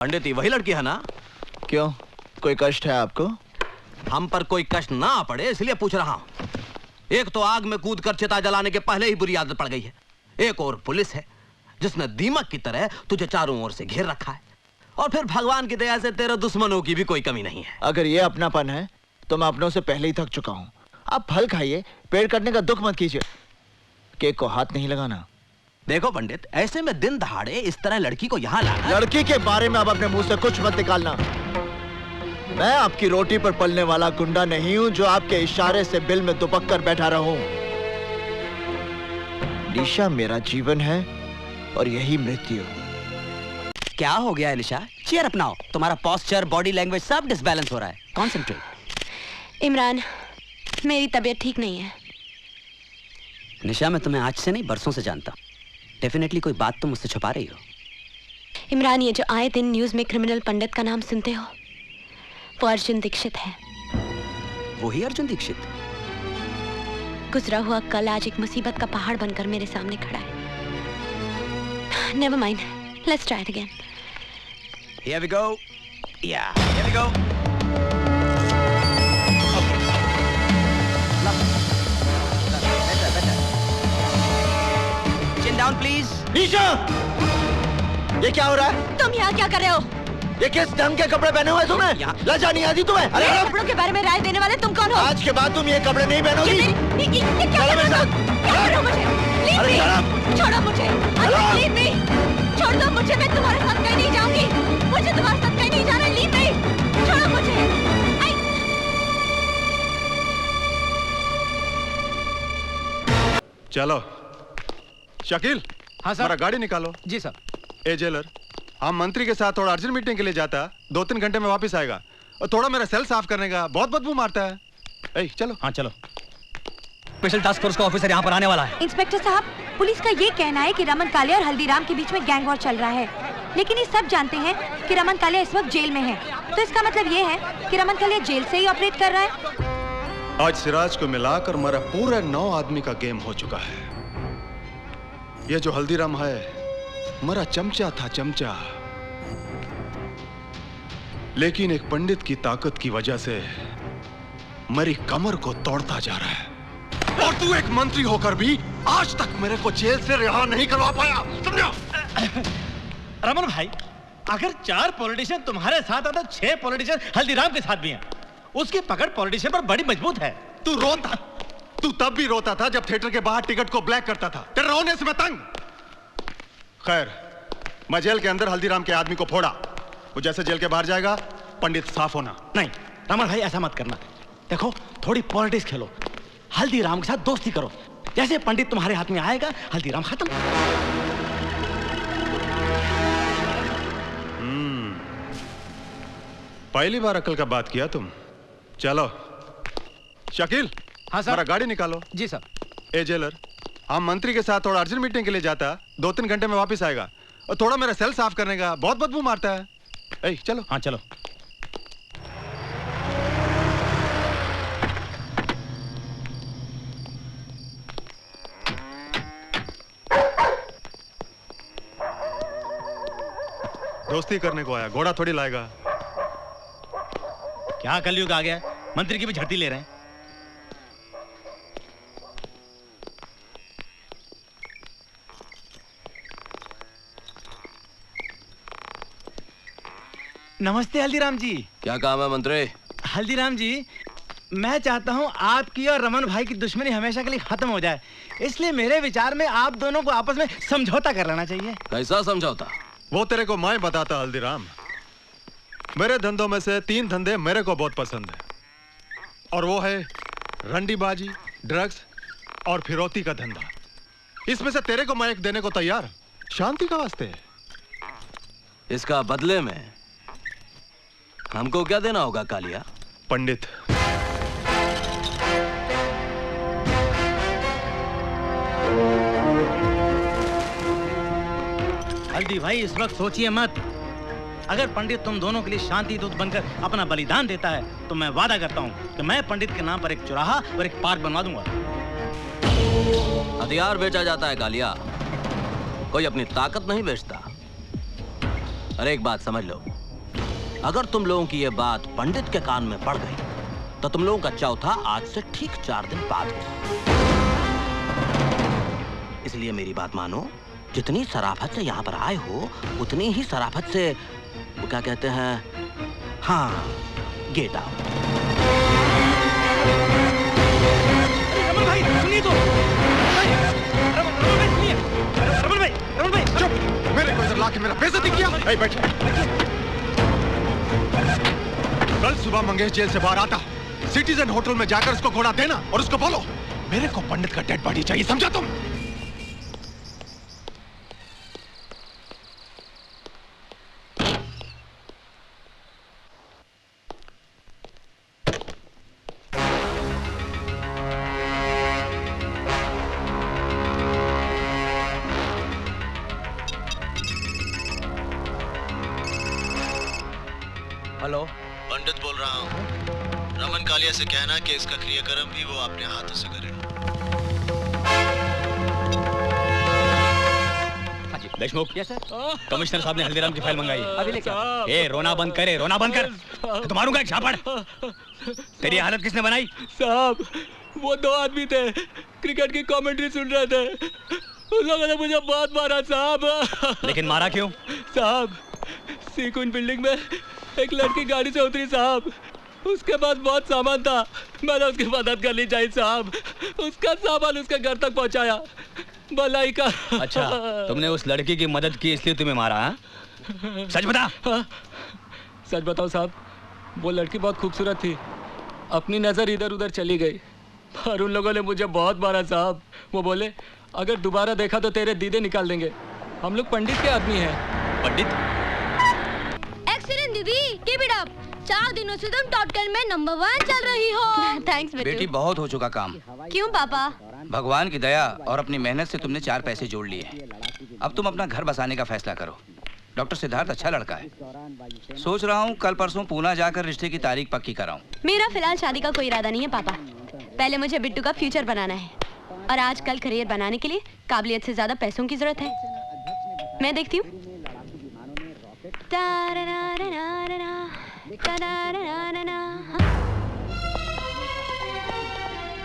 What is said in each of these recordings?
पंडित ही वही लड़की है ना? क्यों, कोई कष्ट है आपको? हम पर कोई कष्ट ना पड़े इसलिए पूछ रहा हूं। एक तो आग में कूद कर चिता जलाने के पहले ही बुरी आदत पड़ गई है, एक और पुलिस है जिसने दीमक की तरह तुझे चारों ओर से घेर रखा है, और फिर भगवान की दया से तेरे दुश्मनों की भी कोई कमी नहीं है। अगर ये अपनापन है तो मैं अपनों से पहले ही थक चुका हूं। आप फल खाइए, पेड़ कटने का दुख मत कीजिए। केक को हाथ नहीं लगाना। देखो पंडित, ऐसे में दिन दहाड़े इस तरह लड़की को यहाँ लाना। लड़की के बारे में अब अपने मुंह से कुछ मत निकालना। मैं आपकी रोटी पर पलने वाला गुंडा नहीं हूं जो आपके इशारे से बिल में दुबक कर बैठा रहूं। निशा मेरा जीवन है और यही मृत्यु। क्या हो गया एलिशा? चेयर अपनाओ। तुम्हारा पोस्चर, बॉडी लैंग्वेज सब डिसबैलेंस हो रहा है। कॉन्सेंट्रेट। इमरान, मेरी तबीयत ठीक नहीं है। निशा, मैं तुम्हें आज से नहीं बरसों से जानता हूँ। डेफिनेटली कोई बात तुम मुझसे छुपा रही हो। इमरान, ये जो आए दिन न्यूज में क्रिमिनल पंडित का नाम सुनते हो, वो अर्जुन दीक्षित है। वही अर्जुन दीक्षित? गुजरा हुआ कल आज एक मुसीबत का पहाड़ बनकर मेरे सामने खड़ा है। Never mind, let's try it again. Here we go. Yeah, here we go. Okay. Better. Chin down, please. निशा! ये क्या हो रहा है? तुम यहाँ क्या कर रहे हो? ये किस ढंग के कपड़े पहने हुए तुम्हें? लज्जा नहीं आती तुम्हें? अरे कपड़ों के बारे में राय देने वाले तुम कौन हो? आज के बाद तुम ये कपड़े नहीं पहनोगी। ये क्या कर रहे हो? क्या करो मुझे? अरे छोड़ो मुझे। Leave me. छोड़ दो मुझे, मैं तुम्हारे साथ कहीं नहीं जाऊंगी। मुझे तुम्हारे साथ कहीं नहीं जाना। Leave me. छोड़ो मुझे। चलो शकील। हाँ सर। हमारा गाड़ी निकालो। जी सर। ए जेलर, हम मंत्री के साथ थोड़ा अर्जेंट मीटिंग के लिए जाता, 2-3 घंटे में वापस आएगा, और थोड़ा मेरा सेल साफ करने का, बहुत बदबू मारता है। ए, चलो। हाँ चलो। स्पेशल टास्क फोर्स का ऑफिसर यहाँ पर आने वाला है। इंस्पेक्टर साहब, पुलिस का ये कहना है कि रमन कालिया और हल्दीराम के बीच में गैंग वॉर चल रहा है, लेकिन ये सब जानते हैं कि रमन कालिया इस वक्त जेल में है। तो इसका मतलब ये है कि रमन कालिया जेल से ही ऑपरेट कर रहा है। आज सिराज को मिलाकर मेरा पूरा 9 आदमी का गेम हो चुका है। ये जो हल्दीराम है मेरा चमचा था, चमचा। लेकिन एक पंडित की ताकत की वजह से मेरी कमर को तोड़ता जा रहा है, और तू एक मंत्री होकर भी आज तक मेरे को जेल से रिहा नहीं करवा पाया, समझा? रमन भाई, अगर 4 पॉलिटिशियन तुम्हारे साथ है तो 6 पॉलिटिशियन हल्दीराम के साथ भी हैं। उसकी पकड़ पॉलिटिशियन पर बड़ी मजबूत है। तू तब भी रोता था जब थिएटर के बाहर टिकट को ब्लैक करता था। तेरे रोने से मैं तंग। खैर, मैं जेल के अंदर हल्दीराम के आदमी को फोड़ा, वो जैसे जेल के बाहर जाएगा पंडित साफ होना। नहीं रमन भाई, ऐसा मत करना। देखो, थोड़ी पॉलिटिक्स खेलो, हल्दीराम के साथ दोस्ती करो। जैसे पंडित तुम्हारे हाथ में आएगा, हल्दीराम खत्म। पहली बार अकल का बात किया तुम। चलो शकील। हाँ सर। हमारा गाड़ी निकालो। जी सर। ए जेलर, हम मंत्री के साथ थोड़ा अर्जेंट मीटिंग के लिए जाता, 2-3 घंटे में वापस आएगा, और थोड़ा मेरा सेल साफ करने का, बहुत बदबू मारता है। ए, चलो। हाँ चलो। दोस्ती करने को आया, घोड़ा थोड़ी लाएगा। क्या कलयुग आ गया, मंत्री की भी झड़ती ले रहे हैं। नमस्ते हल्दीराम जी। क्या काम है मंत्री? हल्दीराम जी, मैं चाहता हूं आपकी और रमन भाई की दुश्मनी हमेशा के लिए खत्म हो जाए, इसलिए मेरे विचार में आप दोनों को आपस में समझौता कर लेना चाहिए। कैसा समझौता? वो तेरे को मैं बताता हल्दीराम। मेरे धंधों में से 3 धंधे मेरे को बहुत पसंद है, और वो है रंडीबाजी, ड्रग्स और फिरौती का धंधा। इसमें से तेरे को मैं एक देने को तैयार, शांति का वास्ते। इसका बदले में हमको क्या देना होगा कालिया? पंडित। हल्दी भाई, इस वक्त सोचिए मत। अगर पंडित तुम दोनों के लिए शांति दूत बनकर अपना बलिदान देता है तो मैं वादा करता हूँ कि मैं पंडित के नाम पर एक चौराहा और एक पार्क बनवा दूंगा। हथियार बेचा जाता है कालिया, कोई अपनी ताकत नहीं बेचता। अरे एक बात समझ लो, अगर तुम लोगों की ये बात पंडित के कान में पड़ गई तो तुम लोगों का चौथा आज से ठीक 4 दिन बाद होगा। इसलिए मेरी बात मानो, जितनी शराफत से यहाँ पर आए हो उतनी ही शराफत से वो क्या कहते हैं, हाँ, गेट आओ। रमन भाई सुनिए तो। रमन भाई सुनिए। रमन भाई चुप। मेरे को इधर लाके मेरा बेइज्जती किया। बैठ। कल सुबह मंगेश जेल से बाहर आता, सिटीजन होटल में जाकर उसको घोड़ा देना और उसको बोलो मेरे को पंडित का डेड बॉडी चाहिए, समझा तुम? हेलो, पंडित बोल रहा हूँ। रमन कालिया से कहना कि इसका क्रियाक्रम भी वो अपने हाथों से करे। देशमुख, कमिश्नर साहब ने हल्दीराम की फाइल मंगाई। अभी लेके आओ। ए, रोना बंद करे, रोना बंद कर। तो मारूंगा एक झापड़। तेरी हालत किसने बनाई? साहब, वो 2 आदमी थे, क्रिकेट की कमेंट्री सुन रहे थे। उन लोगों ने मुझे बहुत मारा साहब। लेकिन मारा क्यों? साहब, सीकुन बिल्डिंग में एक लड़की गाड़ी से उतरी साहब। उसके पास बहुत सामान था, मैंने उसकी मदद करनी चाहिए साहब। उसका सामान उसके घर तक पहुंचाया, भलाई का। अच्छा, तुमने उस लड़की की मदद की इसलिए तुम्हें मारा? हाँ? सच बता। सच बताओ साहब, वो लड़की बहुत खूबसूरत थी, अपनी नजर इधर उधर चली गई और उन लोगों ने मुझे बहुत मारा साहब। वो बोले अगर दोबारा देखा तो तेरे दीदे निकाल देंगे। हम लोग पंडित के आदमी हैं। पंडित? एक्सीलेंट दीदी, कीप इट अप। 4 दिनों से तुम टॉप 10 में नंबर 1 चल रही हो। थैंक्स बेटी, बहुत हो चुका काम। क्यों पापा? भगवान की दया और अपनी मेहनत से तुमने 4 पैसे जोड़ लिए। अब तुम अपना घर बसाने का फैसला करो। डॉक्टर सिद्धार्थ अच्छा लड़का है। सोच रहा हूँ कल परसों पूना जाकर रिश्ते की तारीख पक्की कराऊं। मेरा फिलहाल शादी का कोई इरादा नहीं है पापा। पहले मुझे बिट्टू का फ्यूचर बनाना है और आजकल करियर बनाने के लिए काबिलियत से ज्यादा पैसों की जरूरत है। मैं देखती हूँ।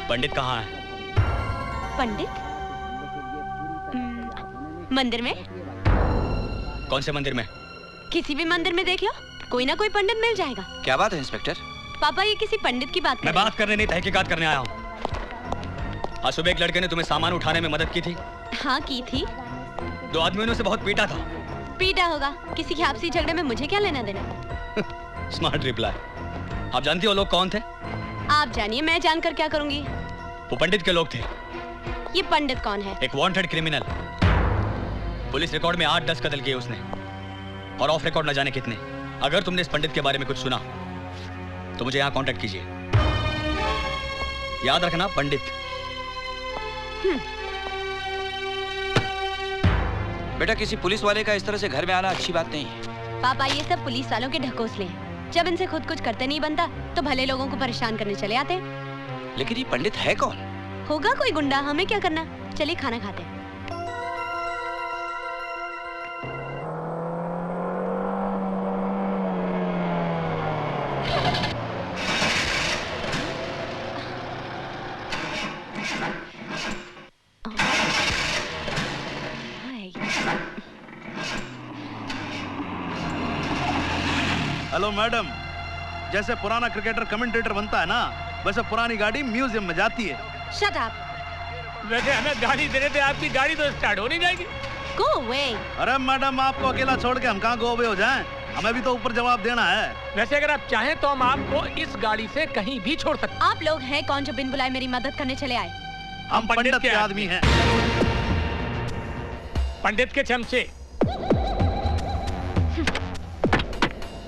पंडित कहाँ है? पंडित? मंदिर में। कौन से मंदिर में? किसी भी मंदिर में देख लो, कोई ना कोई पंडित मिल जाएगा। क्या बात है इंस्पेक्टर? पापा, ये किसी पंडित की बात कर मैं बात करने नहीं, तहकीकात करने आया हूँ। आज सुबह एक लड़के ने तुम्हें सामान उठाने में मदद की थी। हाँ, की थी। 2 आदमियों ने उसे बहुत पीटा था। पीटा होगा, किसी के आपसी झगड़े में मुझे क्या लेना देना। Smart reply. आप जानती हो लोग कौन थे? आप जानिए, मैं जानकर क्या करूंगी। वो पंडित के लोग थे। ये पंडित कौन है? एक वांटेड क्रिमिनल। पुलिस रिकॉर्ड में 8-10 कत्ल किए उसने और ऑफ रिकॉर्ड न जाने कितने। अगर तुमने इस पंडित के बारे में कुछ सुना तो मुझे यहाँ कांटेक्ट कीजिए। याद रखना, पंडित। बेटा, किसी पुलिस वाले का इस तरह से घर में आना अच्छी बात नहीं है। पापा, ये सब पुलिस वालों के ढकोसले हैं। जब इनसे खुद कुछ करते नहीं बनता तो भले लोगों को परेशान करने चले आते हैं। लेकिन ये पंडित है कौन? होगा कोई गुंडा, हमें क्या करना। चलिए खाना खाते हैं। हेलो मैडम, जैसे पुराना क्रिकेटर कमेंटेटर बनता है ना, वैसे पुरानी गाड़ी म्यूजियम में जाती है। Shut up. वैसे हमें गाड़ी दे रहे थे, आपकी गाड़ी तो स्टार्ट हो नहीं जाएगी। Go away। अरे मैडम, आपको अकेला छोड़ के हम कहाँ गो अवे हो जाएं? हमें भी तो ऊपर जवाब देना है। वैसे अगर आप चाहें तो हम आपको इस गाड़ी से कहीं भी छोड़ सकते। आप लोग हैं कौन जो बिन बुलाए मेरी मदद करने चले आए? हम पंडित के आदमी हैं। पंडित के चमचे।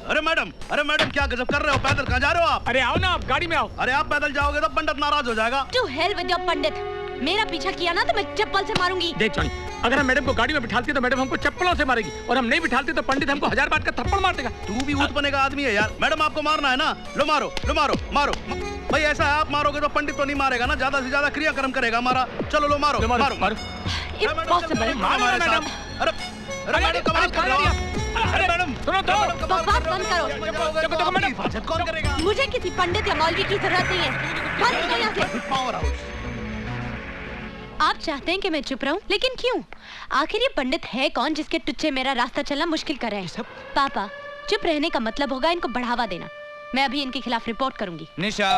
अरे मैडम क्या गजब कर रहे हो? पैदल कहाँ जा रहे हो आप? अरे आओ ना, आप गाड़ी में आओ। अरे आप पैदल जाओगे तो पंडित नाराज हो जाएगा। To hell with your पंडित। मेरा पीछा किया ना तो मैं चप्पल से मारूंगी। देख जॉनी, अगर हम मैडम को गाड़ी में बिठाती तो मैडम हमको चप्पलों से मारेगी और हम नहीं बिठाते तो पंडित हमको 1000 बात का थप्पड़ मार देगा। तू भी ऊत बने का आदमी है यार। मैडम आपको मारना है ना, लो मारो भाई। ऐसा है, आप मारोगे तो पंडित तो नहीं मारेगा ना, ज्यादा से ज्यादा क्रियाक्रम करेगा हमारा। चलो लो मारो। Impossible। मारो मैडम, कमाल कर रहे हो आप। अरे मैडम सुनो तो, बकवास बंद करो। पंडित या मौलवी की जरूरत नहीं है। भाग निकलो यहाँ से। Power house. आप चाहते हैं कि मैं चुप रहूं, लेकिन क्यों? आखिर ये पंडित है कौन जिसके टुच्चे मेरा रास्ता चलना मुश्किल कर रहे हैं? पापा, चुप रहने का मतलब होगा इनको बढ़ावा देना। मैं अभी इनके खिलाफ रिपोर्ट करूंगी। निशा।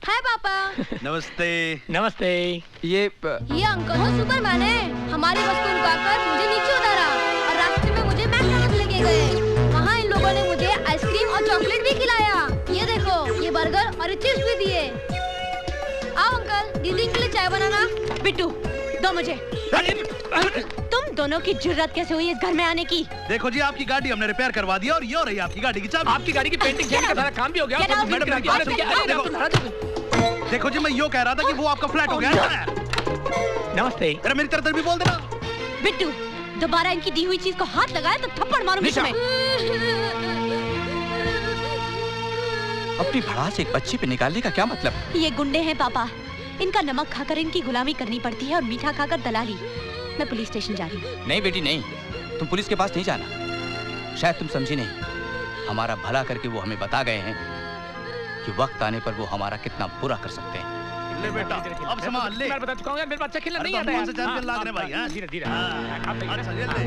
हाय पापा। नमस्ते। नमस्ते। ये ये अंकल तो सुपरमैन है। हमारी बस को रुकाकर मुझे नीचे उतारा और रास्ते में मुझे मैकडॉनल्ड्स लेके गए। वहाँ इन लोगों ने मुझे आइसक्रीम और चॉकलेट भी खिलाया। ये देखो, ये बर्गर और चिप्स भी दिए। आओ अंकल, दीदी के लिए चाय बनाना। बिट्टू, दो मुझे। तुम दोनों की जुर्रत कैसे हुई इस घर में आने की? देखो जी, आपकी गाड़ी हमने रिपेयर करवा दी और ये हो रही है आपकी गाड़ी की चाबी। आपकी गाड़ी की पेंटिंग का सारा काम भी हो गया। देखो जी, मैं यो कह रहा था कि वो आपका फ्लैट हो गया है। नमस्ते। अरे मेरी तरफ भी बोल देना। बिट्टू, दोबारा इनकी दी हुई चीज को हाथ लगाया तो थप्पड़ मारूंगी तुम्हें। अपनी भड़ास एक बच्ची पे निकालने का क्या मतलब? ये गुंडे हैं पापा। इनका नमक खाकर इनकी गुलामी करनी पड़ती है और मीठा खाकर दलाली। मैं पुलिस स्टेशन जा रही हूँ। नहीं बेटी नहीं, तुम पुलिस के पास नहीं जाना। शायद तुम समझी नहीं, हमारा भला करके वो हमें बता गए हैं कि वक्त आने पर वो हमारा कितना बुरा कर सकते हैं। ले बेटा, अब संभाल ले। मैं बता चुका हूँ यार, मेरे बच्चा खेलना नहीं आता कौन है। से चैंपियन लाग रहे भाई? धीरे धीरे। अच्छा ये ले।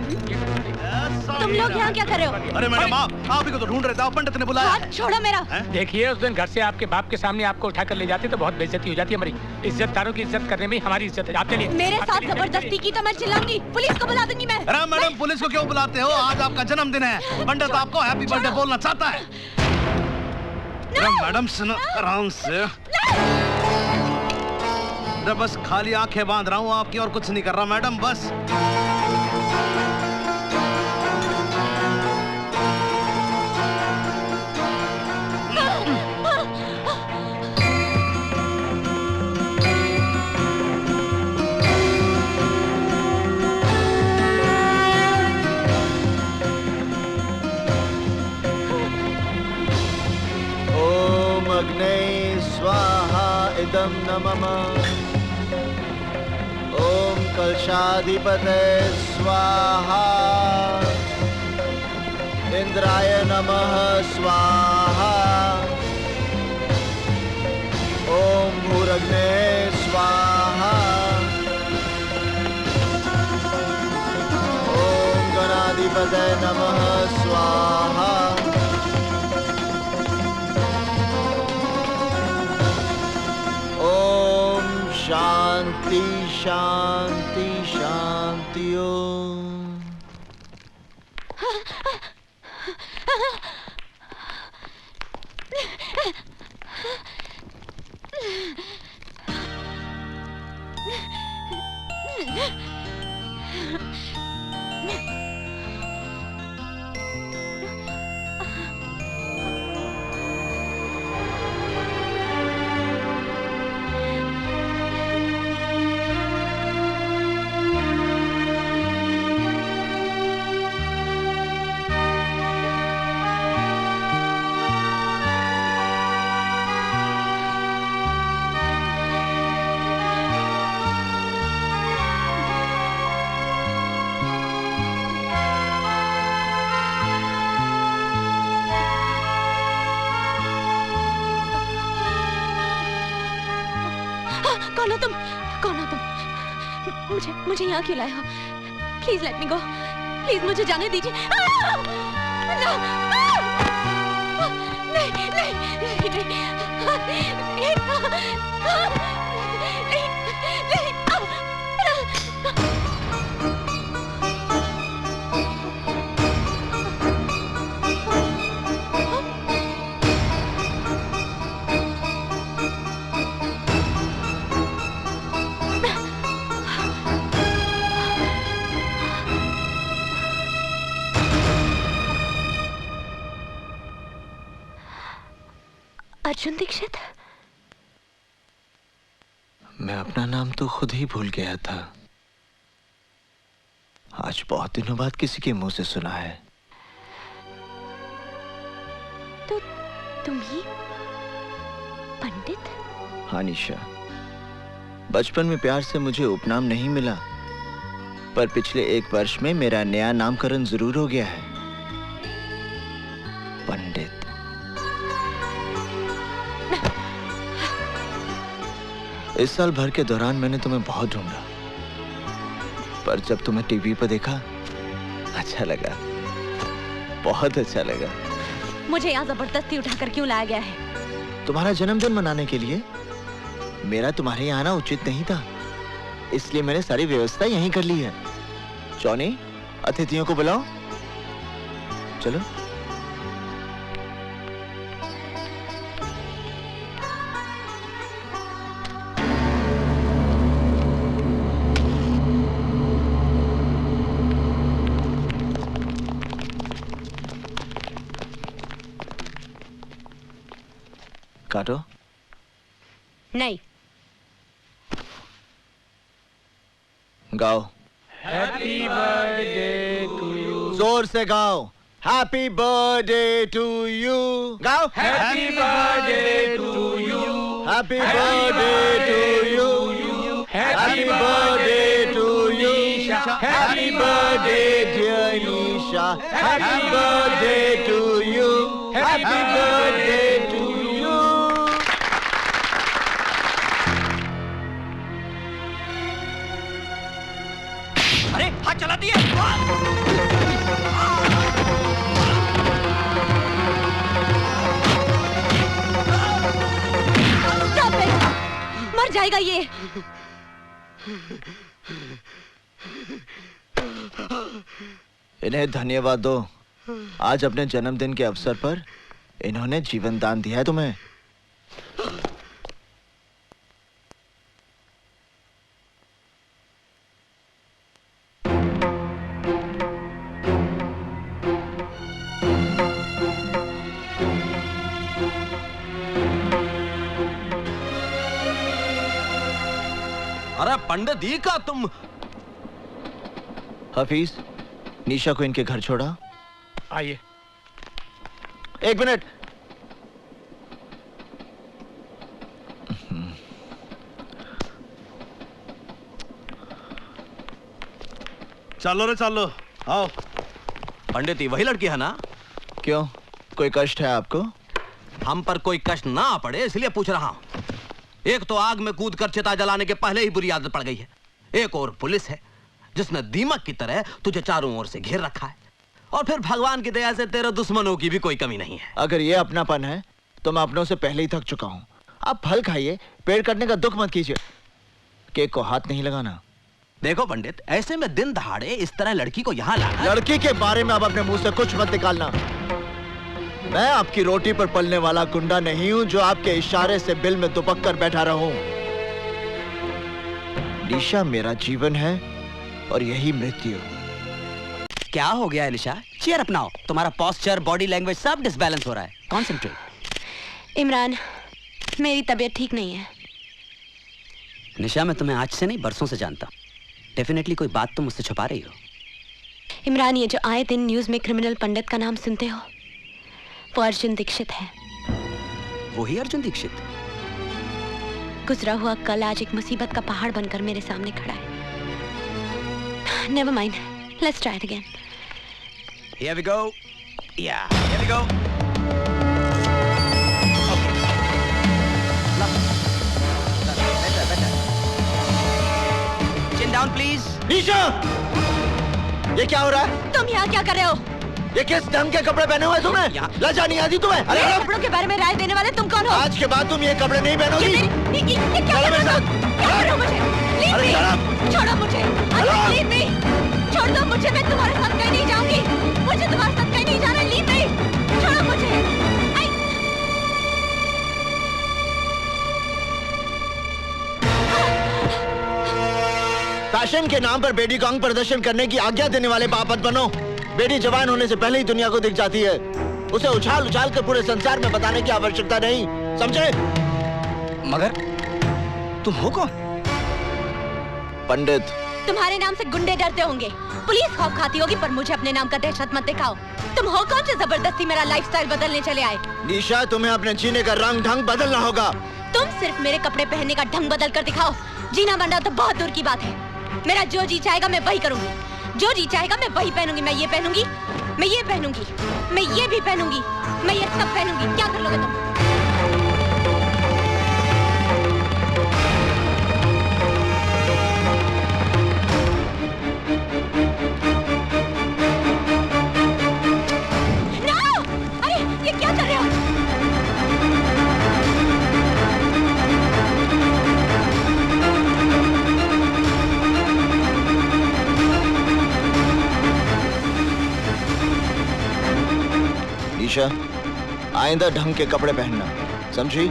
तुम लोग यहाँ क्या कर रहे हो? अरे मैडम, आप ही को तो ढूंढ रहे थे, पंडित ने बुलाया। हाथ छोड़ो मेरा। देखिए, उस दिन घर से आपके बाप के सामने आपको उठाकर ले जाते तो बहुत बेइज्जती हो जाती है। हमारी इज्जतदारों की इज्जत करने में हमारी इज्जत है। आपके लिए मेरे साथ जबरदस्ती की तो मैं चिल्लाऊंगी, पुलिस को बुला दूंगी मैं। अरे मैडम, पुलिस को क्यों बुलाते हो? आज आपका जन्मदिन है। पंडित आपको हैप्पी बर्थडे बोलना चाहता है। मैडम सुनो आराम से। बस खाली आंखें बांध रहा हूँ आपकी, और कुछ नहीं कर रहा मैडम, बस। ओम अग्ने स्वाहा इदं नमः। ओम कलशाधिपते स्वाहा। इंद्राय नमः स्वाहा। ओम भूरग्ने स्वाहा। ओम गणाधिपते नमः स्वाहा। ओम शांति शांति शांति। ओम कौन हो तुम? कौन हो तुम? मुझे यहाँ क्यों लाए हो? Please let me go. Please मुझे जाने दीजिए। नहीं नहीं अर्जुन दीक्षित। मैं अपना नाम तो खुद ही भूल गया था। आज बहुत दिनों बाद किसी के मुंह से सुना है। तो तुम ही पंडित? हाँ निशा, बचपन में प्यार से मुझे उपनाम नहीं मिला, पर पिछले 1 वर्ष में मेरा नया नामकरण जरूर हो गया है। पंडित। इस साल भर के दौरान मैंने तुम्हें बहुत ढूंढा, पर जब तुम्हें टीवी पर देखा अच्छा लगा, बहुत अच्छा लगा। मुझे यहाँ जबरदस्ती उठाकर क्यों लाया गया है? तुम्हारा जन्मदिन मनाने के लिए। मेरा तुम्हारे यहाँ आना उचित नहीं था, इसलिए मैंने सारी व्यवस्था यहीं कर ली है। जॉनी, अतिथियों को बुलाओ। चलो। काटो। नहीं। गाओ। Happy birthday to you. जोर से गाओ। Happy birthday to you. गाओ। Happy birthday to you. Happy birthday to you. Happy birthday to you. Happy birthday dear Nisha. Happy birthday to you. Happy birthday to you. अरे हाथ चला दिए। मर जाएगा ये। इन्हें धन्यवाद दो। आज अपने जन्मदिन के अवसर पर इन्होंने जीवन दान दिया है तुम्हें। अरे पंडित जी का तुम। हफीज, निशा को इनके घर छोड़ा। आइए। एक मिनट। चलो रे चलो, आओ। पंडित जी वही लड़की है ना? क्यों, कोई कष्ट है आपको? हम पर कोई कष्ट ना पड़े इसलिए पूछ रहा हूं। एक तो आग में कूद कर चिता जलाने के पहले ही बुरी आदत पड़ गई है। एक और पुलिस है जिसने दीमक की तरह तुझे चारों ओर से घेर रखा है। और फिर भगवान की दया से तेरे दुश्मनों की भी कोई कमी नहीं है। अगर ये अपनापन है तो मैं अपनों से पहले ही थक चुका हूं। आप फल खाइए, पेड़ कटने का दुख मत कीजिए। केक को हाथ नहीं लगाना। देखो पंडित, ऐसे में दिन दहाड़े इस तरह लड़की को यहाँ लाना। लड़की के बारे में अब अपने मुंह से कुछ मत निकालना। मैं आपकी रोटी पर पलने वाला गुंडा नहीं हूं जो आपके इशारे से बिल में दुबक कर बैठा रहूं। निशा मेरा जीवन है और यही मृत्यु। क्या हो गया निशा? चेयर अपनाओ। तुम्हारा पोस्चर, बॉडी लैंग्वेज सब डिसबैलेंस हो रहा है। कॉन्सेंट्रेट। इमरान, मेरी तबीयत ठीक नहीं है। निशा, मैं तुम्हें आज से नहीं बरसों से जानता हूँ। डेफिनेटली कोई बात तुम मुझसे छुपा रही हो। इमरान, ये जो आए दिन न्यूज में क्रिमिनल पंडित का नाम सुनते हो, वो अर्जुन दीक्षित है। वही अर्जुन दीक्षित? गुजरा हुआ कल आज एक मुसीबत का पहाड़ बनकर मेरे सामने खड़ा है। Never mind, let's try it again. Here we go. Yeah, here we go. Better. Chin down, please. निशा! ये क्या हो रहा है? तुम यहाँ क्या कर रहे हो? ये किस ढंग के कपड़े पहने हुए तुम्हें? लज्जा नहीं आती तुम्हें? अरे कपड़ों के बारे में राय देने वाले तुम कौन हो? आज के बाद तुम ये कपड़े नहीं पहनोगी। ये क्या कर रहे हो? क्या कर रहे हो मुझे? Leave me! छोड़ो मुझे। Leave me! छोड़ दो मुझे, मैं तुम्हारे साथ कहीं नहीं जाऊंगी। मुझे तुम्हारे साथ कहीं नहीं जाना। Leave me! छोड़ो मुझे। फैशन के नाम पर बेटी को अंग प्रदर्शन करने की आज्ञा देने वाले पाप मत बनो। बेटी जवान होने से पहले ही दुनिया को दिख जाती है। उसे उछाल उछाल कर पूरे संसार में बताने की आवश्यकता नहीं, समझे? मगर तुम हो कौन? पंडित। तुम्हारे नाम से गुंडे डरते होंगे, पुलिस खौफ खाती होगी, पर मुझे अपने नाम का दहशत मत दिखाओ। तुम हो कौन जो जबरदस्ती मेरा लाइफस्टाइल बदलने चले आए? निशा, तुम्हें अपने जीने का रंग ढंग बदलना होगा। तुम सिर्फ मेरे कपड़े पहनने का ढंग बदल कर दिखाओ। जीना मरना तो बहुत दूर की बात है। मेरा जो जी चाहेगा मैं वही करूंगी, जो जी चाहेगा मैं वही पहनूंगी। मैं ये पहनूंगी, मैं ये पहनूंगी, मैं ये भी पहनूंगी, मैं ये सब पहनूंगी। क्या कर लोगे तुम? ईशा, आइंदा ढंग के कपड़े पहनना, समझी?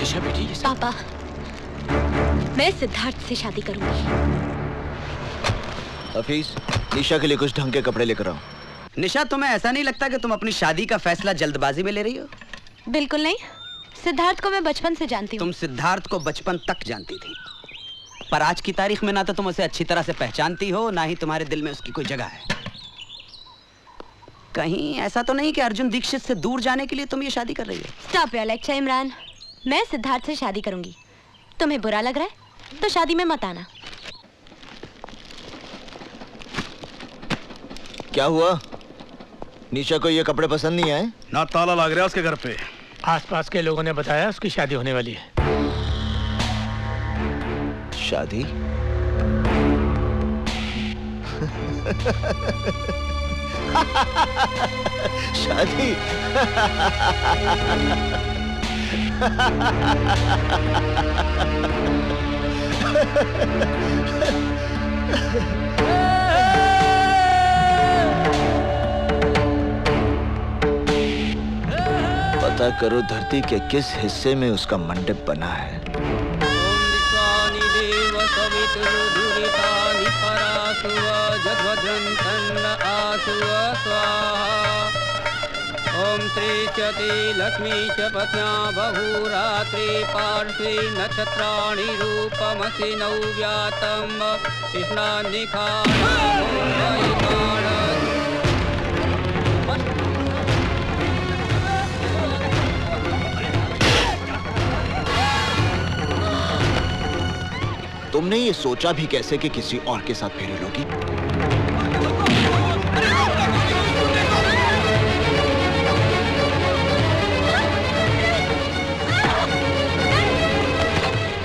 ईशा बेटी, ये पापा, मैं सिद्धार्थ से शादी करूंगी। हफीज, निशा के लिए कुछ ढंग के कपड़े लेकर आओ। निशा, तुम्हें ऐसा नहीं लगता कि तुम अपनी शादी का फैसला जल्दबाजी में ले रही हो? बिल्कुल नहीं। सिद्धार्थ को मैं बचपन से जानती हूँ। तुम सिद्धार्थ को बचपन तक जानती थी, पर आज की तारीख में ना तो तुम उसे अच्छी तरह से पहचानती हो, ना ही तुम्हारे दिल में उसकी कोई जगह है। कहीं ऐसा तो नहीं कि अर्जुन दीक्षित से दूर जाने के लिए तुम ये शादी कर रही हो? Stop your lecture Imran. मैं सिद्धार्थ से शादी करूंगी। तुम्हें बुरा लग रहा है तो शादी में मत आना। क्या हुआ? निशा को ये कपड़े पसंद नहीं आए? ना ताला लग रहा है उसके घर पे। आसपास के लोगों ने बताया उसकी शादी होने वाली है। शादी? शादी? पता करो धरती के किस हिस्से में उसका मंडप बना है। ओम श्री चति लक्ष्मी च पत्न्या बहुरात्रि पार्श्वे नक्षत्राणि रूपमसि नव्यातम तुमने ये सोचा भी कैसे कि किसी और के साथ फेरे लोगी?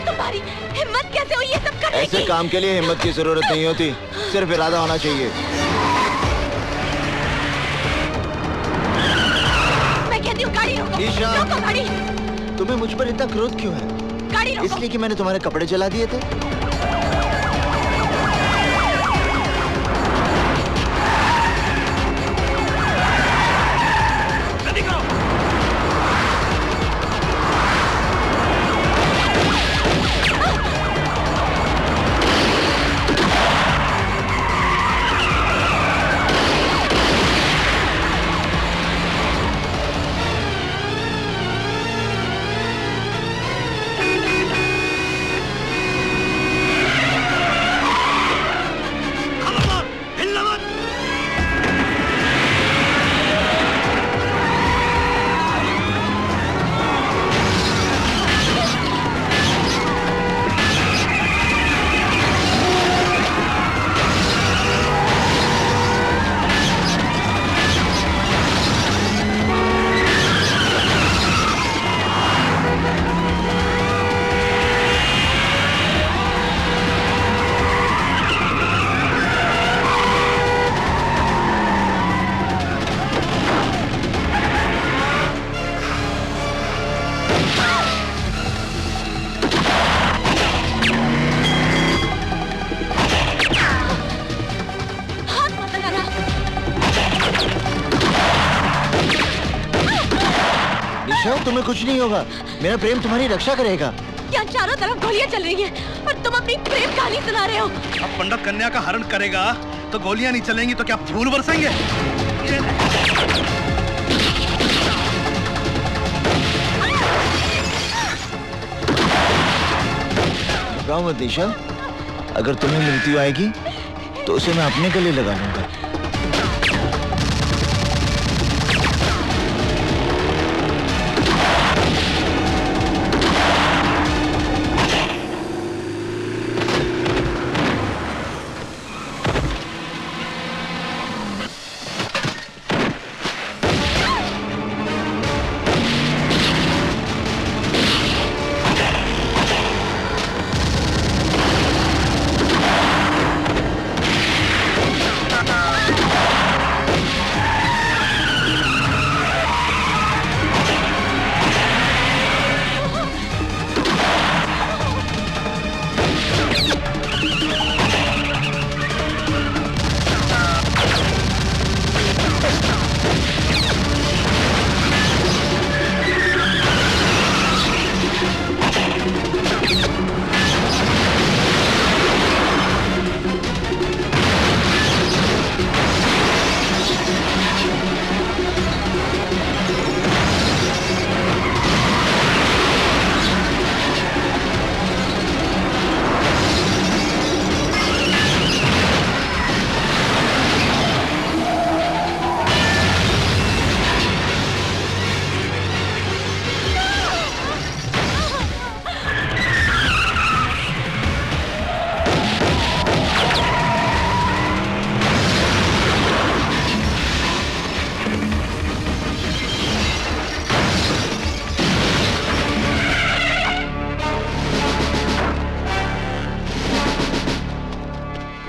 तुम्हारी हिम्मत कैसे हुई ये सब करने की? ऐसे काम के लिए हिम्मत की जरूरत नहीं होती, सिर्फ इरादा होना चाहिए। मैं कहती हूँ गाड़ी रोको। ईशा, रोको गाड़ी। तुम्हें मुझ पर इतना क्रोध क्यों है? गाड़ी रोको। इसलिए कि मैंने तुम्हारे कपड़े जला दिए थे? तुम्हें कुछ नहीं होगा, मेरा प्रेम तुम्हारी रक्षा करेगा। यहाँ चारों तरफ गोलियां चल रही हैं और तुम अपनी प्रेम कहानी सुना रहे हो। अब पंडित कन्या का हरण करेगा तो गोलियां नहीं चलेंगी तो क्या फूल बरसेंगे? घबराओ मत निशा, अगर तुम्हें मृत्यु आएगी तो उसे मैं अपने गले लगा लूंगा।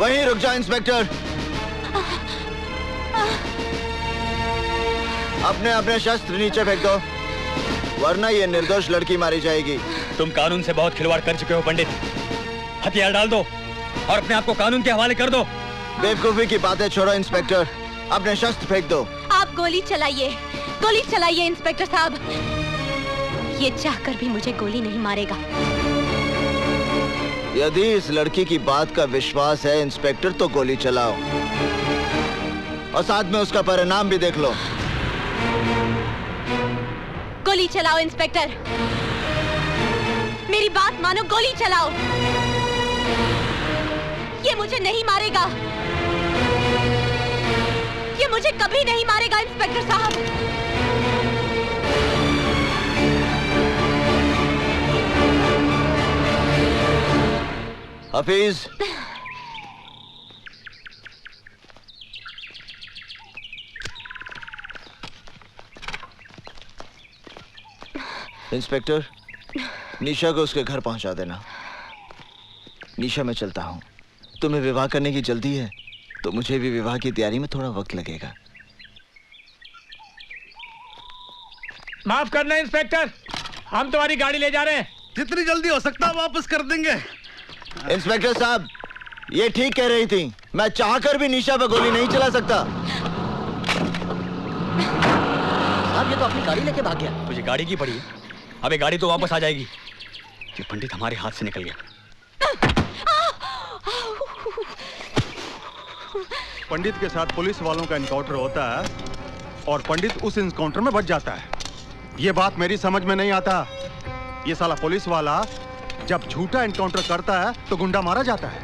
वहीं रुक जाओ इंस्पेक्टर। अपने अपने शस्त्र नीचे फेंक दो, वरना ये निर्दोष लड़की मारी जाएगी। तुम कानून से बहुत खिलवाड़ कर चुके हो पंडित। हथियार डाल दो और अपने आप को कानून के हवाले कर दो। बेवकूफी की बातें छोड़ो इंस्पेक्टर, अपने शस्त्र फेंक दो। आप गोली चलाइए इंस्पेक्टर साहब। ये चाहकर भी मुझे गोली नहीं मारेगा। यदि इस लड़की की बात का विश्वास है इंस्पेक्टर, तो गोली चलाओ और साथ में उसका परिणाम भी देख लो। गोली चलाओ इंस्पेक्टर, मेरी बात मानो, गोली चलाओ। ये मुझे नहीं मारेगा, ये मुझे कभी नहीं मारेगा इंस्पेक्टर साहब। हफीज, इंस्पेक्टर, निशा को उसके घर पहुंचा देना। निशा, मैं चलता हूं। तुम्हें विवाह करने की जल्दी है तो मुझे भी विवाह की तैयारी में थोड़ा वक्त लगेगा। माफ करना इंस्पेक्टर, हम तुम्हारी गाड़ी ले जा रहे हैं। जितनी जल्दी हो सकता है वापस कर देंगे। इंस्पेक्टर साहब, ये ठीक कह रही थी, मैं चाहकर भी निशा पर गोली नहीं चला सकता। साहब, ये तो अपनी गाड़ी लेके भाग गया। मुझे गाड़ी की पड़ी, अबे गाड़ी तो वापस आ जाएगी। ये पंडित हमारे हाथ से निकल गया। पंडित के साथ पुलिस वालों का एनकाउंटर होता है और पंडित उस एनकाउंटर में बच जाता है। ये बात मेरी समझ में नहीं आता। ये साला पुलिस वाला जब झूठा एनकाउंटर करता है तो गुंडा मारा जाता है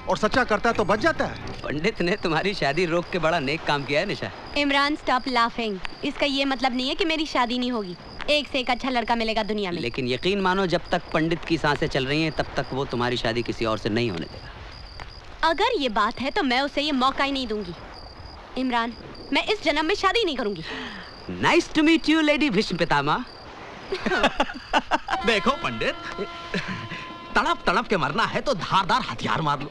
और सच्चा करता है तो बच जाता है। पंडित ने तुम्हारी शादी रोक के बड़ा नेक काम किया है निशा। Imran, stop laughing. इसका ये मतलब नहीं है कि मेरी शादी नहीं होगी। एक से एक अच्छा लड़का मिलेगा दुनिया में। लेकिन यकीन मानो, जब तक पंडित की सांसें चल रही हैं तब तक वो तुम्हारी शादी किसी और से नहीं होने देगा। अगर ये बात है तो मैं उसे ये मौका ही नहीं दूंगी। इमरान, मैं इस जन्म में शादी नहीं करूंगी। Nice to meet you lady Bhishma Pitamah. देखो पंडित, तड़प तड़प के मरना है तो धारदार हथियार मार लो,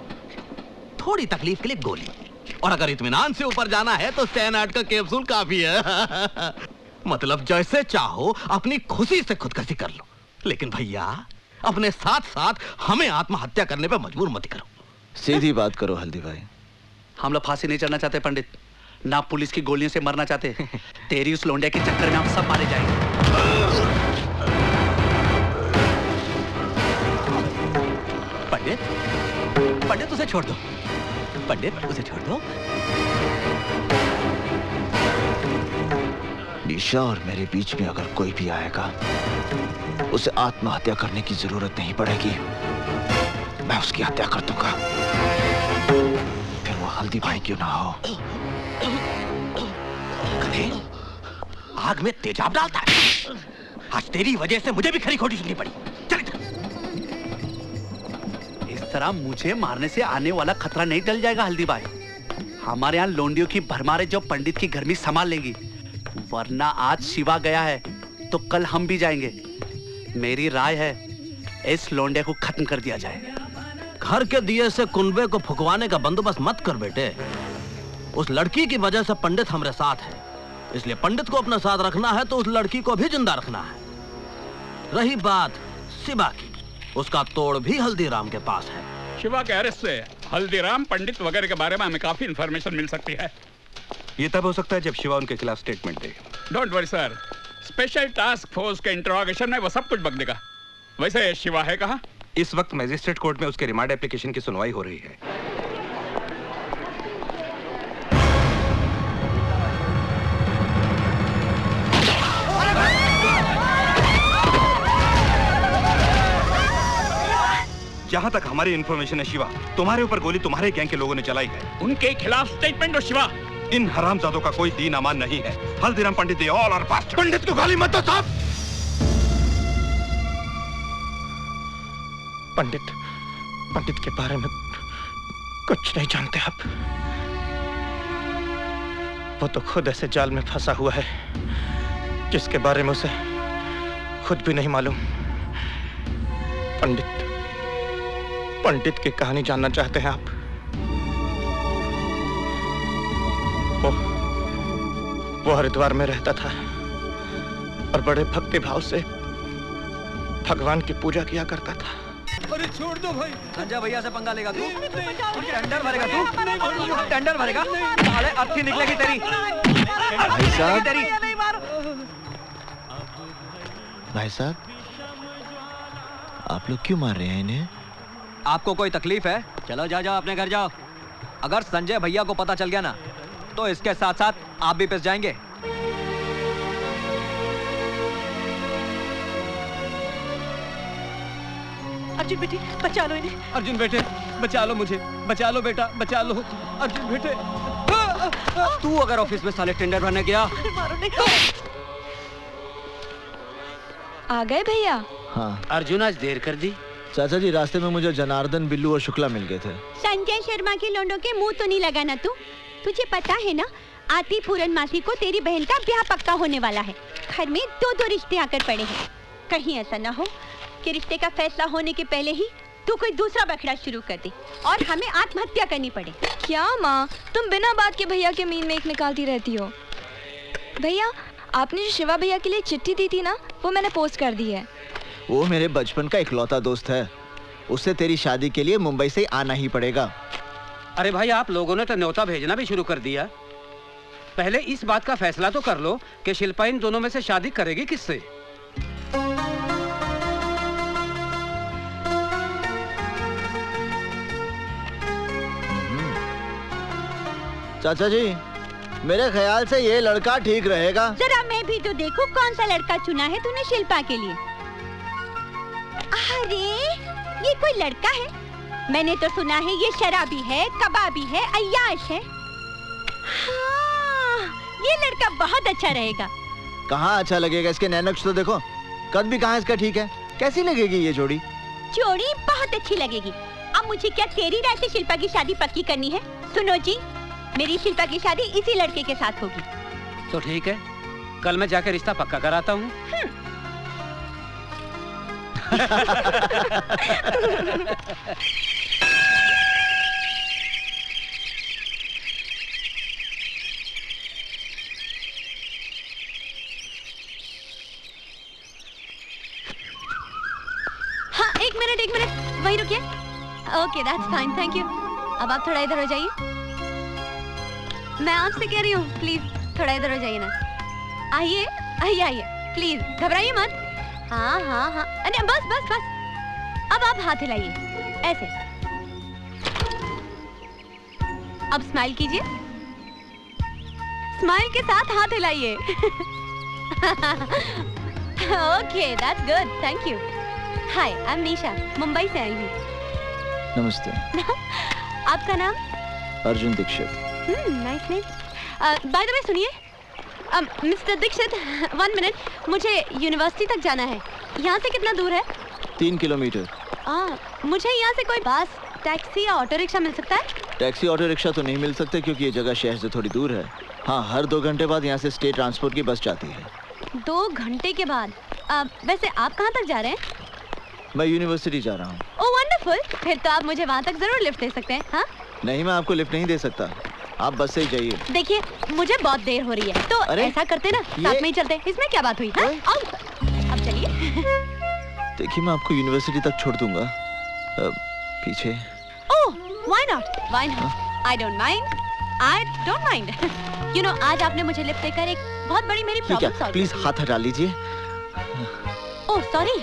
थोड़ी तकलीफ के लिए गोली, और अगर इत्मीनान से ऊपर जाना है तो सैनाइड का कैप्सूल काफी है। मतलब जैसे चाहो अपनी खुशी से खुदकुशी कर लो, लेकिन भैया अपने साथ साथ हमें आत्महत्या करने पे मजबूर मत करो। सीधी बात करो हल्दी भाई। हम लोग फांसी नहीं चढ़ना चाहते पंडित, ना पुलिस की गोलियों से मरना चाहते। तेरी उस लोंडिया के चक्कर में हम सब मारे जाएंगे। पंडित, पंडित उसे छोड़ दो, पंडित उसे छोड़ दो। निशा और मेरे बीच में अगर कोई भी आएगा, उसे आत्महत्या करने की जरूरत नहीं पड़ेगी, मैं उसकी हत्या कर दूंगा, फिर वो हल्दी भाई क्यों ना हो। कभी आग में तेजाब डालता है। आज तेरी वजह से मुझे भी खरी खोटी सुननी पड़ी। चल इधर। इस तरह मुझे मारने से आने वाला खतरा नहीं टल जाएगा हल्दी भाई। हमारे यहाँ लोंडियों की भरमार है जो पंडित की गर्मी संभाल लेंगी, वरना आज शिवा गया है तो कल हम भी जाएंगे। मेरी राय है इस लोंडे को खत्म कर दिया जाए। घर के दिए से कुनबे को फुकवाने का बंदोबस्त मत कर बेटे। उस लड़की की वजह से पंडित हमारे साथ है, इसलिए पंडित को अपने साथ रखना है तो उस लड़की को भी जिंदा रखना है। रही बात शिवा की, उसका तोड़ भी हल्दीराम के पास है। शिवा के अरेस्ट से हल्दीराम, पंडित वगैरह के बारे में हमें काफी इंफॉर्मेशन मिल सकती है। ये तब हो सकता है जब शिवा उनके खिलाफ statement they. Don't worry sir, special task force के इंटरोगेशन में वो सब कुछ बक देगा। वैसे शिवा है कहाँ? इस वक्त मजिस्ट्रेट कोर्ट में उसके रिमांड एप्लीकेशन की सुनवाई हो रही है। जहां तक हमारी इंफॉर्मेशन है शिवा, तुम्हारे ऊपर गोली तुम्हारे गैंग के लोगों ने चलाई है। उनके खिलाफ स्टेटमेंट दो शिवा। इन हरामजादों का कोई दीन अमान नहीं है। हल्दीराम पंडित दे ऑल आर बास्टर्ड। पंडित को गाली मत दो साहब। पंडित के बारे में कुछ नहीं जानते आप। वो तो खुद ऐसे जाल में फंसा हुआ है जिसके बारे में उसे खुद भी नहीं मालूम। पंडित की कहानी जानना चाहते हैं आप? वो हरिद्वार में रहता था और बड़े भक्ति भाव से भगवान की पूजा किया करता था। अरे छोड़ दो भाई। संजय भैया से पंगा लेगा तू? टेंडर भरेगा तू? टेंडर भरेगा? साले अर्थी निकलेगी तेरी। भाई साहब, भाई साहब, आप लोग क्यों मार रहे हैं इन्हें? आपको कोई तकलीफ है? चलो जाओ अपने घर जाओ। अगर संजय भैया को पता चल गया ना तो इसके साथ साथ आप भी पिस जाएंगे। अर्जुन बेटे बचा लो इन्हें। अर्जुन बेटे बचा लो मुझे, बचा लो बेटा, बचा लो अर्जुन बेटे। तू अगर ऑफिस में साले टेंडर भरने गया। आ गए भैया? हाँ। अर्जुन आज देर कर दी। चाचा जी, रास्ते में मुझे जनार्दन, बिल्लू और शुक्ला मिल गए थे। संजय शर्मा के लोंडों के मुंह तो नहीं लगाना तू। तुझे पता है ना, आती पूरनमासी को तेरी बहन का ब्याह पक्का होने वाला है। घर में दो दो रिश्ते आकर पड़े हैं। कहीं ऐसा ना हो कि रिश्ते का फैसला होने के पहले ही तू कोई दूसरा बखड़ा शुरू कर दे और हमें आत्महत्या करनी पड़े। क्या माँ, तुम बिना बात के भैया के मीन में एक निकालती रहती हो। भैया, आपने जो शिवा भैया के लिए चिट्ठी दी थी ना, वो मैंने पोस्ट कर दी है। वो मेरे बचपन का इकलौता दोस्त है। उससे तेरी शादी के लिए मुंबई से आना ही पड़ेगा। अरे भाई, आप लोगों ने तो न्योता भेजना भी शुरू कर दिया। पहले इस बात का फैसला तो कर लो कि शिल्पा इन दोनों में से शादी करेगी किससे। चाचा जी, मेरे ख्याल से ये लड़का ठीक रहेगा। जरा मैं भी तो देखूं कौन सा लड़का चुना है तूने शिल्पा के लिए। अरे ये कोई लड़का है? मैंने तो सुना है ये शराबी है, कबाबी है, अय्याश है। हाँ, ये लड़का बहुत अच्छा रहेगा। कहाँ अच्छा लगेगा? इसके नैनक्स तो देखो। कद भी कहाँ इसका ठीक है। कैसी लगेगी ये जोड़ी? जोड़ी बहुत अच्छी लगेगी। अब मुझे क्या तेरी राय से शिल्पा की शादी पक्की करनी है? सुनो जी, मेरी शिल्पा की शादी इसी लड़के के साथ होगी। तो ठीक है, कल मैं जाकर रिश्ता पक्का कराता हूँ। हाँ, एक मिनट वहीं रुकिए। Okay, that's fine, thank you. अब आप थोड़ा इधर हो जाइए। मैं आपसे कह रही हूँ, प्लीज थोड़ा इधर हो जाइए ना। आइए आइए आइए, प्लीज घबराइए मत। हाँ हाँ हाँ, अरे बस बस बस। अब आप हाथ हिलाइए ऐसे। अब स्माइल कीजिए। स्माइल के साथ हाथ हिलाइए। Okay, that's good, thank you. Hi, I am Nisha, Mumbai से आई हूँ। नमस्ते। आपका नाम? Arjun Dikshit. Nice name. By the way सुनिए, मिस्टर दीक्षित, 1 मिनट, मुझे यूनिवर्सिटी तक जाना है। यहाँ से कितना दूर है? 3 किलोमीटर। मुझे यहाँ से कोई बस, टैक्सी या ऑटो रिक्शा मिल सकता है? टैक्सी ऑटो रिक्शा तो नहीं मिल सकते क्योंकि ये जगह शहर से थोड़ी दूर है। हाँ, हर 2 घंटे बाद यहाँ से स्टेट ट्रांसपोर्ट की बस जाती है। 2 घंटे के बाद? वैसे आप कहाँ तक जा रहे हैं? मैं यूनिवर्सिटी जा रहा हूँ। ओह वंडरफुल, फिर तो आप मुझे वहाँ तक जरूर लिफ्ट दे सकते हैं। हाँ? नहीं, मैं आपको लिफ्ट नहीं दे सकता। आप बस से ही जाइए। देखिए, मुझे बहुत देर हो रही है, तो ऐसा करते ना, साथ में ही चलते। इसमें क्या बात हुई? हाँ? अब चलिए। देखिए, मैं आपको यूनिवर्सिटी तक छोड़ दूंगा। पीछे। ओह, why not? Why not? I don't mind. I don't mind. You know, आज आपने मुझे लिफ्ट देकर एक बहुत बड़ी मेरी प्रॉब्लम सॉल्व। प्लीज हाथ हटा लीजिए। ओह सॉरी,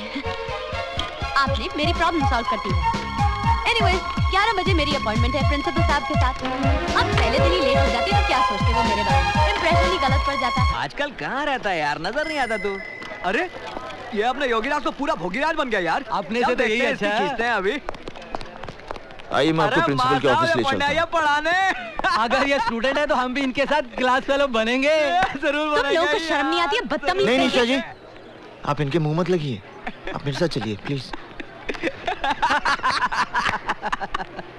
आपने मेरी प्रॉब्लम सॉल्व कर दी है। Anyways, 11 बजे मेरी अपॉइंटमेंट है प्रिंसिपल साहब के साथ। अब पहले दिन ही लेट हो जाते तो क्या सोचते वो मेरे बारे में? इंप्रेशन ही गलत पड़ जाता है। आजकल कहाँ रहता है यार, नजर नहीं आता तू। अरे ये अपने योगीराज तो पूरा भोगीराज बन गया यार। अपने से तो यही अच्छा है। खींचते हैं अभी। आइए, मैं आपको प्रिंसिपल के ऑफिस ले चलता हूं। पढ़ाने। अगर ये स्टूडेंट है तो हम भी इनके साथ क्लास फेलो बनेंगे। जरूर बनेंगे। तुम लोगों को शर्म नहीं आती है? बदतमीज। नहीं निशा जी, आप इनके मुंह मत लगिए। आप मेरे साथ चलिए प्लीज।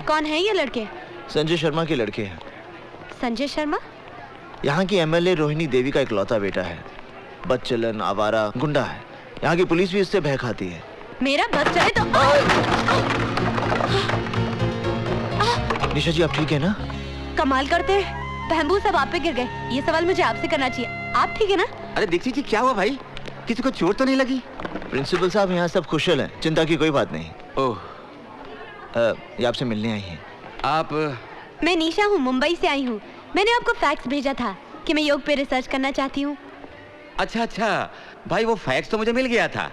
कौन है ये लड़के? संजय शर्मा के लड़के हैं। संजय शर्मा? यहाँ की एमएलए रोहिणी देवी का इकलौता बेटा है। बदचलन, आवारा, गुंडा है। यहाँ की पुलिस भी इससे भय खाती है। मेरा बस चले तो। निशा जी, आप ठीक है ना? कमाल करते हैं, बैम्बू सब आप पे गिर गए। ये सवाल मुझे आपसे करना चाहिए। आप ठीक है ना? अरे दीक्षित जी क्या हुआ भाई? किसी को चोट तो नहीं लगी? प्रिंसिपल साहब यहाँ सब कुशल हैं, चिंता की कोई बात नहीं। ओह, ये आपसे मिलने आई हैं। आप? मैं निशा हूँ, मुंबई से आई हूँ। मैंने आपको फैक्स भेजा था कि मैं योग पे रिसर्च करना चाहती हूँ। अच्छा अच्छा भाई, वो फैक्स तो मुझे मिल गया था।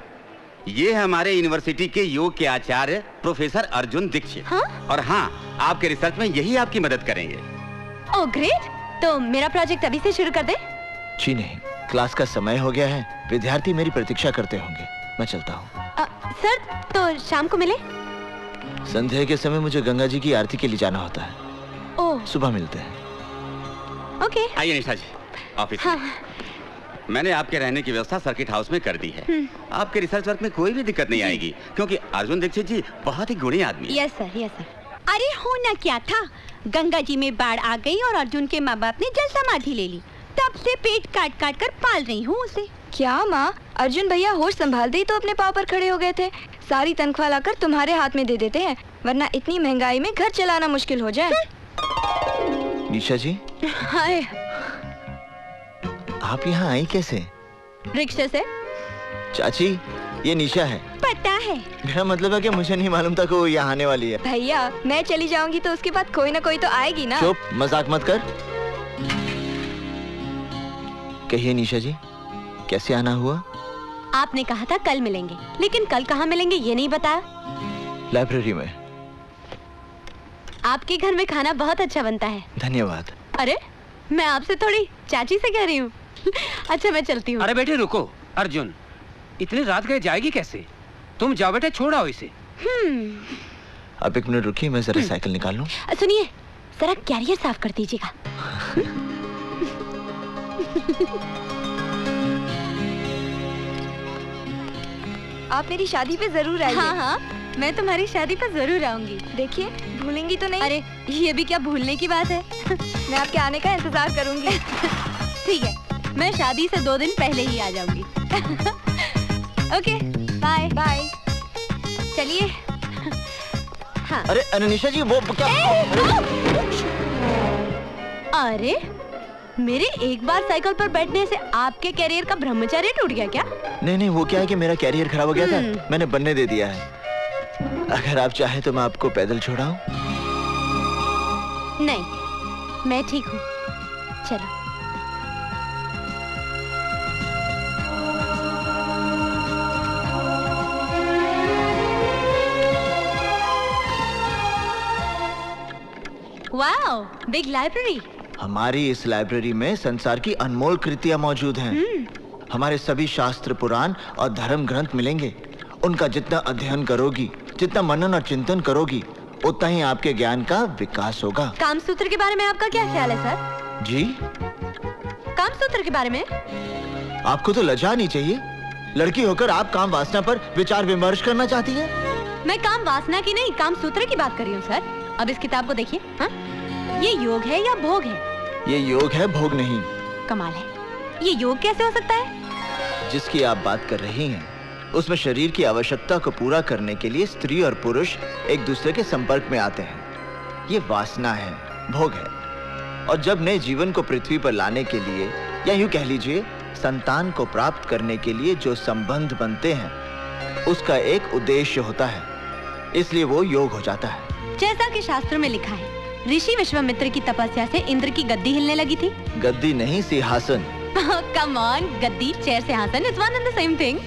ये हमारे यूनिवर्सिटी के योग के आचार्य प्रोफेसर अर्जुन दीक्षित। हाँ? और हाँ, आपके रिसर्च में यही आपकी मदद करेंगे। ओह ग्रेट, तो मेरा प्रोजेक्ट अभी से शुरू कर दें? जी नहीं, क्लास का समय हो गया है, विद्यार्थी मेरी प्रतीक्षा करते होंगे। मैं चलता हूँ। सर तो शाम को मिले? संध्या के समय मुझे गंगा जी की आरती के लिए जाना होता है। ओह, सुबह मिलते हैं। ओके। आइए निशा जी ऑफिस। हाँ। मैंने आपके रहने की व्यवस्था सर्किट हाउस में कर दी है। आपके रिसर्च वर्क में कोई भी दिक्कत नहीं आएगी, क्योंकि अर्जुन दीक्षित जी बहुत ही गुणी आदमी है। Yes sir, yes sir. अरे होना क्या था, गंगा जी में बाढ़ आ गई और अर्जुन के माँ बाप ने जल समाधि ले ली। तब से पेट काट काट कर पाल रही हूँ उसे। क्या माँ, अर्जुन भैया होश संभालते ही तो अपने पाँव पर खड़े हो गए थे। सारी तनख्वाह लाकर तुम्हारे हाथ में दे देते हैं, वरना इतनी महंगाई में घर चलाना मुश्किल हो जाए। निशा जी, हाय। आप यहाँ आई कैसे? रिक्शे से। चाची, ये निशा है। पता है। मेरा मतलब है कि मुझे नहीं मालूम था कि वो यहाँ आने वाली है। भैया, मैं चली जाऊंगी तो उसके बाद कोई ना कोई तो आएगी ना। चुप, मजाक मत कर। कहिए निशा जी, कैसे आना हुआ? आपने कहा था कल मिलेंगे, लेकिन कल कहाँ मिलेंगे ये नहीं बताया। लाइब्रेरी में। आपके घर में खाना बहुत अच्छा बनता है। धन्यवाद। अरे मैं आपसे थोड़ी चाची से कह रही हूँ। अच्छा मैं चलती हूँ। अरे बेटे रुको, अर्जुन इतनी रात गए जाएगी कैसे? तुम जाओ बेटे, छोड़ आओ इसे। आप एक मिनट रुकिए, मैं जरा साइकिल निकाल लूं। सुनिए, जरा कैरियर साफ कर दीजिएगा। आप मेरी शादी पे जरूर आइए। हाँ हाँ, मैं तुम्हारी शादी पर जरूर आऊंगी। देखिए, भूलेंगी तो नहीं? अरे ये भी क्या भूलने की बात है। मैं आपके आने का इंतजार करूंगी। ठीक है, मैं शादी से 2 दिन पहले ही आ जाऊंगी। Okay, bye bye. चलिए। हाँ। अरे अनिशा जी, वो क्या? अरे मेरे एक बार साइकिल पर बैठने से आपके कैरियर का ब्रह्मचर्य टूट गया क्या? नहीं, वो क्या है कि मेरा कैरियर खराब हो गया था, मैंने बनने दे दिया है। अगर आप चाहे तो मैं आपको पैदल छोड़ाऊं? नहीं, मैं ठीक हूँ। चलो। Wow, big library. हमारी इस लाइब्रेरी में संसार की अनमोल कृतियां मौजूद हैं। हमारे सभी शास्त्र, पुराण और धर्म ग्रंथ मिलेंगे। उनका जितना अध्ययन करोगी, जितना मनन और चिंतन करोगी, उतना ही आपके ज्ञान का विकास होगा। कामसूत्र के बारे में आपका क्या ख्याल है सर? जी? कामसूत्र के बारे में? आपको तो लज्जा नहीं चाहिए। लड़की होकर आप काम वासना पर विचार विमर्श करना चाहती हैं? मैं काम वासना की नहीं, कामसूत्र की बात कर रही हूँ सर। अब इस किताब को देखिए। हाँ? ये योग है या भोग है? ये योग है, भोग नहीं। कमाल है, ये योग कैसे हो सकता है? जिसकी आप बात कर रही हैं, उसमें शरीर की आवश्यकता को पूरा करने के लिए स्त्री और पुरुष एक दूसरे के संपर्क में आते हैं। ये वासना है, भोग है। और जब नए जीवन को पृथ्वी पर लाने के लिए, या यूं कह लीजिए संतान को प्राप्त करने के लिए जो संबंध बनते हैं, उसका एक उद्देश्य होता है, इसलिए वो योग हो जाता है। जैसा कि शास्त्रों में लिखा है, ऋषि विश्वामित्र की तपस्या से इंद्र की गद्दी हिलने लगी थी। गद्दी नहीं, सिंहासन। कम ऑन, गद्दी, चेयर, सिंहासन is one and the same thing.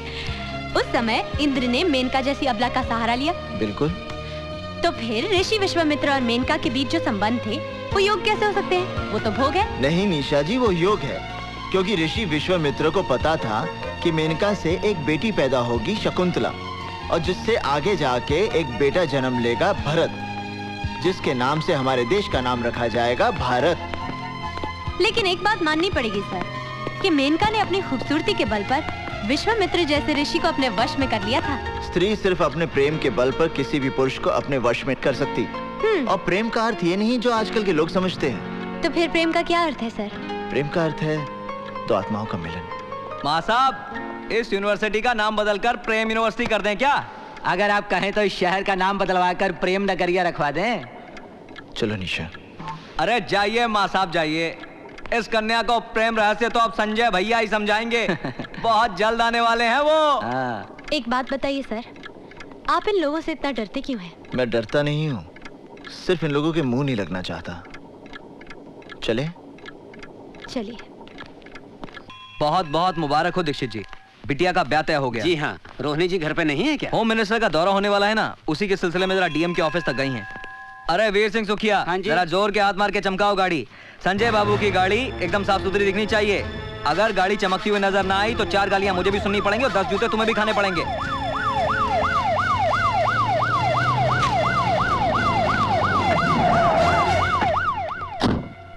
उस समय इंद्र ने मेनका जैसी अबला का सहारा लिया। बिल्कुल। तो फिर ऋषि विश्वामित्र और मेनका के बीच जो संबंध थे, वो योग कैसे हो सकते हैं? वो तो भोग है। नहीं निशा जी, वो योग है, क्योंकि ऋषि विश्वामित्र को पता था कि मेनका से एक बेटी पैदा होगी, शकुंतला, और जिससे आगे जाके एक बेटा जन्म लेगा, भरत, जिसके नाम से हमारे देश का नाम रखा जाएगा, भारत। लेकिन एक बात माननी पड़ेगी सर, कि मेनका ने अपनी खूबसूरती के बल पर विश्वामित्र जैसे ऋषि को अपने वश में कर लिया था। स्त्री सिर्फ अपने प्रेम के बल पर किसी भी पुरुष को अपने वश में कर सकती। और प्रेम का अर्थ ये नहीं जो आजकल के लोग समझते हैं। तो फिर प्रेम का क्या अर्थ है सर? प्रेम का अर्थ है दो आत्माओं का मिलन। माँ साहब, इस यूनिवर्सिटी का नाम बदलकर प्रेम यूनिवर्सिटी कर दें क्या? अगर आप कहें तो इस शहर का नाम बदलवा कर प्रेम नगरिया रखवा दें। चलो निशा। अरे जाइए माँ साहब जाइए, इस कन्या को प्रेम रहस्य तो अब संजय भैया ही समझाएंगे। बहुत जल्द आने वाले हैं वो। एक बात बताइए सर, आप इन लोगों से इतना डरते क्यों हैं? मैं डरता नहीं हूँ, सिर्फ इन लोगों के मुंह नहीं लगना चाहता। चले? चलिए। बहुत बहुत मुबारक हो दीक्षित जी, बिटिया का ब्याह तय हो गया। जी हाँ, रोहिणी जी घर पे नहीं है क्या? होम मिनिस्टर का दौरा होने वाला है ना, उसी के सिलसिले में जरा डीएम के ऑफिस तक गई हैं। अरे वीर सिंह सुखिया, जरा जोर के हाथ मार के चमकाओ गाड़ी। संजय बाबू की गाड़ी एकदम साफ सुथरी दिखनी चाहिए। अगर गाड़ी चमकती हुई नजर ना आई तो 4 गालियां मुझे भी सुननी पड़ेंगी और 10 जूते तुम्हें भी खाने पड़ेंगे।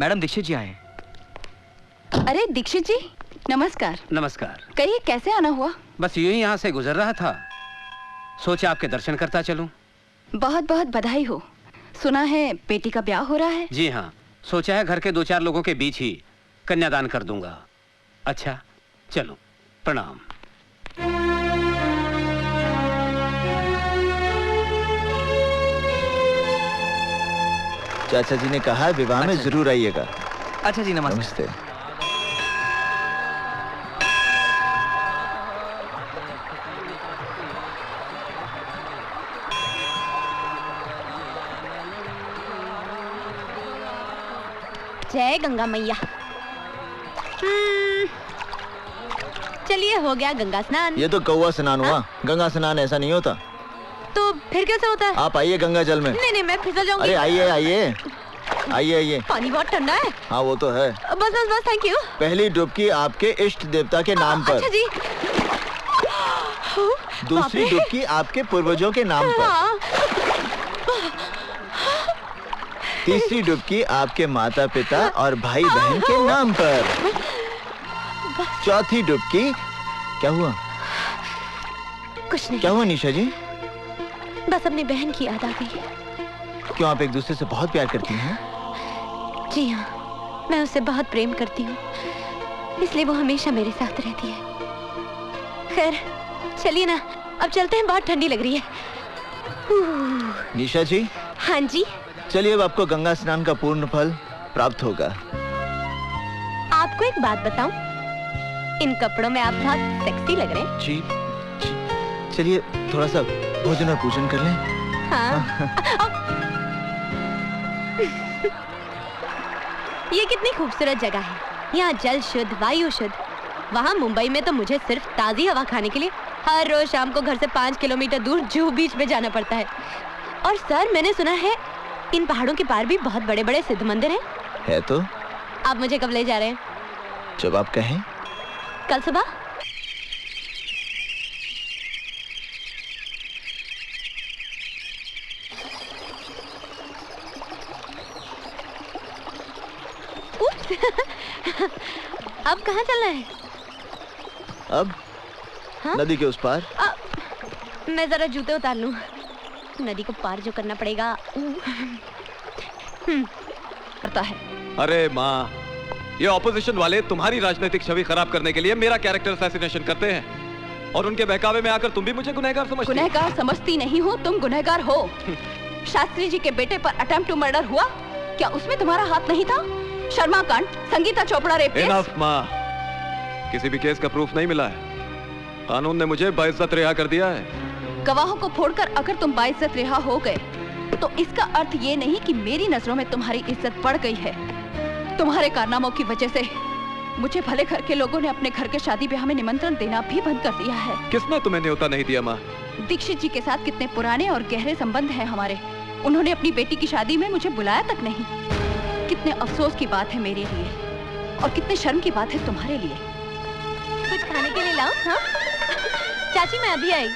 मैडम दीक्षित जी आए। अरे दीक्षित जी, नमस्कार। नमस्कार। कहिए कैसे आना हुआ? बस यूं ही यहाँ से गुजर रहा था, सोचा आपके दर्शन करता चलूं। बहुत बहुत बधाई हो। सुना है बेटी का ब्याह हो रहा है? जी हाँ, सोचा है घर के 2-4 लोगों के बीच ही कन्यादान कर दूंगा। अच्छा चलो, प्रणाम। चाचा जी ने कहा विवाह में जरूर आइएगा। अच्छा जी, नमस्ते। नमस्ते। जय गंगा मैया। चलिए, हो गया गंगा स्नान। ये तो कौवा स्नान हुआ, गंगा स्नान ऐसा नहीं होता। तो फिर कैसे होता है? आप आइए गंगा जल में। नहीं नहीं, मैं फिसल जाऊंगी। अरे आइए आइए आइए आइए। पानी बहुत ठंडा है। हाँ वो तो है। बस बस बस, थैंक यू। पहली डुबकी आपके इष्ट देवता के नाम पर। अच्छा जी। दूसरी डुबकी आपके पूर्वजों के नाम पर। तीसरी डुबकी आपके माता पिता और भाई बहन के नाम पर। चौथी डुबकी। क्या हुआ? कुछ नहीं। क्या हुआ निशा जी? बस अपनी बहन की याद आ गई। क्यों, आप एक दूसरे से बहुत प्यार करती हैं? जी हाँ, मैं उससे बहुत प्रेम करती हूँ, इसलिए वो हमेशा मेरे साथ रहती है। खैर चलिए ना, अब चलते हैं, बहुत ठंडी लग रही है। निशा जी। हाँ जी। चलिए, अब आपको गंगा स्नान का पूर्ण फल प्राप्त होगा। आपको एक बात बताऊं, इन कपड़ों में आप बहुत सेक्सी लग रहे हैं। जी, चलिए थोड़ा सा भोजन और पूजन कर लें। हाँ। ये कितनी खूबसूरत जगह है। यहाँ जल शुद्ध, वायु शुद्ध। वहाँ मुंबई में तो मुझे सिर्फ ताज़ी हवा खाने के लिए हर रोज शाम को घर से 5 किलोमीटर दूर जुहू बीच में जाना पड़ता है। और सर, मैंने सुना है इन पहाड़ों के पार भी बहुत बड़े बड़े सिद्ध मंदिर हैं। है तो। आप मुझे कब ले जा रहे हैं? जब आप कहें। कल सुबह? अब कहाँ चलना है? अब हाँ? नदी के उस पार। मैं जरा जूते उतार लूं, नदी को पार जो करना पड़ेगा। पता है। अरे माँ, ये ऑपोजिशन वाले तुम्हारी राजनीतिक छवि खराब करने के लिए मेरा कैरेक्टर असैसिनेशन करते हैं, और उनके बहकावे में आकर तुम भी मुझे गुनहगार समझती हो। गुनहगार समझती नहीं हो, तुम गुनहगार हो। शास्त्री जी के बेटे पर अटेम्प्ट टू मर्डर हुआ, क्या उसमें तुम्हारा हाथ नहीं था? शर्मा कांड, Sangeeta Chopra rape case. Enough माँ, किसी भी केस का प्रूफ नहीं मिला है। कानून ने मुझे बाइज्जत रिहा कर दिया है। गवाहों को फोड़कर अगर तुम बाइज्जत रिहा हो गए तो इसका अर्थ ये नहीं कि मेरी नजरों में तुम्हारी इज्जत बढ़ गई है। तुम्हारे कारनामों की वजह से मुझे भले घर के लोगों ने अपने घर के शादी ब्याह में निमंत्रण देना भी बंद कर दिया है। किसने तुम्हें न्योता नहीं दिया माँ? दीक्षित जी के साथ कितने पुराने और गहरे संबंध हैं हमारे। उन्होंने अपनी बेटी की शादी में मुझे बुलाया तक नहीं। कितने अफसोस की बात है मेरे लिए, और कितने शर्म की बात है तुम्हारे लिए। कुछ खाने के लिए लाओ। हाँ? चाची, मैं अभी आई।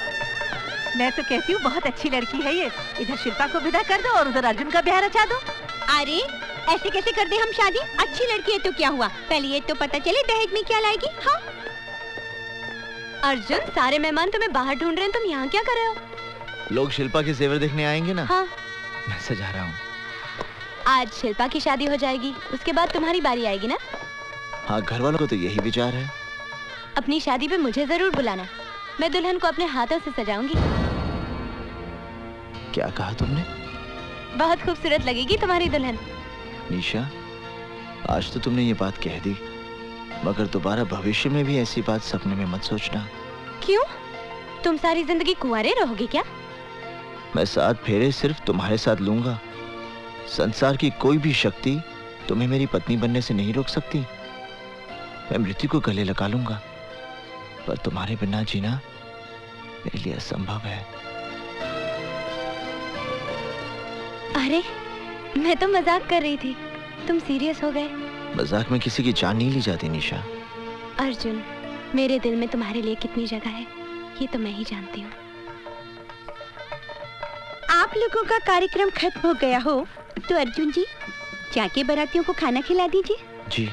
मैं तो कहती हूँ बहुत अच्छी लड़की है ये। इधर शिल्पा को विदा कर दो और उधर अर्जुन का ब्याह रचा दो। अरे ऐसे कैसे कर दे हम शादी? अच्छी लड़की है तो क्या हुआ, पहले ये तो पता चले दहेज में क्या लाएगी। हाँ अर्जुन, सारे मेहमान तुम्हें बाहर ढूंढ रहे हैं, तुम यहाँ क्या कर रहे हो? लोग शिल्पा के जेवर देखने आएंगे ना। हाँ। मैं सजा रहा हूँ। आज शिल्पा की शादी हो जाएगी, उसके बाद तुम्हारी बारी आएगी ना? हाँ, घर वालों को तो यही विचार है। अपनी शादी पे मुझे जरूर बुलाना, मैं दुल्हन को अपने हाथों से सजाऊंगी। क्या कहा तुमने? बहुत खूबसूरत लगेगी तुम्हारी दुल्हन। निशा, आज तो तुमने ये बात कह दी, मगर दोबारा भविष्य में भी ऐसी बात सपने में मत सोचना। क्यों? तुम सारी जिंदगी कुंवारे रहोगे क्या? मैं 7 फेरे सिर्फ तुम्हारे साथ लूंगा। संसार की कोई भी शक्ति तुम्हें मेरी पत्नी बनने से नहीं रोक सकती। मैं मृत्यु को गले लगा लूंगा, पर तुम्हारे बिना जीना मेरे लिए असंभव है। अरे, मैं तो मजाक कर रही थी, तुम सीरियस हो गए। मजाक में किसी की जान नहीं ली जाती निशा। अर्जुन, मेरे दिल में तुम्हारे लिए कितनी जगह है ये तो मैं ही जानती हूँ। आप लोगों का कार्यक्रम खत्म हो गया हो तो अर्जुन जी जाके बारातियों को खाना खिला दीजिए। जी।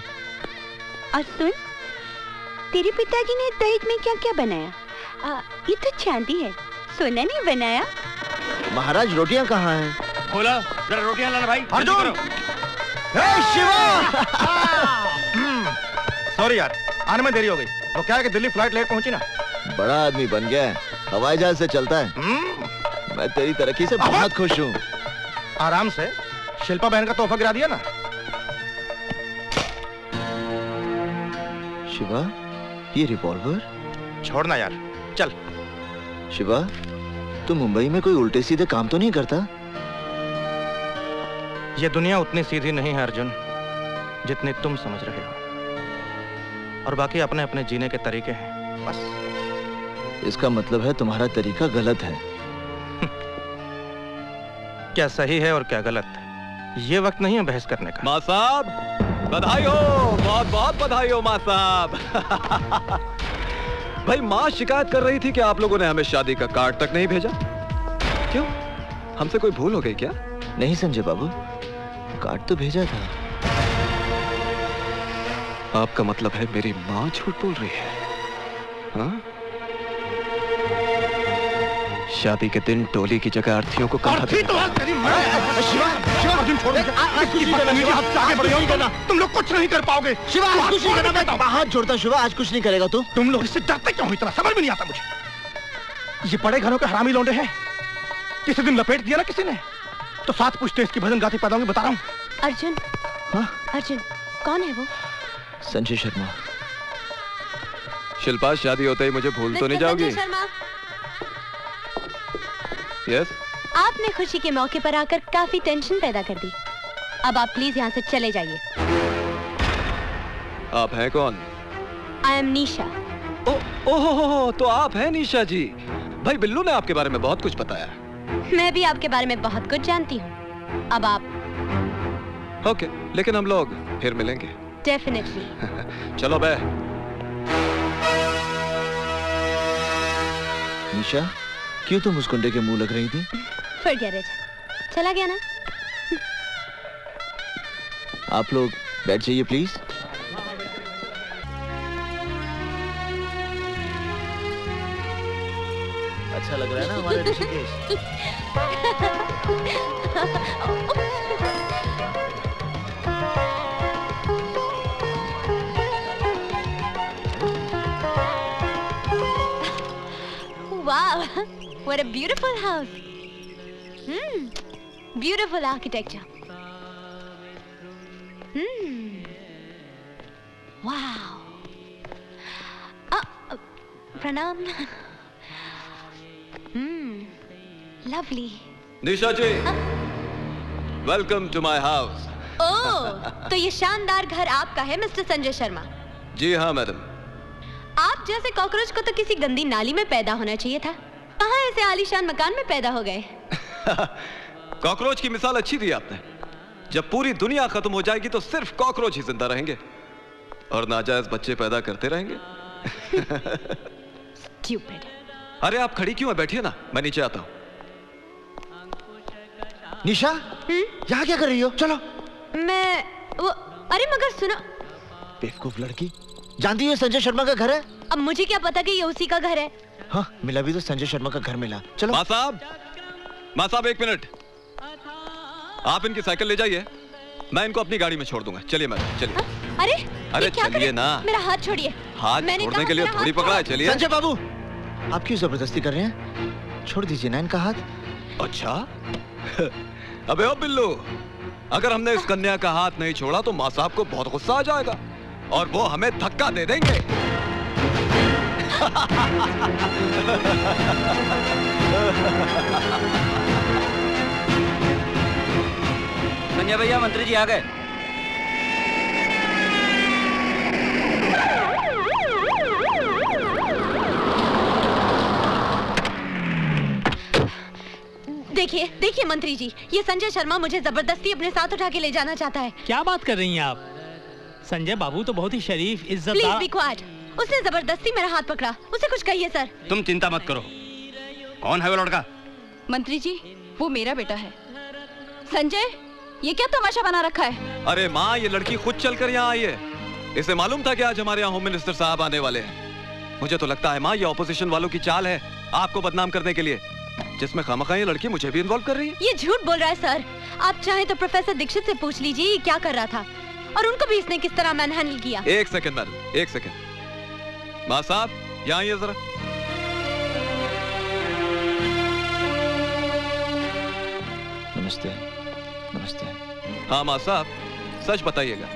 और सुन, तेरे पिताजी ने दहेज में क्या क्या बनाया? ये तो चांदी है, सोना नहीं बनाया। महाराज रोटियां कहाँ हैं? बोला जरा रोटियां लाना भाई। अर्जुन! शिवा! सॉरी यार, आने में देरी हो गई। वो क्या है कि दिल्ली फ्लाइट लेट पहुंची ना। बड़ा आदमी बन गया है, हवाई जहाज से चलता है। मैं तेरी तरक्की से बहुत खुश हूँ। आराम से, शिल्पा बहन का तोहफा गिरा दिया ना। शिवा, ये रिवॉल्वर? छोड़ना यार, चल। शिवा, तू मुंबई में कोई उल्टे सीधे काम तो नहीं करता? ये दुनिया उतनी सीधी नहीं है अर्जुन, जितनी तुम समझ रहे हो। और बाकी अपने अपने जीने के तरीके हैं, बस। इसका मतलब है तुम्हारा तरीका गलत है। क्या सही है और क्या गलत, ये वक्त नहीं है बहस करने का। माँ साहब, बधाई हो, बहुत बहुत बधाई हो माँ साहब। भाई, माँ शिकायत कर रही थी कि आप लोगों ने हमें शादी का कार्ड तक नहीं भेजा। क्यों, हमसे कोई भूल हो गई क्या? नहीं संजय बाबू, कार्ड तो भेजा था। आपका मतलब है मेरी माँ झूठ बोल रही है? हाँ? शादी के दिन टोली की जगह अर्थी को कहा तो तुम लोग कुछ नहीं कर पाओगे। शिवा, आज कुछ नहीं करना। मैं हाथ जोड़ता शिवा, आज कुछ नहीं करेगा तू। तुम लोग इससे डरते क्यों हो इतना, समझ में नहीं आता मुझे। ये बड़े घरों के हरामी लौंडे हैं। किसी दिन लपेट दिया ना किसी ने तो साथ पूछते इसकी भजन गाती पैदा होंगे, बता रहा हूँ। अर्जुन, हाँ? अर्जुन, कौन है वो? संजय शर्मा। शिल्पा, शादी होते ही मुझे भूल तो नहीं जाओगी? संजय शर्मा, यस? आपने खुशी के मौके पर आकर काफी टेंशन पैदा कर दी। अब आप प्लीज यहाँ से चले जाइए। आप हैं कौन? आई एम निशा। ओहो, तो आप हैं निशा जी। भाई बिल्लू ने आपके बारे में बहुत कुछ बताया। मैं भी आपके बारे में बहुत कुछ जानती हूँ। अब आप ओके, लेकिन हम लोग फिर मिलेंगे। डेफिनेटली। चलो बे। निशा, क्यों तुम उस गुंडे के मुंह लग रही थी? Forget it. चला गया ना? आप लोग बैठ जाइए प्लीज। अच्छा लग रहा है ना हमारे Rishikesh? Wow, what a beautiful house. Beautiful architecture. Wow. Pranam. Lovely. Nisha ji, welcome to my house. Oh, तो ये शानदार घर आपका है मिस्टर संजय शर्मा? जी हाँ मैडम। आप जैसे कॉकरोच को तो किसी गंदी नाली में पैदा होना चाहिए था। कहाँ ऐसे आलीशान मकान में पैदा हो गए? कॉकरोच की मिसाल अच्छी दी आपने। जब पूरी दुनिया खत्म हो जाएगी तो सिर्फ कॉकरोच ही जिंदा रहेंगे और नाजायज बच्चे पैदा करते रहेंगे। Stupid. अरे आप खड़ी क्यों है, बैठिए ना, मैं नीचे आता हूँ। निशा, यहाँ क्या कर रही हो? चलो। मैं वो, अरे मगर सुनो। बेवकूफ लड़की, जानती हो संजय शर्मा का घर है? अब मुझे क्या पता कि ये उसी का घर है। हाँ, मिला भी तो संजय शर्मा का घर मिला। चलो। माँ साहब 1 मिनट, आप इनकी साइकिल ले जाइए, मैं इनको अपनी गाड़ी में छोड़ दूंगा। चलिए मैडम, चलिए। अरे चलिए ना। मेरा हाथ छोड़िए। हाथ छोड़ने के लिए थोड़ी पकड़ा है, चलिए। संजय बाबू, आप क्यों जबरदस्ती कर रहे हैं? छोड़ दीजिए ना इनका हाथ। अच्छा अबे ओ बिल्लू, अगर हमने इस कन्या का हाथ नहीं छोड़ा तो माँ साहब को बहुत गुस्सा आ जाएगा और वो हमें धक्का दे देंगे। संजय भैया, मंत्री जी आ गए। देखिए देखिए मंत्री जी, ये संजय शर्मा मुझे जबरदस्ती अपने साथ उठा के ले जाना चाहता है। क्या बात कर रही हैं आप? संजय बाबू तो बहुत ही शरीफ, इज्जतदार। Please be quiet. उसने जबरदस्ती मेरा हाथ पकड़ा, उसे कुछ कहिए सर। तुम चिंता मत करो। कौन है वो लड़का? मंत्री जी, वो मेरा बेटा है। संजय, ये क्या तमाशा बना रखा है? अरे माँ, ये लड़की खुद चलकर यहाँ आई है। इसे मालूम था कि आज हमारे यहाँ होम मिनिस्टर साहब आने वाले हैं। मुझे तो लगता है माँ, ये ऑपोजिशन वालों की चाल है आपको बदनाम करने के लिए, जिसमें खामखा ये लड़की मुझे भी इन्वॉल्व कर रही है। ये झूठ बोल रहा है सर। आप चाहे तो प्रोफेसर दीक्षित से पूछ लीजिए ये क्या कर रहा था और उनको भी इसने किस तरह मैनहैंडल किया। एक सेकंड मैडम, एक सेकंड। माँ साहब, यहाँ आइए जरा। नमस्ते। नमस्ते। हाँ माँ साहब, सच बताइएगा,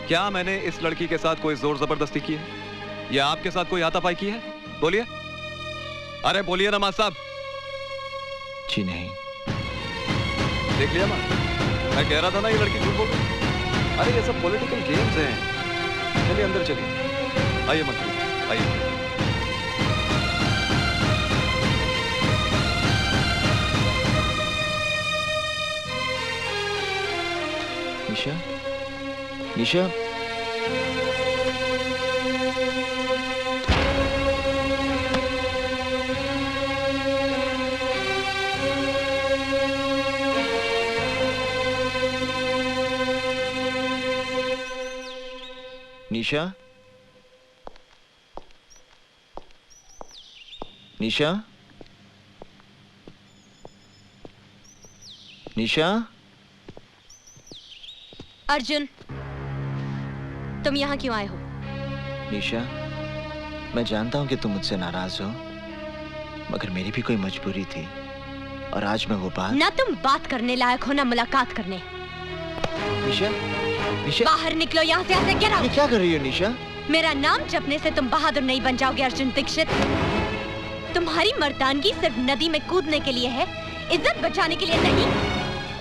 क्या मैंने इस लड़की के साथ कोई जोर जबरदस्ती की है या आपके साथ कोई हाथापाई की है? बोलिए, अरे बोलिए ना माँ साहब। जी नहीं। देख लिया माँ, मैं कह रहा था ना ये लड़की झूठ बोल रही। अरे ये सब पॉलिटिकल गेम्स हैं। चलिए अंदर चलिए। आइए मंत्री, आइए। निशा, निशा, निशा, निशा, निशा। अर्जुन, तुम यहाँ क्यों आए हो? निशा, मैं जानता हूँ कि तुम मुझसे नाराज हो, मगर मेरी भी कोई मजबूरी थी और आज मैं वो बात। ना तुम बात करने लायक हो ना मुलाकात करने। निशा, निशा, बाहर निकलो यहाँ से। ऐसे गिराओ। ये क्या कर रही हो निशा? मेरा नाम जपने से तुम बहादुर नहीं बन जाओगे अर्जुन दीक्षित। तुम्हारी मर्दानगी सिर्फ नदी में कूदने के लिए है, इज्जत बचाने के लिए नहीं।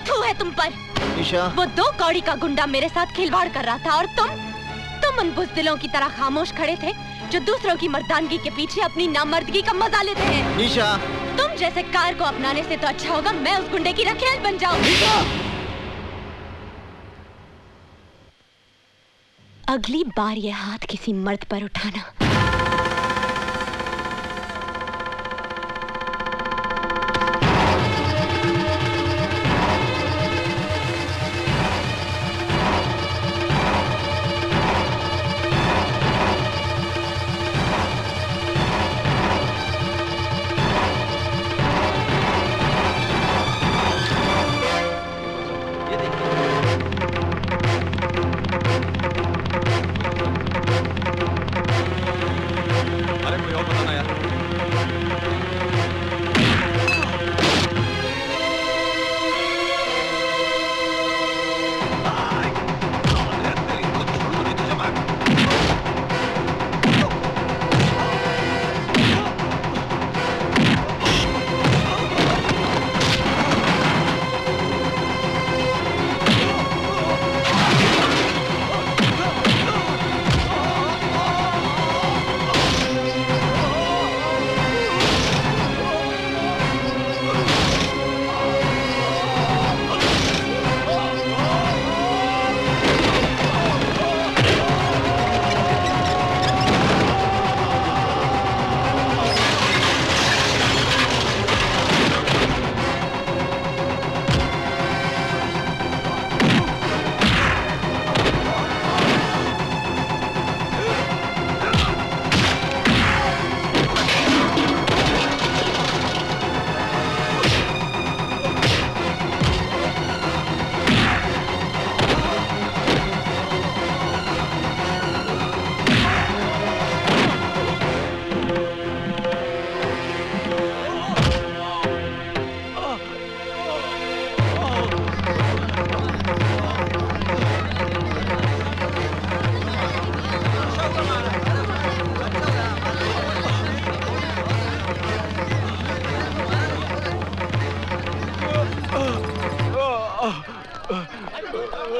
थू है तुम पर। निशा, वो 2 कौड़ी का गुंडा मेरे साथ खिलवाड़ कर रहा था और तुम उन बुज़दिलों की तरह खामोश खड़े थे जो दूसरों की मर्दानगी के पीछे अपनी नामर्दगी का मजा लेते हैं। निशा, तुम जैसे कार को अपनाने से तो अच्छा होगा मैं उस गुंडे की रखेल बन जाऊं। अगली बार ये हाथ किसी मर्द पर उठाना।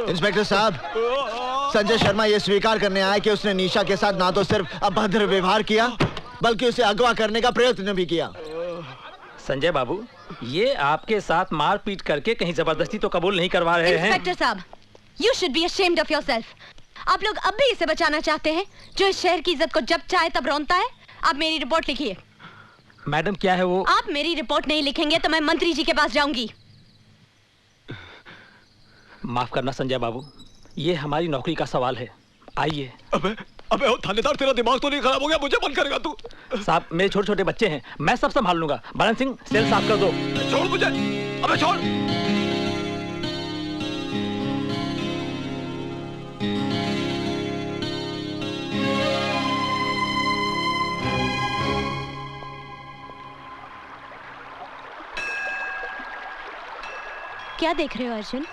इंस्पेक्टर साहब, संजय शर्मा ये स्वीकार करने आया कि उसने निशा के साथ ना तो सिर्फ अभद्र व्यवहार किया बल्कि उसे अगवा करने का प्रयत्न भी किया। संजय बाबू, ये आपके साथ मारपीट करके कहीं जबरदस्ती तो कबूल नहीं करवा रहे हैं? इंस्पेक्टर साहब, you should be ashamed of yourself। आप लोग अब भी इसे बचाना चाहते हैं जो इस शहर की इज्जत को जब चाहे तब रौंदता है। आप मेरी रिपोर्ट लिखिए। मैडम क्या है वो? आप मेरी रिपोर्ट नहीं लिखेंगे तो मैं मंत्री जी के पास जाऊंगी। माफ करना संजय बाबू, ये हमारी नौकरी का सवाल है। आइए। अबे ओ थानेदार, तेरा दिमाग तो नहीं खराब हो गया? मुझे बंद करेगा तू? साहब, मेरे छोटे छोटे बच्चे हैं, मैं सब संभाल लूंगा। बरन सिंह, सेल साफ कर दो। छोड़ मुझे, अबे छोड़। क्या देख रहे हो अर्जुन?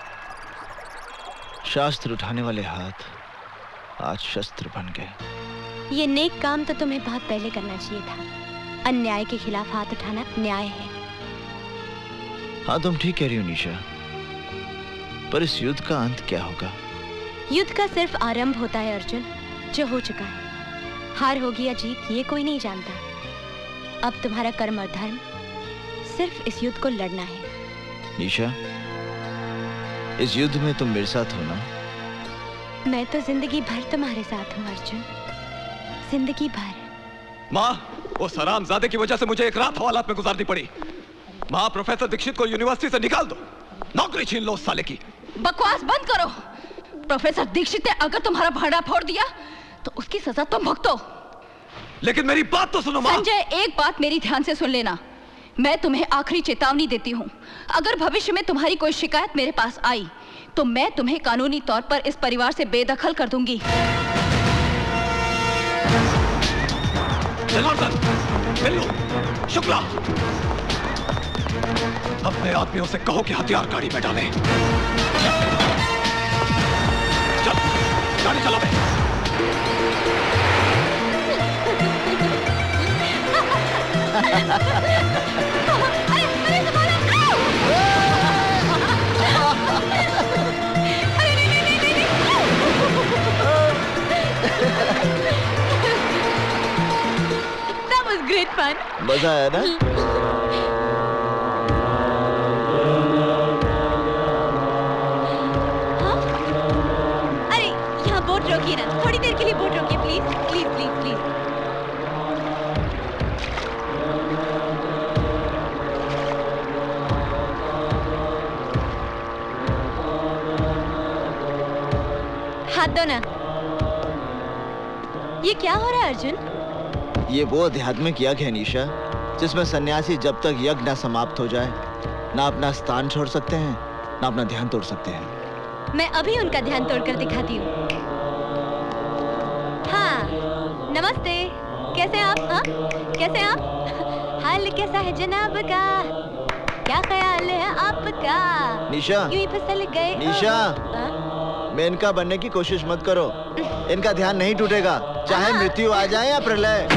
शास्त्र उठाने वाले हाथ आज शस्त्र बन गए। ये नेक काम तो तुम्हें बहुत पहले करना चाहिए था। अन्याय के खिलाफ हाथ उठाना न्याय है। हाँ, तुम ठीक कह रही हो निशा, पर इस युद्ध का अंत क्या होगा? युद्ध का सिर्फ आरंभ होता है अर्जुन, जो हो चुका है। हार होगी या जीत ये कोई नहीं जानता। अब तुम्हारा कर्म और धर्म सिर्फ इस युद्ध को लड़ना है। निशा, इस युद्ध में तुम मेरे साथ हो ना? मैं तो जिंदगी भर तुम्हारे साथ हूँ अर्जुन, जिंदगी भर। माँ, वो सरामजादे की वजह से मुझे एक रात हवालात में गुजारनी पड़ी। माँ, प्रोफेसर दीक्षित को यूनिवर्सिटी से निकाल दो, नौकरी छीन लो उस साले की। बकवास बंद करो। प्रोफेसर दीक्षित ने अगर तुम्हारा भांडा फोड़ दिया तो उसकी सजा तुम भुगतो। लेकिन मेरी बात तो सुनो माँ। संजय, एक बात मेरी ध्यान से सुन लेना। मैं तुम्हें आखिरी चेतावनी देती हूँ। अगर भविष्य में तुम्हारी कोई शिकायत मेरे पास आई तो मैं तुम्हें कानूनी तौर पर इस परिवार से बेदखल कर दूंगी। जनार्दन, बिल्लू, शुक्ला, अपने आदमियों से कहो कि हथियार गाड़ी में डालें। चल, गाड़ी चला बे। That was great fun. मजा आया ना? हाँ? अरे यहाँ बोट रोकिए ना, थोड़ी देर के लिए बोट रोकिए प्लीज प्लीज प्लीज प्लीज। हाथ दो ना। ये क्या हो रहा है अर्जुन? ये वो आध्यात्मिक यज्ञ है निशा, जिसमें सन्यासी जब तक यज्ञ ना समाप्त हो जाए ना अपना स्थान छोड़ सकते हैं ना अपना ध्यान तोड़ सकते हैं। मैं अभी उनका ध्यान तोड़कर दिखाती हूँ। हाँ, नमस्ते, कैसे हैं आप? हाँ, कैसे हैं आप? हाल कैसा है जनाब का? क्या ख्याल है आपका? निशा, यूं ही फिसल गए। निशा, मेनका बनने की कोशिश मत करो। इनका ध्यान नहीं टूटेगा, चाहे मृत्यु आ जाए या प्रलय।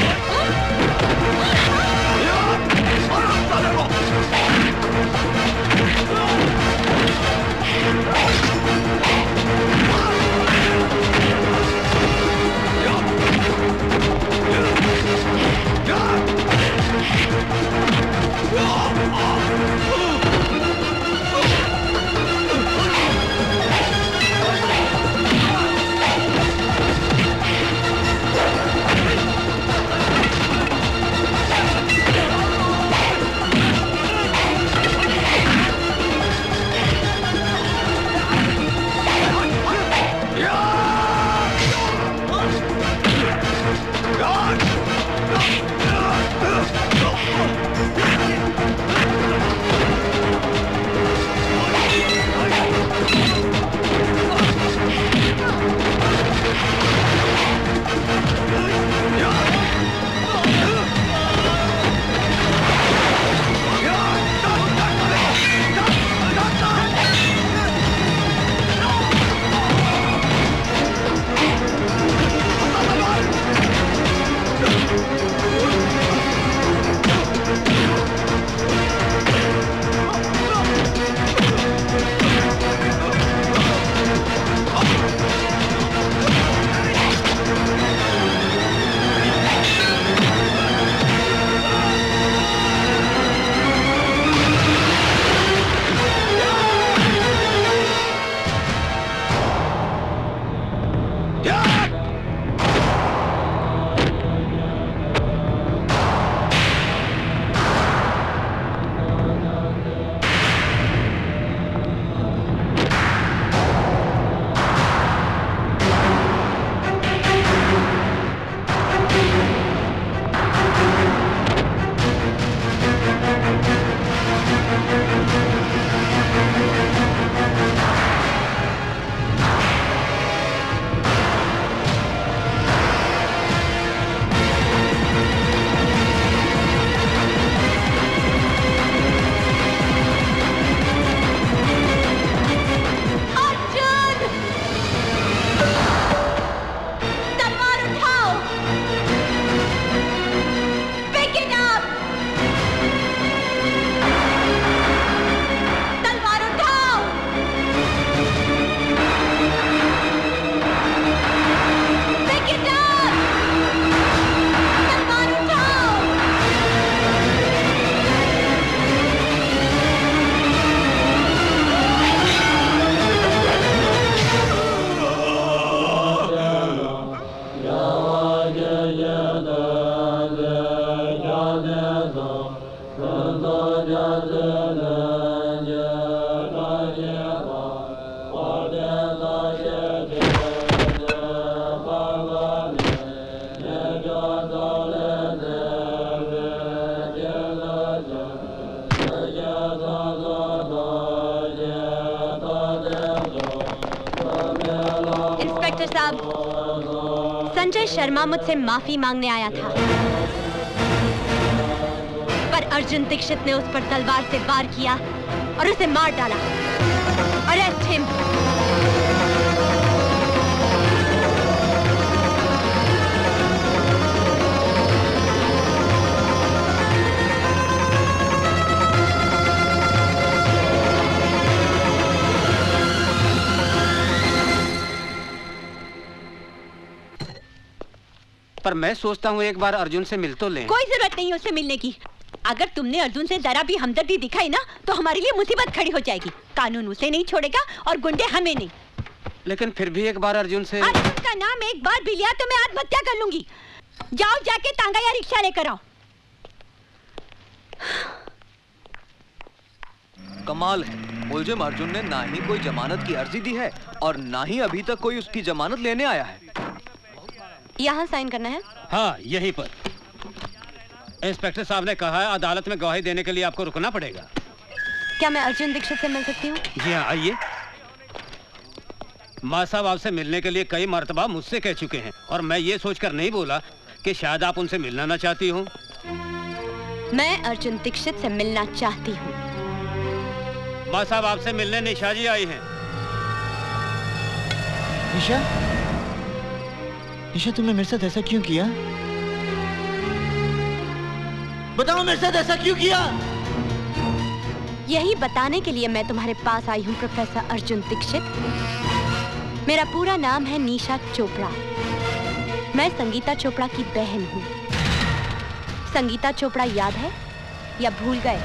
इंस्पेक्टर साहब, संजय शर्मा मुझसे माफी मांगने आया था, पर अर्जुन दीक्षित ने उस पर तलवार से वार किया और उसे मार डाला। Arrest him. पर मैं सोचता हूँ एक बार अर्जुन से मिल तो लें। कोई जरूरत नहीं उससे मिलने की। अगर तुमने अर्जुन से जरा भी हमदर्दी दिखाई ना तो हमारे लिए मुसीबत खड़ी हो जाएगी। कानून उसे नहीं छोड़ेगा और गुंडे हमें नहीं। लेकिन फिर भी एक बार अर्जुन से। अर्जुन का नाम एक बार भी लिया तो मैं आत्महत्या कर लूंगी। जाओ जाके तांगा या रिक्शा लेकर आओ। कमाल है, मुलजिम अर्जुन ने ना ही कोई जमानत की अर्जी दी है और ना ही अभी तक कोई उसकी जमानत लेने आया है। यहाँ साइन करना है? हाँ, यहीं पर। इंस्पेक्टर साहब ने कहा है अदालत में गवाही देने के लिए आपको रुकना पड़ेगा। क्या मैं अर्जुन दीक्षित से मिल सकती हूँ? जी हाँ, आइए। माँ साहब आपसे मिलने के लिए कई मर्तबा मुझसे कह चुके हैं और मैं ये सोचकर नहीं बोला कि शायद आप उनसे मिलना ना चाहती हूँ। मैं अर्जुन दीक्षित से मिलना चाहती हूँ। माँ साहब आपसे मिलने निशा जी आई हैं। निशा? निशा, तुमने मेरे साथ ऐसा क्यों किया? बताओ, मेरे साथ ऐसा क्यों किया? यही बताने के लिए मैं तुम्हारे पास आई हूँ प्रोफेसर अर्जुन दीक्षित। मेरा पूरा नाम है निशा चोपड़ा। मैं संगीता चोपड़ा की बहन हूँ। संगीता चोपड़ा याद है या भूल गए?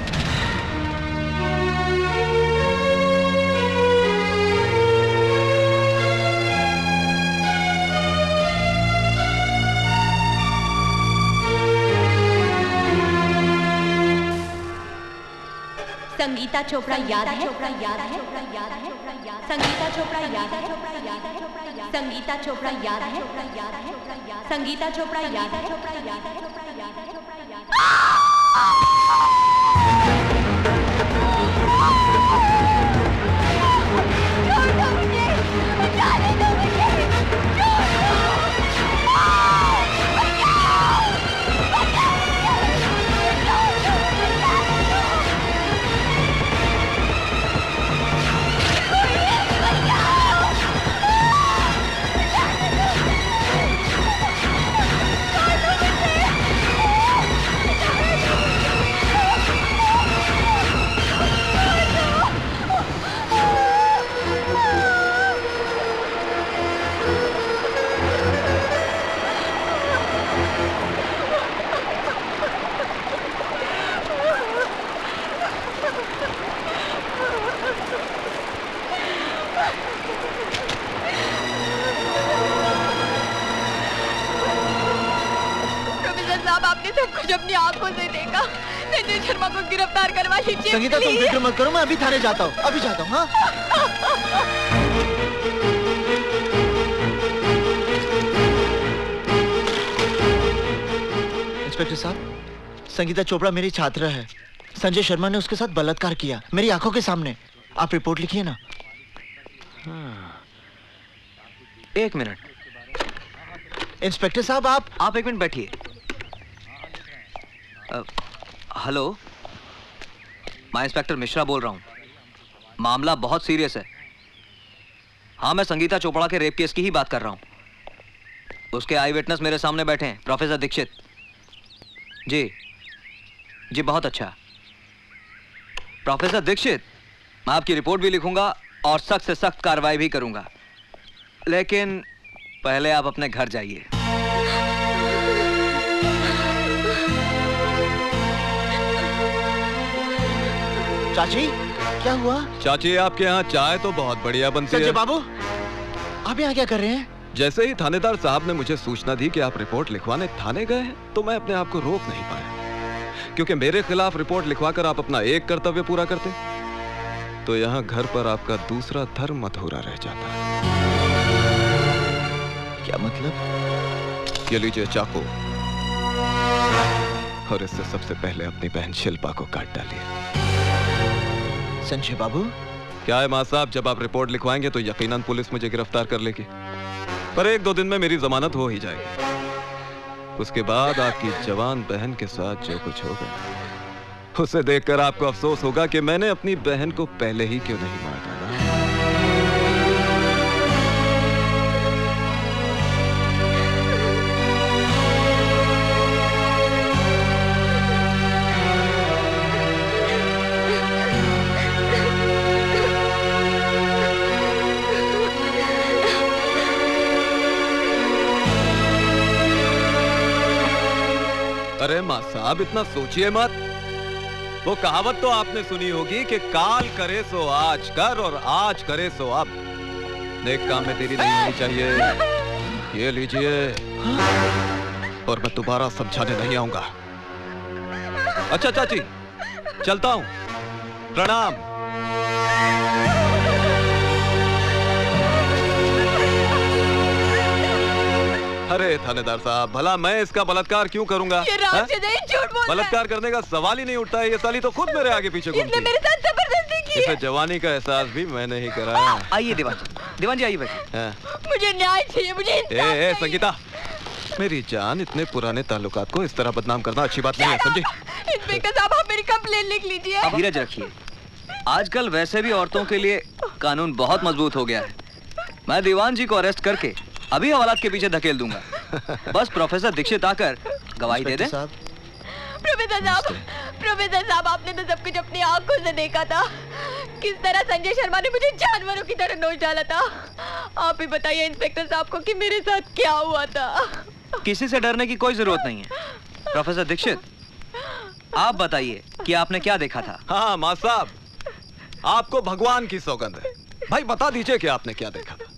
संगीता चोपड़ा याद है? संगीता चोपड़ा याद है? संगीता चोपड़ा याद है? संगीता चोपड़ा याद है? कुछ अपनी आंखों से देखा। संजय शर्मा को गिरफ्तार करवा लीजिए। संगीता, तुम फिक्र मत करो, मैं अभी थाने जाता हूँ। अभी जाता हूँ। हाँ, इंस्पेक्टर साहब, संगीता चोपड़ा मेरी छात्रा है। संजय शर्मा ने उसके साथ बलात्कार किया मेरी आंखों के सामने। आप रिपोर्ट लिखिए ना। एक मिनट। इंस्पेक्टर साहब, आप एक मिनट बैठिए। हेलो, मैं इंस्पेक्टर मिश्रा बोल रहा हूँ। मामला बहुत सीरियस है। हाँ, मैं संगीता चोपड़ा के रेप केस की ही बात कर रहा हूँ। उसके आई विटनेस मेरे सामने बैठे हैं, प्रोफेसर दीक्षित। जी जी, बहुत अच्छा। प्रोफेसर दीक्षित, मैं आपकी रिपोर्ट भी लिखूंगा और सख्त से सख्त कार्रवाई भी करूंगा, लेकिन पहले आप अपने घर जाइए। चाची, क्या हुआ? चाची, आपके यहाँ चाय तो बहुत बढ़िया बनती है। संजय बाबू, आप यहाँ क्या कर रहे हैं? जैसे ही थानेदार साहब ने मुझे सूचना दी कि आप रिपोर्ट लिखवाने थाने गए हैं, तो मैं अपने आप को रोक नहीं पाया। क्योंकि मेरे खिलाफ रिपोर्ट लिखवाकर आप अपना एक कर्तव्य पूरा करते तो यहाँ घर पर आपका दूसरा धर्म अधूरा रह जाता। क्या मतलब? ये लीजिए चाकू, और इससे सबसे पहले अपनी बहन शिल्पा को काट डालिए। संजय बाबू, क्या है मां साहब, जब आप रिपोर्ट लिखवाएंगे तो यकीनन पुलिस मुझे गिरफ्तार कर लेगी, पर 1-2 दिन में मेरी जमानत हो ही जाएगी। उसके बाद आपकी जवान बहन के साथ जो कुछ होगा उसे देखकर आपको अफसोस होगा कि मैंने अपनी बहन को पहले ही क्यों नहीं मार डाला। अरे मां साहब, इतना सोचिए मत। वो कहावत तो आपने सुनी होगी कि काल करे सो आज कर और आज करे सो अब। नेक काम में देरी नहीं होनी चाहिए। ये लीजिए, और मैं दोबारा समझाने नहीं आऊंगा। अच्छा चाची, चलता हूं। प्रणाम। अरे थानेदार साहब, भला मैं इसका बलात्कार क्यों करूंगा? ये राशिद है, झूठ बोल रहा है। बलात्कार करने का सवाल ही नहीं उठता है। ये साली तो खुद मेरे आगे पीछे घूमती है। इसने मेरे साथ जबरदस्ती की है। इसे जवानी का एहसास भी मैंने ही कराया। आइए दीवान जी आइए बैठिए। हाँ। मुझे न्याय चाहिए, मुझे इंसाफ चाहिए। संगीता, मेरी जान, इतने पुराने ताल्लुकात को इस तरह बदनाम करना अच्छी बात नहीं है, समझी? इंस्पेक्टर साहब, आप मेरी कंप्लेन लिख लीजिए। धीरज रखिए। आजकल वैसे भी औरतों के लिए कानून बहुत मजबूत हो गया है। मैं दीवान जी को अरेस्ट करके अभी हवालात के पीछे धकेल दूंगा। बस प्रोफेसर दीक्षित आकर गवाही दे दे। प्रोफेसर साहब, आपने तो सब कुछ अपनी आंखों से देखा था। किस तरह संजय शर्मा ने मुझे जानवरों की तरह नोच डाला था। आप ही बताइए इंस्पेक्टर साहब को कि मेरे साथ क्या हुआ था। किसी से डरने की कोई जरूरत नहीं है। प्रोफेसर दीक्षित, आप बताइए कि आपने क्या देखा था? हाँ मां साहब, आपको भगवान की सौगंध है। भाई बता दीजिए कि आपने क्या देखा था।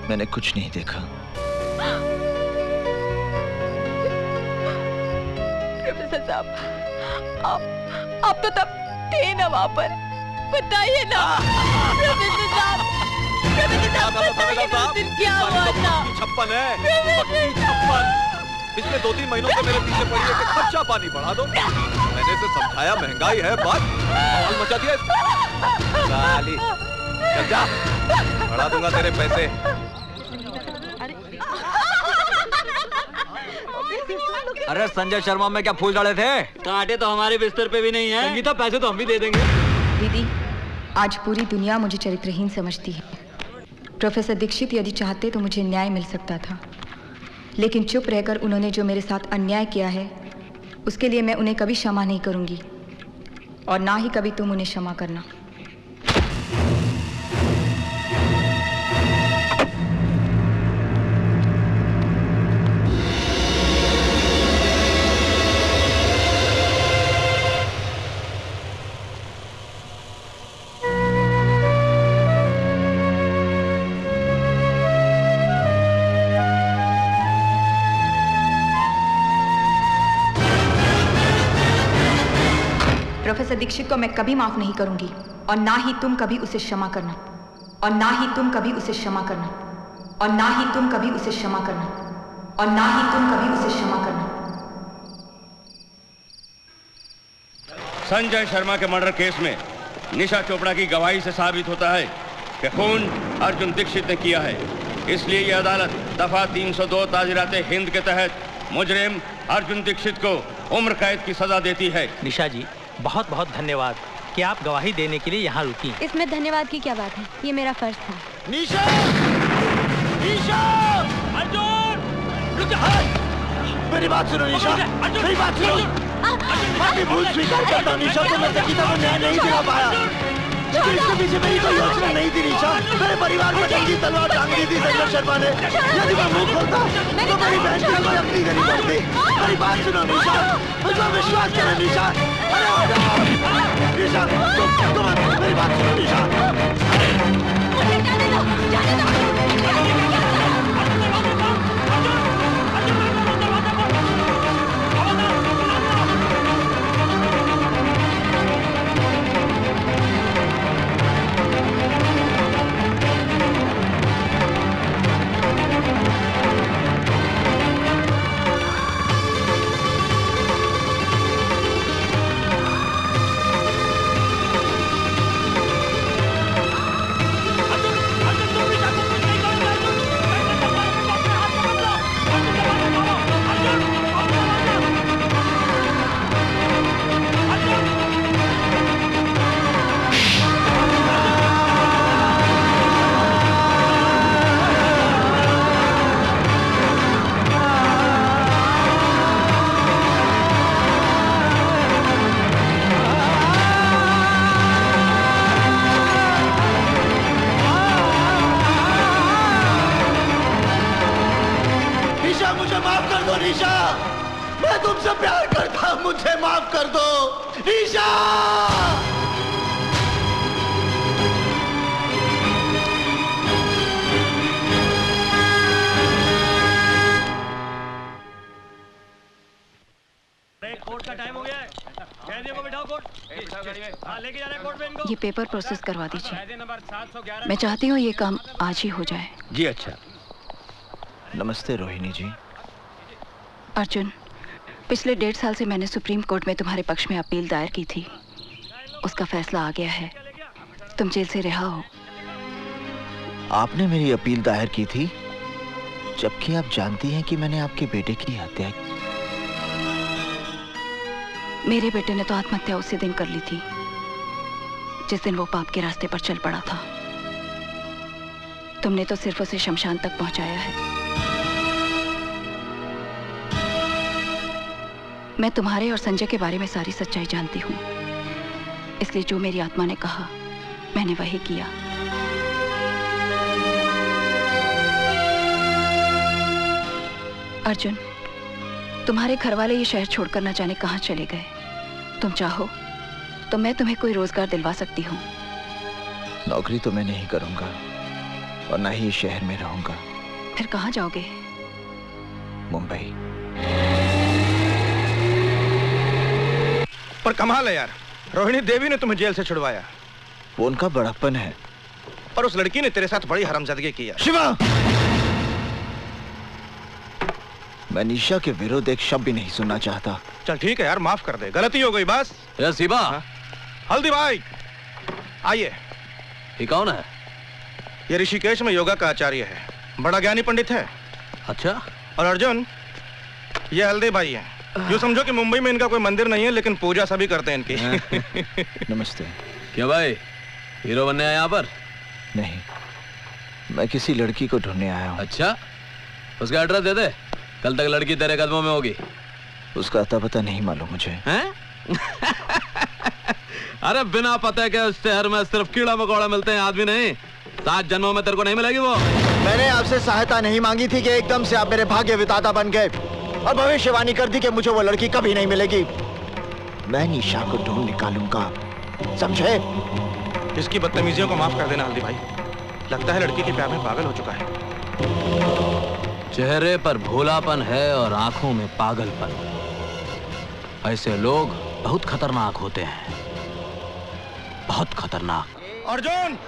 मैंने कुछ नहीं देखा। प्रोफेसर साहब, आप तो तब थे ना वहाँ पर, बताइए ना। प्रोफेसर साहब, बताइए ना उस दिन क्या हुआ था। 56 है, 56। पिछले 2-3 महीनों से मेरे पीछे पड़ी है कि खर्चा पानी बढ़ा दो। मैंने इसे समझाया, महंगाई है, बात माहौल मचा दिया। साली, चल जा, बढ़ा दूंगा तेरे पैसे। अरे संजय शर्मा में क्या फूल डाले थे? कांटे तो हमारे बिस्तर पे भी नहीं है। संगीता, पैसे तो हम भी दे देंगे। दीदी, आज पूरी दुनिया मुझे चरित्रहीन समझती है। प्रोफेसर दीक्षित यदि चाहते तो मुझे न्याय मिल सकता था, लेकिन चुप रहकर उन्होंने जो मेरे साथ अन्याय किया है उसके लिए मैं उन्हें कभी क्षमा नहीं करूंगी, और ना ही कभी तुम उन्हें क्षमा करना। प्रोफेसर दीक्षित को मैं कभी माफ नहीं करूंगी, और ना ही तुम कभी उसे क्षमा करना, और ना ही तुम कभी उसे क्षमा करना, और ना ही तुम कभी उसे क्षमा करना, और ना ही तुम कभी उसे क्षमा करना। संजय शर्मा के मर्डर केस में निशा चोपड़ा की गवाही से साबित होता है कि खून अर्जुन दीक्षित ने किया है। इसलिए यह अदालत दफा 302 ताजीराते हिंद के तहत मुजरिम अर्जुन दीक्षित को उम्र कैद की सजा देती है। निशा जी, बहुत बहुत धन्यवाद कि आप गवाही देने के लिए यहाँ रुकी। इसमें धन्यवाद की क्या बात है, ये मेरा फर्ज था। निशा! निशा! अर्जुन! रुक जा! मेरी बात सुनो निशा, मेरी बात सुनो। मैं भी भूल स्वीकार करता हूँ निशा, तो मैं संगीता को न्याय नहीं दिला पाया। लेकिन इसके पीछे मेरी कोई योजना नहीं थी निशा। मेरे परिवार में नंगी तलवार टांग दी थी संजय शर्मा ने। यदि मैं मुंह खोलता तो मेरी बहन की कोई अपनी करनी पड़ती। मेरी बात सुनो निशा, मुझे विश्वास करो निशा। अरे निशा, तुम मेरी बात सुनो निशा। मैं तुमसे प्यार करता, मुझे माफ कर दो निशा। कोर्ट का टाइम हो गया है, कैदियों को बिठाओ कोर्ट। हाँ, लेके जा रहे हैं कोर्ट में इनको। ये पेपर प्रोसेस करवा दीजिए। मैं चाहती हूँ ये काम आज ही हो जाए। जी अच्छा। नमस्ते रोहिणी जी। अर्जुन, पिछले 1.5 साल से मैंने सुप्रीम कोर्ट में तुम्हारे पक्ष में अपील दायर की थी। उसका फैसला आ गया है, तुम जेल से रिहा हो। आपने मेरी अपील दायर की थी, जबकि आप जानती हैं कि मैंने आपके बेटे की हत्या की। मेरे बेटे ने तो आत्महत्या उसी दिन कर ली थी जिस दिन वो पाप के रास्ते पर चल पड़ा था। तुमने तो सिर्फ उसे शमशान तक पहुंचाया है। मैं तुम्हारे और संजय के बारे में सारी सच्चाई जानती हूँ, इसलिए जो मेरी आत्मा ने कहा मैंने वही किया। अर्जुन, तुम्हारे घर वाले ये शहर छोड़कर न जाने कहाँ चले गए। तुम चाहो तो मैं तुम्हें कोई रोजगार दिलवा सकती हूँ। नौकरी तो मैं नहीं करूंगा और न ही इस शहर में रहूंगा। फिर कहाँ जाओगे? मुंबई। पर कमाल है यार, रोहिणी देवी ने तुम्हें जेल से छुड़वाया। वो उनका बड़प्पन है। और उस लड़की ने तेरे साथ बड़ी हरामजादगी की है। शिवा, मैं निशा के विरुद्ध एक शब्द भी नहीं सुनना चाहता। चल ठीक है यार, माफ कर दे, गलती हो गई बस। शिवा। हल्दी भाई आइए। ये कौन है? ये ऋषिकेश में योगा का आचार्य है, बड़ा ज्ञानी पंडित है। अच्छा। और अर्जुन, ये हल्दी भाई है। यूँ समझो कि मुंबई में इनका कोई मंदिर नहीं है, लेकिन पूजा सभी करते हैं इनकी। नमस्ते। क्या भाई, हीरो बनने आया यहाँ पर? नहीं, मैं किसी लड़की को ढूंढने आया हूँ। अच्छा, उसका एड्रेस दे दे, कल तक लड़की तेरे कदमों में होगी। उसका अता पता नहीं मालूम मुझे। हैं? अरे बिना पते के उस शहर में सिर्फ कीड़ा मकोड़ा मिलते हैं, आदमी नहीं। 7 जन्मों में तेरे को नहीं मिलेगी वो। मैंने आपसे सहायता नहीं मांगी थी कि एकदम से आप मेरे भाग्य विधाता बन गए और भविष्यवाणी कर दी कि मुझे वो लड़की कभी नहीं मिलेगी। मैं निशा को ढूंढ निकालूंगा, समझे? इसकी बदतमीजियों को माफ कर देना हल्दी भाई। लगता है लड़की के प्यार में पागल हो चुका है। चेहरे पर भोलापन है और आंखों में पागलपन। ऐसे लोग बहुत खतरनाक होते हैं, बहुत खतरनाक। अर्जुन,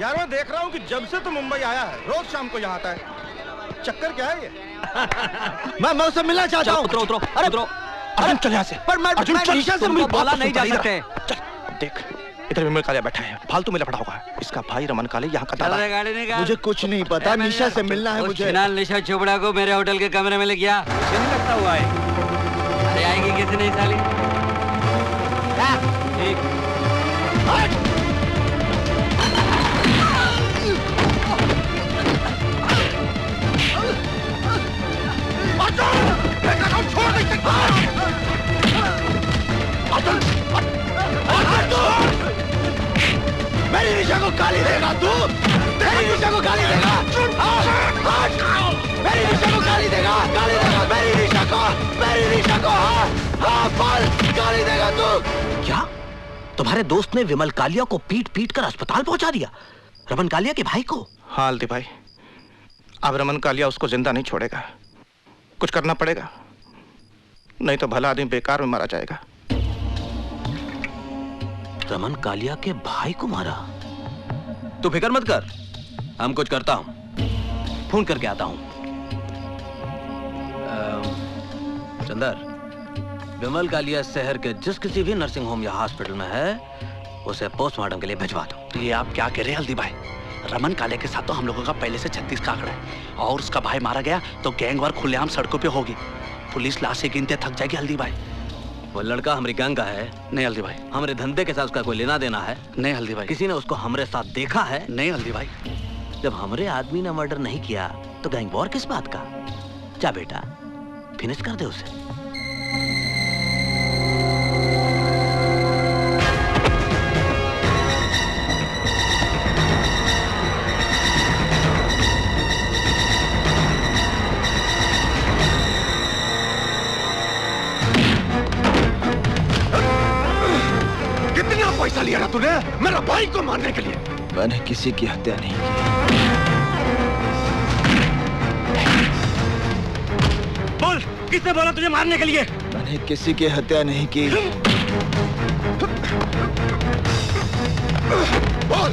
यार मैं देख रहा हूँ कि जब से तू मुंबई आया है रोज शाम को यहाँ आता है। चक्कर क्या है ये? मैं उससे मिलना चाहता हूँ। उतरो उतरो अरे उतरो। अर्जुन चल यहाँ से। पर मैं अर्जुन चल। निशा से मिल बोला नहीं जा सकते। चल देख, इधर विमल कालिया बैठा है, फालतू में लफड़ा होगा। इसका भाई रमन काले यहाँ का दादा है। मुझे कुछ नहीं पता, निशा से मिलना है मुझे। निशा चोपड़ा को मेरे होटल के कमरे में ले गया, नहीं लगता हुआ है। अरे आएगी किसी नहीं साली। ठीक। छोड़ गाली देगा तू? मेरी निशा को गाली देगा? मेरी निशा को गाली देगा? गाली देगा मेरी निशा को? मेरी निशा को? हाँ बोल, गाली देगा तू? क्या तुम्हारे दोस्त ने विमल कालिया को पीट पीट कर अस्पताल पहुंचा दिया? रमन कालिया के भाई को? हाँ हल्दी भाई, अब रमन कालिया उसको जिंदा नहीं छोड़ेगा। कुछ करना पड़ेगा, नहीं तो भला आदमी बेकार में मारा जाएगा। रमन कालिया के भाई को मारा? तू फिक्र मत कर, हम कुछ करता हूं, फोन करके आता हूं। चंदर, विमल कालिया शहर के जिस किसी भी नर्सिंग होम या हॉस्पिटल में है, उसे पोस्टमार्टम के लिए भिजवा दो। ये आप क्या कह रहे हैं हल्दी भाई? रमन कालिया के साथ तो हम लोगों का पहले से 36 का आंकड़ा है, और उसका भाई मारा गया तो गैंगवार खुलेआम सड़कों पे होगी। पुलिस लाशें गिनते थक जाएगी हल्दी भाई। वो लड़का हमारी गैंग का है? नहीं हल्दी भाई। हमारे धंधे के साथ उसका कोई लेना देना है? नहीं हल्दी भाई। किसी ने उसको हमारे साथ देखा है? नहीं हल्दी भाई। जब हमारे आदमी ने मर्डर नहीं किया तो गैंग वॉर किस बात का? जा बेटा, फिनिश कर दे उसे। पैसा लिया ना तूने मेरा भाई को मारने के लिए? मैंने किसी की हत्या नहीं की। बोल, किसने बोला तुझे मारने के लिए? मैंने किसी की हत्या नहीं की। बोल,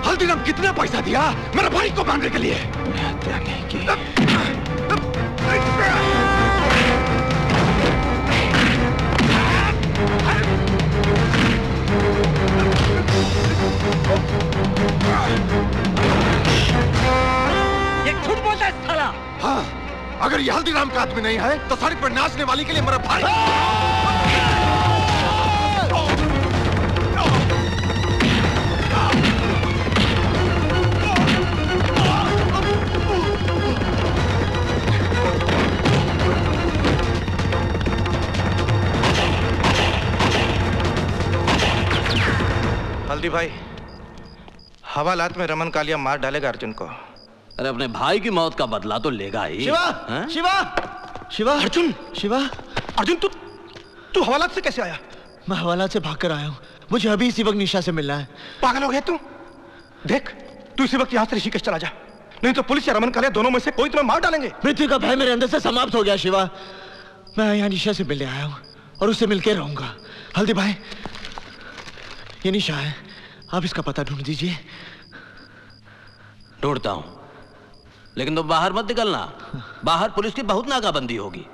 हल्दीराम कितने पैसा दिया मेरा भाई को मारने के लिए? मैंने हत्या नहीं की। ये झूठ बोलता है साला। हाँ, अगर ये हल्दीराम का आदमी नहीं है तो सड़क पर नाचने वाली के लिए मेरा भाई। हल्दी भाई, हवालात में रमन कालिया मार डालेगा अर्जुन को। अरे अपने भाई की मौत का बदला तो लेगा ही। शिवा, शिवा, शिवा, अर्जुन, शिवा, अर्जुन तू हवालात से कैसे आया? मैं हवालात से भागकर आया हूँ। मुझे अभी इसी वक्त निशा से मिलना है। पागल हो गया तू? देख, तू इसी वक्त यहाँ से ऋषिकेश चला जा, नहीं तो पुलिस या रमन कालिया दोनों में से कोई तुम्हें मार डालेंगे। मृत्यु का भय मेरे अंदर से समाप्त हो गया शिवा। मैं यहाँ निशा से मिलने आया हूँ और उससे मिलकर रहूंगा। हल्दी भाई, ये निशा है, आप इसका पता ढूंढ दीजिए। ढूंढता हूं, लेकिन तुम बाहर मत निकलना। बाहर पुलिस की बहुत नाकाबंदी होगी।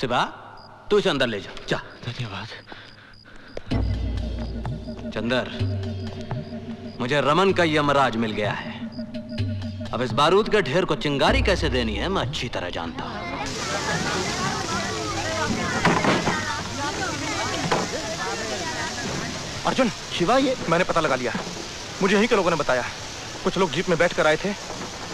शिवा, तू इसे अंदर ले जा। धन्यवाद। चंदर, मुझे रमन का यमराज मिल गया है। अब इस बारूद के ढेर को चिंगारी कैसे देनी है मैं अच्छी तरह जानता हूं। अर्जुन, शिवा, ये मैंने पता लगा लिया। मुझे यहीं के लोगों ने बताया। कुछ लोग जीप में बैठ कर आए थे,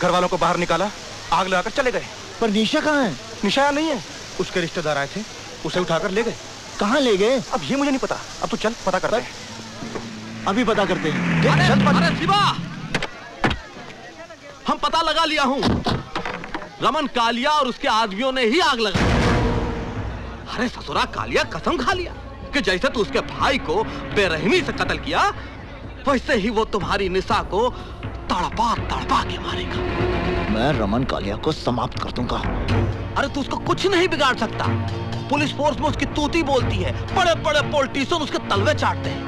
घर वालों को बाहर निकाला, आग लगाकर चले गए। पर निशा कहाँ है? निशा यहाँ नहीं है। उसके रिश्तेदार आए थे, उसे उठाकर ले गए। कहाँ ले गए? अब ये मुझे नहीं पता। अब तू चल, पता करते हैं। अभी पता करते हैं। अरे शिवा, हम पता लगा लिया हूं। रमन कालिया और उसके आदमियों ने ही आग लगाई। अरे ससुरा कालिया, कसम खा लिया कि जैसे तू उसके भाई को बेरहमी से कत्ल किया, वैसे ही वो तुम्हारी निशा को तड़पा तड़पा के मारेगा। मैं रमन कालिया को समाप्त कर दूंगा। अरे तू उसको कुछ नहीं बिगाड़ सकता। पुलिस फोर्स में उसकी तूती बोलती है, बड़े बड़े पॉलिटिशियन उसके तलवे चाटते हैं।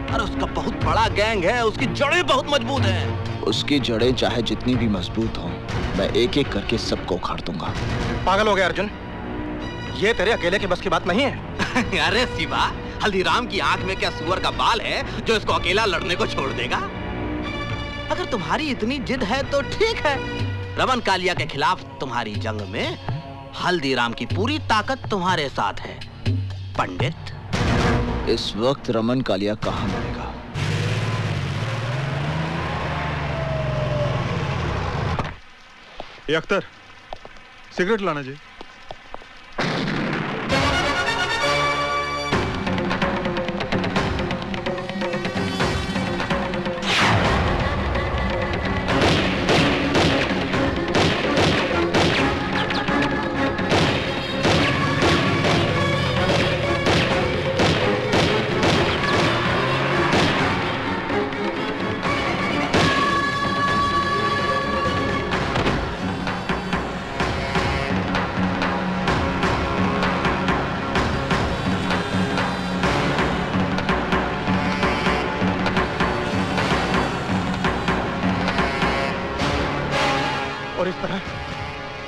अरे उसका बहुत बड़ा गैंग है, उसकी जड़ें बहुत मजबूत हैं। उसकी जड़ें चाहे जितनी भी मजबूत हों, मैं एक एक करके सबको उखाड़ दूंगा। पागल हो गया अर्जुन, ये तेरे अकेले के बस की बात नहीं है। अरे शिवा, हल्दीराम की आंख में क्या सुअर का बाल है जो इसको अकेला लड़ने को छोड़ देगा? अगर तुम्हारी इतनी जिद है तो ठीक है। रमन कालिया के खिलाफ तुम्हारी जंग में हल्दीराम की पूरी ताकत तुम्हारे साथ है। पंडित, इस वक्त रमन कालिया कहाँ मरेगा? ये अख्तर, सिगरेट लाना जी।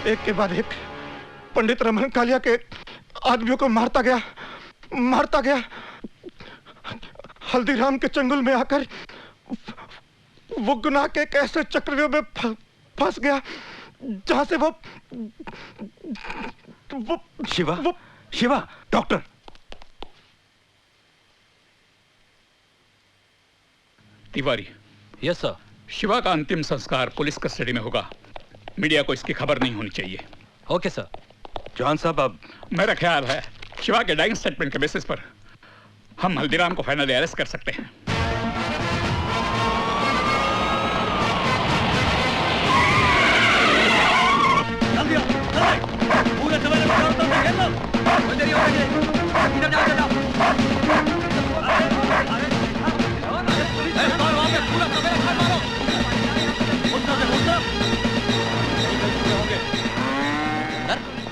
एक के बाद एक पंडित रमन कालिया के आदमियों को मारता गया। हल्दीराम के चंगुल में आकर वो गुनाह के एक ऐसे चक्रव्यूह में फंस गया जहां से वो Shiva doctor. Tiwari. Yes sir. Shiva का अंतिम संस्कार पुलिस कस्टडी में होगा। मीडिया को इसकी खबर नहीं होनी चाहिए। Okay sir. जॉन साहब, अब मेरा ख्याल है शिवा के डाइंग स्टेटमेंट के बेसिस पर हम हल्दीराम को फाइनली अरेस्ट कर सकते हैं। पूरे सवेरे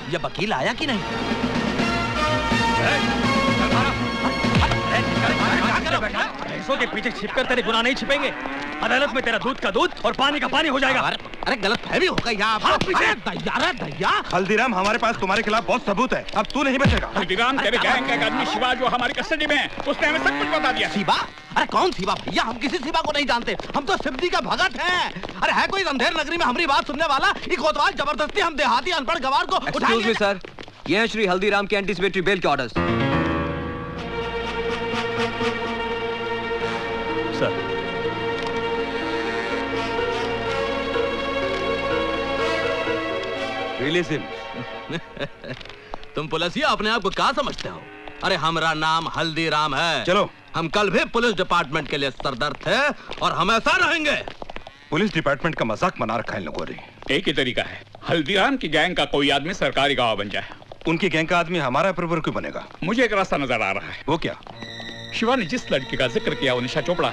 ये वकील आया कि नहीं? भैंसों के पीछे छिपकर तेरे गुनाह नहीं छिपेंगे। अदालत में तेरा दूध का दूध और पानी का पानी हो जाएगा। अरे गलत फहमी हो गई यहाँ। दया। हल्दीराम, हमारे पास तुम्हारे खिलाफ बहुत सबूत है, अब तू नहीं बचेगा। हल्दीराम तेरे गैंग का एक आदमी शिवा जो हमारी कस्टडी में है, उसने हमें सब कुछ बता दिया। शिवा? अरे कौन शिवा भैया? हम किसी शिवा को नहीं जानते। हम तो शिवजी का भगत हैं। अरे है कोई अंधेर नगरी में हमारी बात सुनने वाला? ये कोतवाल जबरदस्ती हम देहाती अनपढ़ गवार को उठाएंगे। सर, ये है श्री हल्दीराम के एंटीसिपेटरी बेल के ऑर्डर्स। Sir, release him. तुम पुलिसिया अपने आप को क्या समझते हो? अरे हमारा नाम हल्दीराम है। चलो। हम कल भी पुलिस डिपार्टमेंट के लिए सरदर्द थे और हमेशा रहेंगे। पुलिस डिपार्टमेंट का मजाक बना रखा है इन लोगों ने। एक ही तरीका है, हल्दीराम की गैंग का कोई आदमी सरकारी गवाह बन जाए। उनकी गैंग का आदमी हमारा अप्रूवर क्यों बनेगा? मुझे एक रास्ता नजर आ रहा है। वो क्या? शिवा ने जिस लड़की का जिक्र किया, वो निशा चोपड़ा,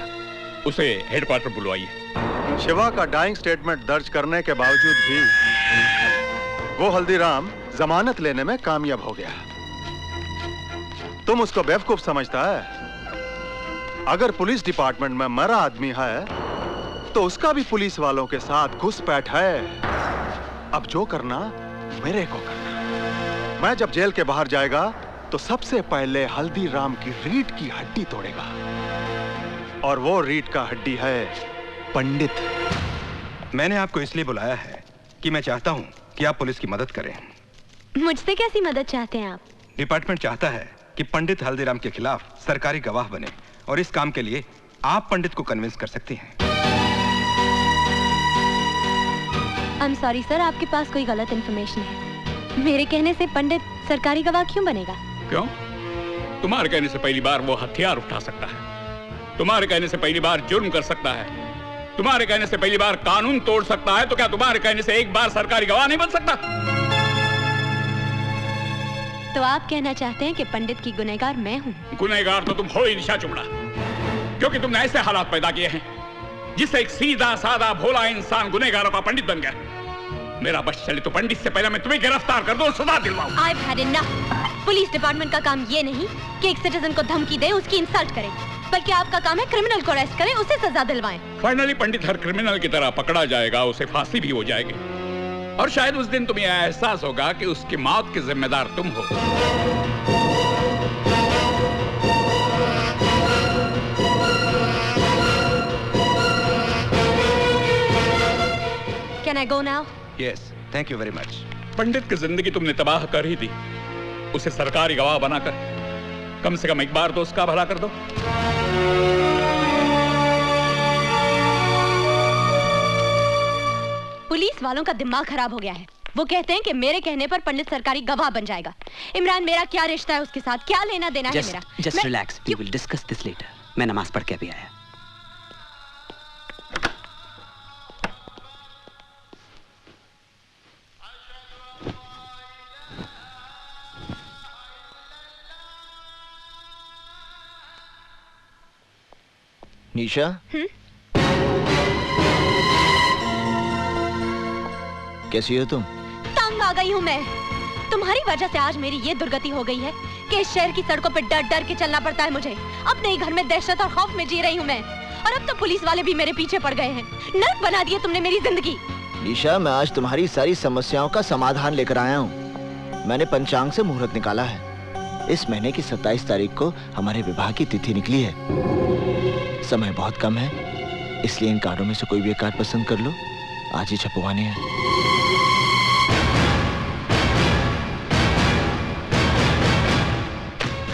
उसे हेडक्वार्टर बुलवाइए। शिवा का डाइंग स्टेटमेंट दर्ज करने के बावजूद भी वो हल्दीराम जमानत लेने में कामयाब हो गया। तुम उसको बेवकूफ समझता है? अगर पुलिस डिपार्टमेंट में मरा आदमी है तो उसका भी पुलिस वालों के साथ घुसपैठ है। अब जो करना मेरे को करना। मैं जब जेल के बाहर जाएगा तो सबसे पहले हल्दीराम की रीढ़ की हड्डी तोड़ेगा, और वो रीढ़ का हड्डी है पंडित। मैंने आपको इसलिए बुलाया है कि मैं चाहता हूं कि आप पुलिस की मदद करें। मुझसे कैसी मदद चाहते हैं आप? डिपार्टमेंट चाहता है कि पंडित हल्दीराम के खिलाफ सरकारी गवाह बने, और इस काम के लिए आप पंडित को कन्विंस कर सकती हैं। आई एम सॉरी सर, आपके पास कोई गलत इन्फॉर्मेशन है। मेरे कहने से पंडित सरकारी गवाह क्यों बनेगा? क्यों? तुम्हारे कहने से पहली बार वो हथियार उठा सकता है, तुम्हारे कहने से पहली बार जुर्म कर सकता है, तुम्हारे कहने से पहली बार कानून तोड़ सकता है, तो क्या तुम्हारे कहने से एक बार सरकारी गवाह नहीं बन सकता? तो आप कहना चाहते हैं कि पंडित की गुनहगार मैं हूँ? गुनहगार तो तुम हो ही निशा चोपड़ा, क्योंकि तुमने ऐसे हालात पैदा किए हैं जिससे एक सीधा साधा भोला इंसान गुनहगारों का पंडित बन गया। मेरा बस चले तो पंडित से पहले मैं तुम्हें गिरफ्तार कर दूं और सजा दिलवाऊं। I've had enough। Police department का काम ये नहीं कि एक सिटीजन को धमकी दे, उसकी इंसल्ट करे, बल्कि आपका काम है क्रिमिनल को अरेस्ट करें, उसे सजा दिलवाएं। फाइनली पंडित हर क्रिमिनल की तरह पकड़ा जाएगा, उसे फांसी भी हो जाएगी, और शायद उस दिन तुम्हें एहसास होगा कि उसकी मौत के जिम्मेदार तुम हो। Can I go now? Yes, thank you very much. पंडित की जिंदगी तुमने तबाह कर ही दी, उसे सरकारी गवाह बनाकर कम से कम एक बार तो उसका भला कर दो। पुलिस वालों का दिमाग खराब हो गया है। वो कहते हैं कि मेरे कहने पर पंडित सरकारी गवाह बन जाएगा। इमरान, मेरा क्या रिश्ता है उसके साथ? क्या लेना देना है मेरा? Just relax. We will discuss this later. मैं नमाज पढ़ के अभी आया। निशा, कैसी हो तुम? तंग आ गई हूँ मैं। तुम्हारी वजह से आज मेरी ये दुर्गति हो गई है कि इस शहर की सड़कों पे डर डर के चलना पड़ता है मुझे। अपने ही घर में दहशत और खौफ में जी रही हूँ मैं, और अब तो पुलिस वाले भी मेरे पीछे पड़ गए हैं। नर्क बना दिए तुमने मेरी जिंदगी। निशा, मैं आज तुम्हारी सारी समस्याओं का समाधान लेकर आया हूँ। मैंने पंचांग से मुहूर्त निकाला है। इस महीने की 27 तारीख को हमारे विवाह की तिथि निकली है। समय बहुत कम है, इसलिए इन कार्डों में से कोई भी एक कार्ड पसंद कर लो। आज ही छपवाने हैं।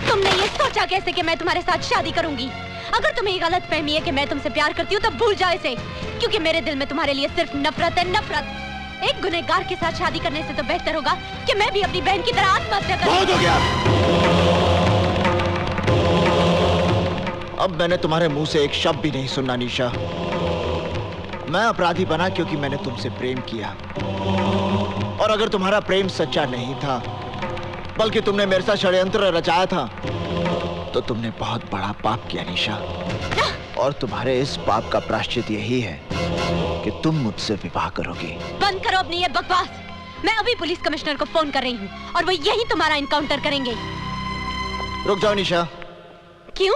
तुमने ये सोचा कैसे कि मैं तुम्हारे साथ शादी करूंगी? अगर तुम्हें ये गलत फहमी है कि मैं तुमसे प्यार करती हूँ, तब भूल जाओ इसे, क्योंकि मेरे दिल में तुम्हारे लिए सिर्फ नफरत है, नफरत। एक गुनहगार के साथ शादी करने से तो बेहतर होगा कि मैं भी अपनी बहन की तरह आत्महत्या करूं। बहुत हो गया। अब मैंने तुम्हारे मुंह से एक शब्द भी नहीं सुनना निशा। मैं अपराधी बना क्योंकि मैंने तुमसे प्रेम किया, और अगर तुम्हारा प्रेम सच्चा नहीं था, बल्कि तुमने मेरे साथ षड्यंत्र रचाया था, तो तुमने बहुत बड़ा पाप किया निशा। और तुम्हारे इस पाप का प्रायश्चित यही है कि तुम मुझसे विवाह करोगी। बंद करो अपनी ये बकवास। मैं अभी पुलिस कमिश्नर को फोन कर रही हूँ और वो यही तुम्हारा इनकाउंटर करेंगे। रुक जाओ निशा। क्यों?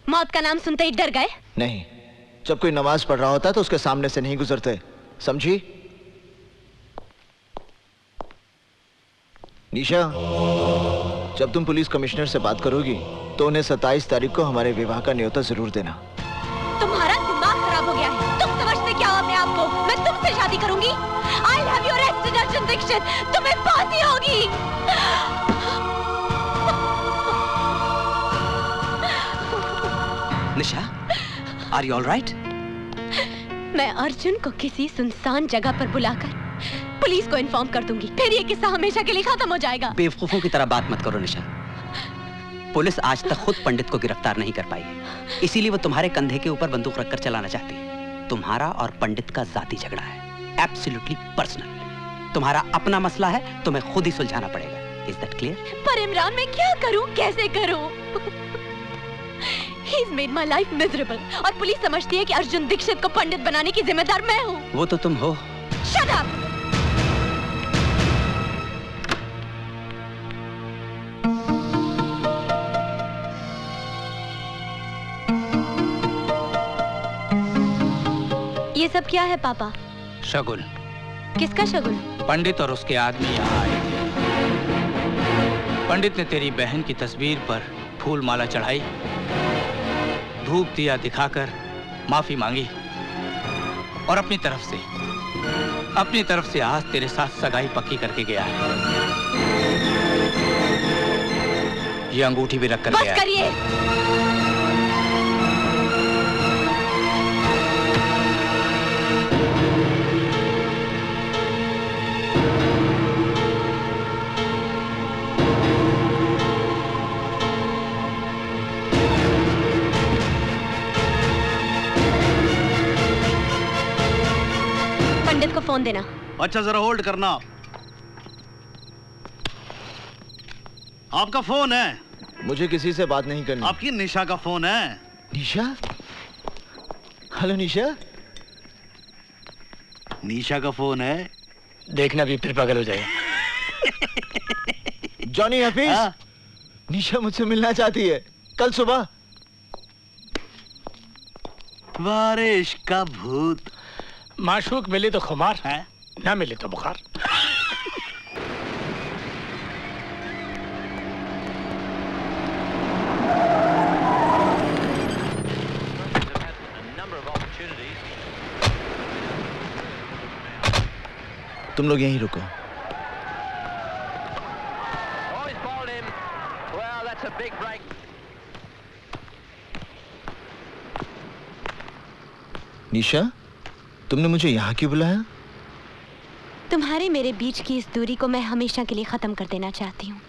मौत का नाम सुनते ही डर गए? नहीं, जब कोई नमाज पढ़ रहा होता तो उसके सामने से नहीं गुजरते, समझी? निशा, जब तुम पुलिस कमिश्नर से बात करोगी तो उन्हें 27 तारीख को हमारे विवाह का न्योता जरूर देना। तुम्हारा दिमाग खराब हो गया है। तुम समझते क्या हो अपने आप को? मैं तुमसे शादी करूंगी। I'll have you arrested, Arjun Dixit. तुम्हें फांसी होगी। निशा, are you all right? मैं अर्जुन को किसी सुनसान जगह पर बुलाकर पुलिस को इन्फॉर्म कर दूंगी। फिर ये किस्सा हमेशा के लिए खत्म हो जाएगा। बेवकूफों की तरह बात मत करो निशा। पुलिस आज तक खुद पंडित को गिरफ्तार नहीं कर पाई है, इसीलिए वो तुम्हारे कंधे के ऊपर बंदूक रखकर चलाना चाहती है। तुम्हारा और पंडित का जाती झगड़ा है, एब्सोल्युटली पर्सनल। तुम्हारा अपना मसला है, तुम्हें खुद ही सुलझाना पड़ेगा। Is that clear? पर इमरान, मैं क्या करूं, कैसे करूं? He's made my life miserable। और पुलिस समझती है कि अर्जुन दीक्षित को पंडित बनाने की जिम्मेदार मैं हूँ। वो तो तुम हो। Shut up! ये सब क्या है पापा? शगुन। किसका शगुन? पंडित और उसके आदमी यहाँ आए थे। पंडित ने तेरी बहन की तस्वीर पर फूल माला चढ़ाई, धूप दिया दिखाकर माफी मांगी, और अपनी तरफ से आज तेरे साथ सगाई पक्की करके गया है। ये अंगूठी भी रख कर गया है। बस करिए। पंडित को फोन देना। अच्छा, जरा होल्ड करना। आपका फोन है? मुझे किसी से बात नहीं करनी। आपकी निशा का फोन है। निशा? हेलो निशा। निशा का फोन है। देखना भी फिर पागल हो जाएगा। जॉनी हफीज, निशा मुझसे मिलना चाहती है कल सुबह। बारिश का भूत। माशूक मिले तो खुमार है, ना मिले तो बुखार। तुम लोग यहीं रुको। निशा, तुमने मुझे यहाँ क्यों बुलाया? तुम्हारे मेरे बीच की इस दूरी को मैं हमेशा के लिए खत्म कर देना चाहती हूँ।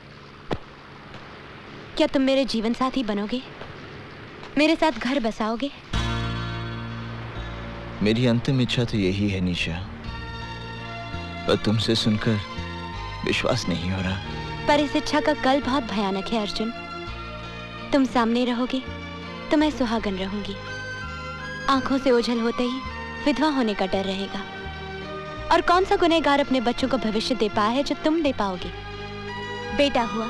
क्या तुम मेरे जीवन साथी बनोगे? मेरे साथ घर बसाओगे? मेरी अंतिम इच्छा तो यही है निशा, पर तुमसे सुनकर विश्वास नहीं हो रहा। पर इस इच्छा का कल बहुत भयानक है अर्जुन। तुम सामने रहोगे तो मैं सुहागन रहूंगी। आंखों से ओझल होते ही विधवा होने का डर रहेगा। और कौन सा गुनहगार अपने बच्चों को भविष्य दे पाया है जो तुम दे पाओगे? बेटा हुआ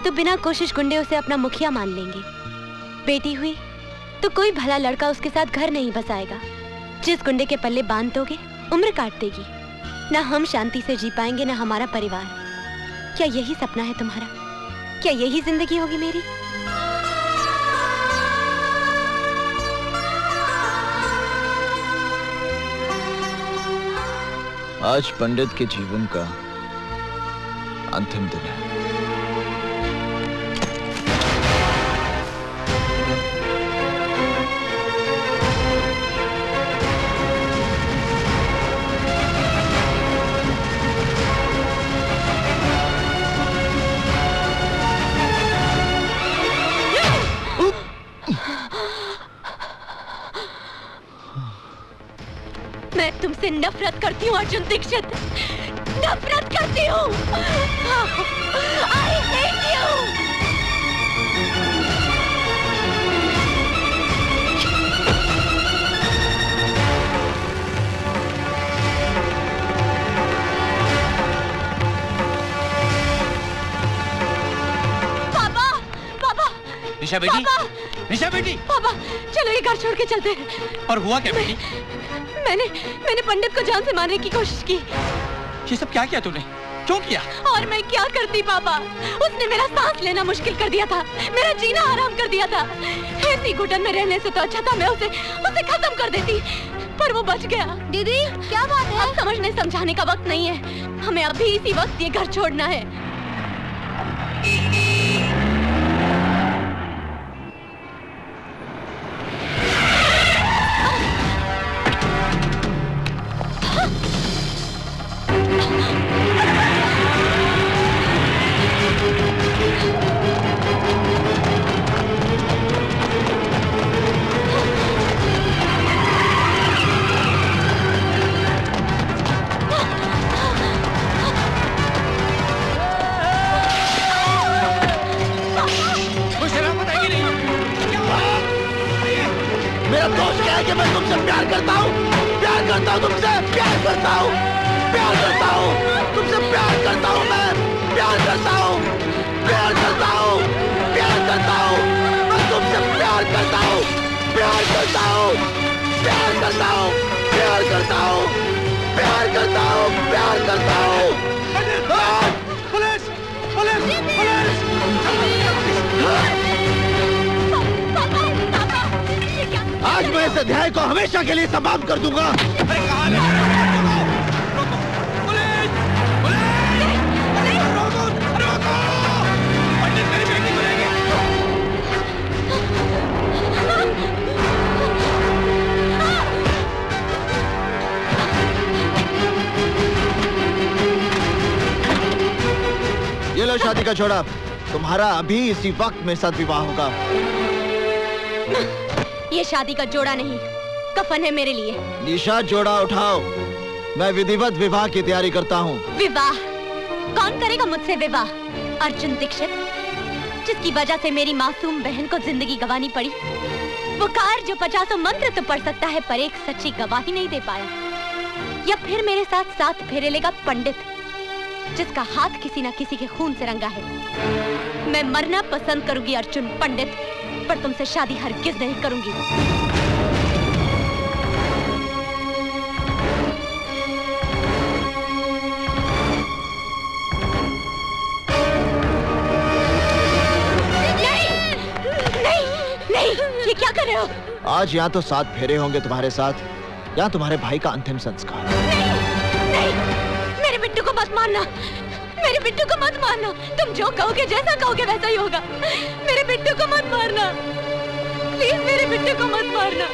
तो बिना कोशिश गुंडे उसे अपना मुखिया मान लेंगे। बेटी हुई तो कोई भला लड़का उसके साथ घर नहीं बसाएगा। जिस गुंडे के पल्ले बांध दोगे उम्र काट देगी। ना हम शांति से जी पाएंगे ना हमारा परिवार। क्या यही सपना है तुम्हारा? क्या यही जिंदगी होगी मेरी? आज पंडित के जीवन का अंतिम दिन है। मैं तुमसे नफरत करती हूँ अर्जुन दीक्षित, नफरत करती हूँ। I hate you। पापा, पापा, निशा बेटी, निशा बेटी, पापा चलो ये घर छोड़ के चलते हैं। और हुआ क्या बेटी? मैंने पंडित को जान से मारने की कोशिश की। ये सब क्या किया तूने? क्यों किया? और मैं क्या करती पापा? उसने मेरा सांस लेना मुश्किल कर दिया था, मेरा जीना हराम कर दिया था। ऐसी घुटन में रहने से तो अच्छा था मैं उसे खत्म कर देती, पर वो बच गया। दीदी क्या बात है? अब समझने समझाने का वक्त नहीं है, हमें अभी इसी वक्त ये घर छोड़ना है। मेरा दोष क्या है कि मैं तुमसे प्यार करता हूँ तुमसे प्यार करता हूँ तुमसे प्यार करता हूँ मैं प्यार करता हूँ मैं तुमसे प्यार करता हूँ पुलिस पुलिस पुलिस आज मैं इस अध्याय को हमेशा के लिए समाप्त कर दूंगा। ये लो शादी का छोड़ा, तुम्हारा अभी इसी वक्त मेरे साथ विवाह होगा। ये शादी का जोड़ा नहीं, कफन है मेरे लिए। निशा जोड़ा उठाओ, मैं विधिवत विवाह की तैयारी करता हूँ। विवाह? कौन करेगा मुझसे विवाह? अर्जुन दीक्षित, जिसकी वजह से मेरी मासूम बहन को जिंदगी गंवानी पड़ी। वो कार जो 50 मंत्र तो पढ़ सकता है पर एक सच्ची गवाही नहीं दे पाया। या फिर मेरे साथ 7 फेरे लेगा पंडित, जिसका हाथ किसी न किसी के खून से रंगा है। मैं मरना पसंद करूंगी अर्जुन पंडित, पर तुमसे शादी हरगिज नहीं करूंगी। नहीं, ये क्या कर रहे हो? आज यहाँ तो 7 फेरे होंगे तुम्हारे साथ, या तुम्हारे भाई का अंतिम संस्कार। नहीं, मेरे बिट्टू को मत मारना, मेरे बिट्टू को मत मारना। तुम जो कहोगे, जैसा कहोगे वैसा ही होगा। मेरे बिट्टू को मत मारना, प्लीज मेरे बिट्टू को मत मारना।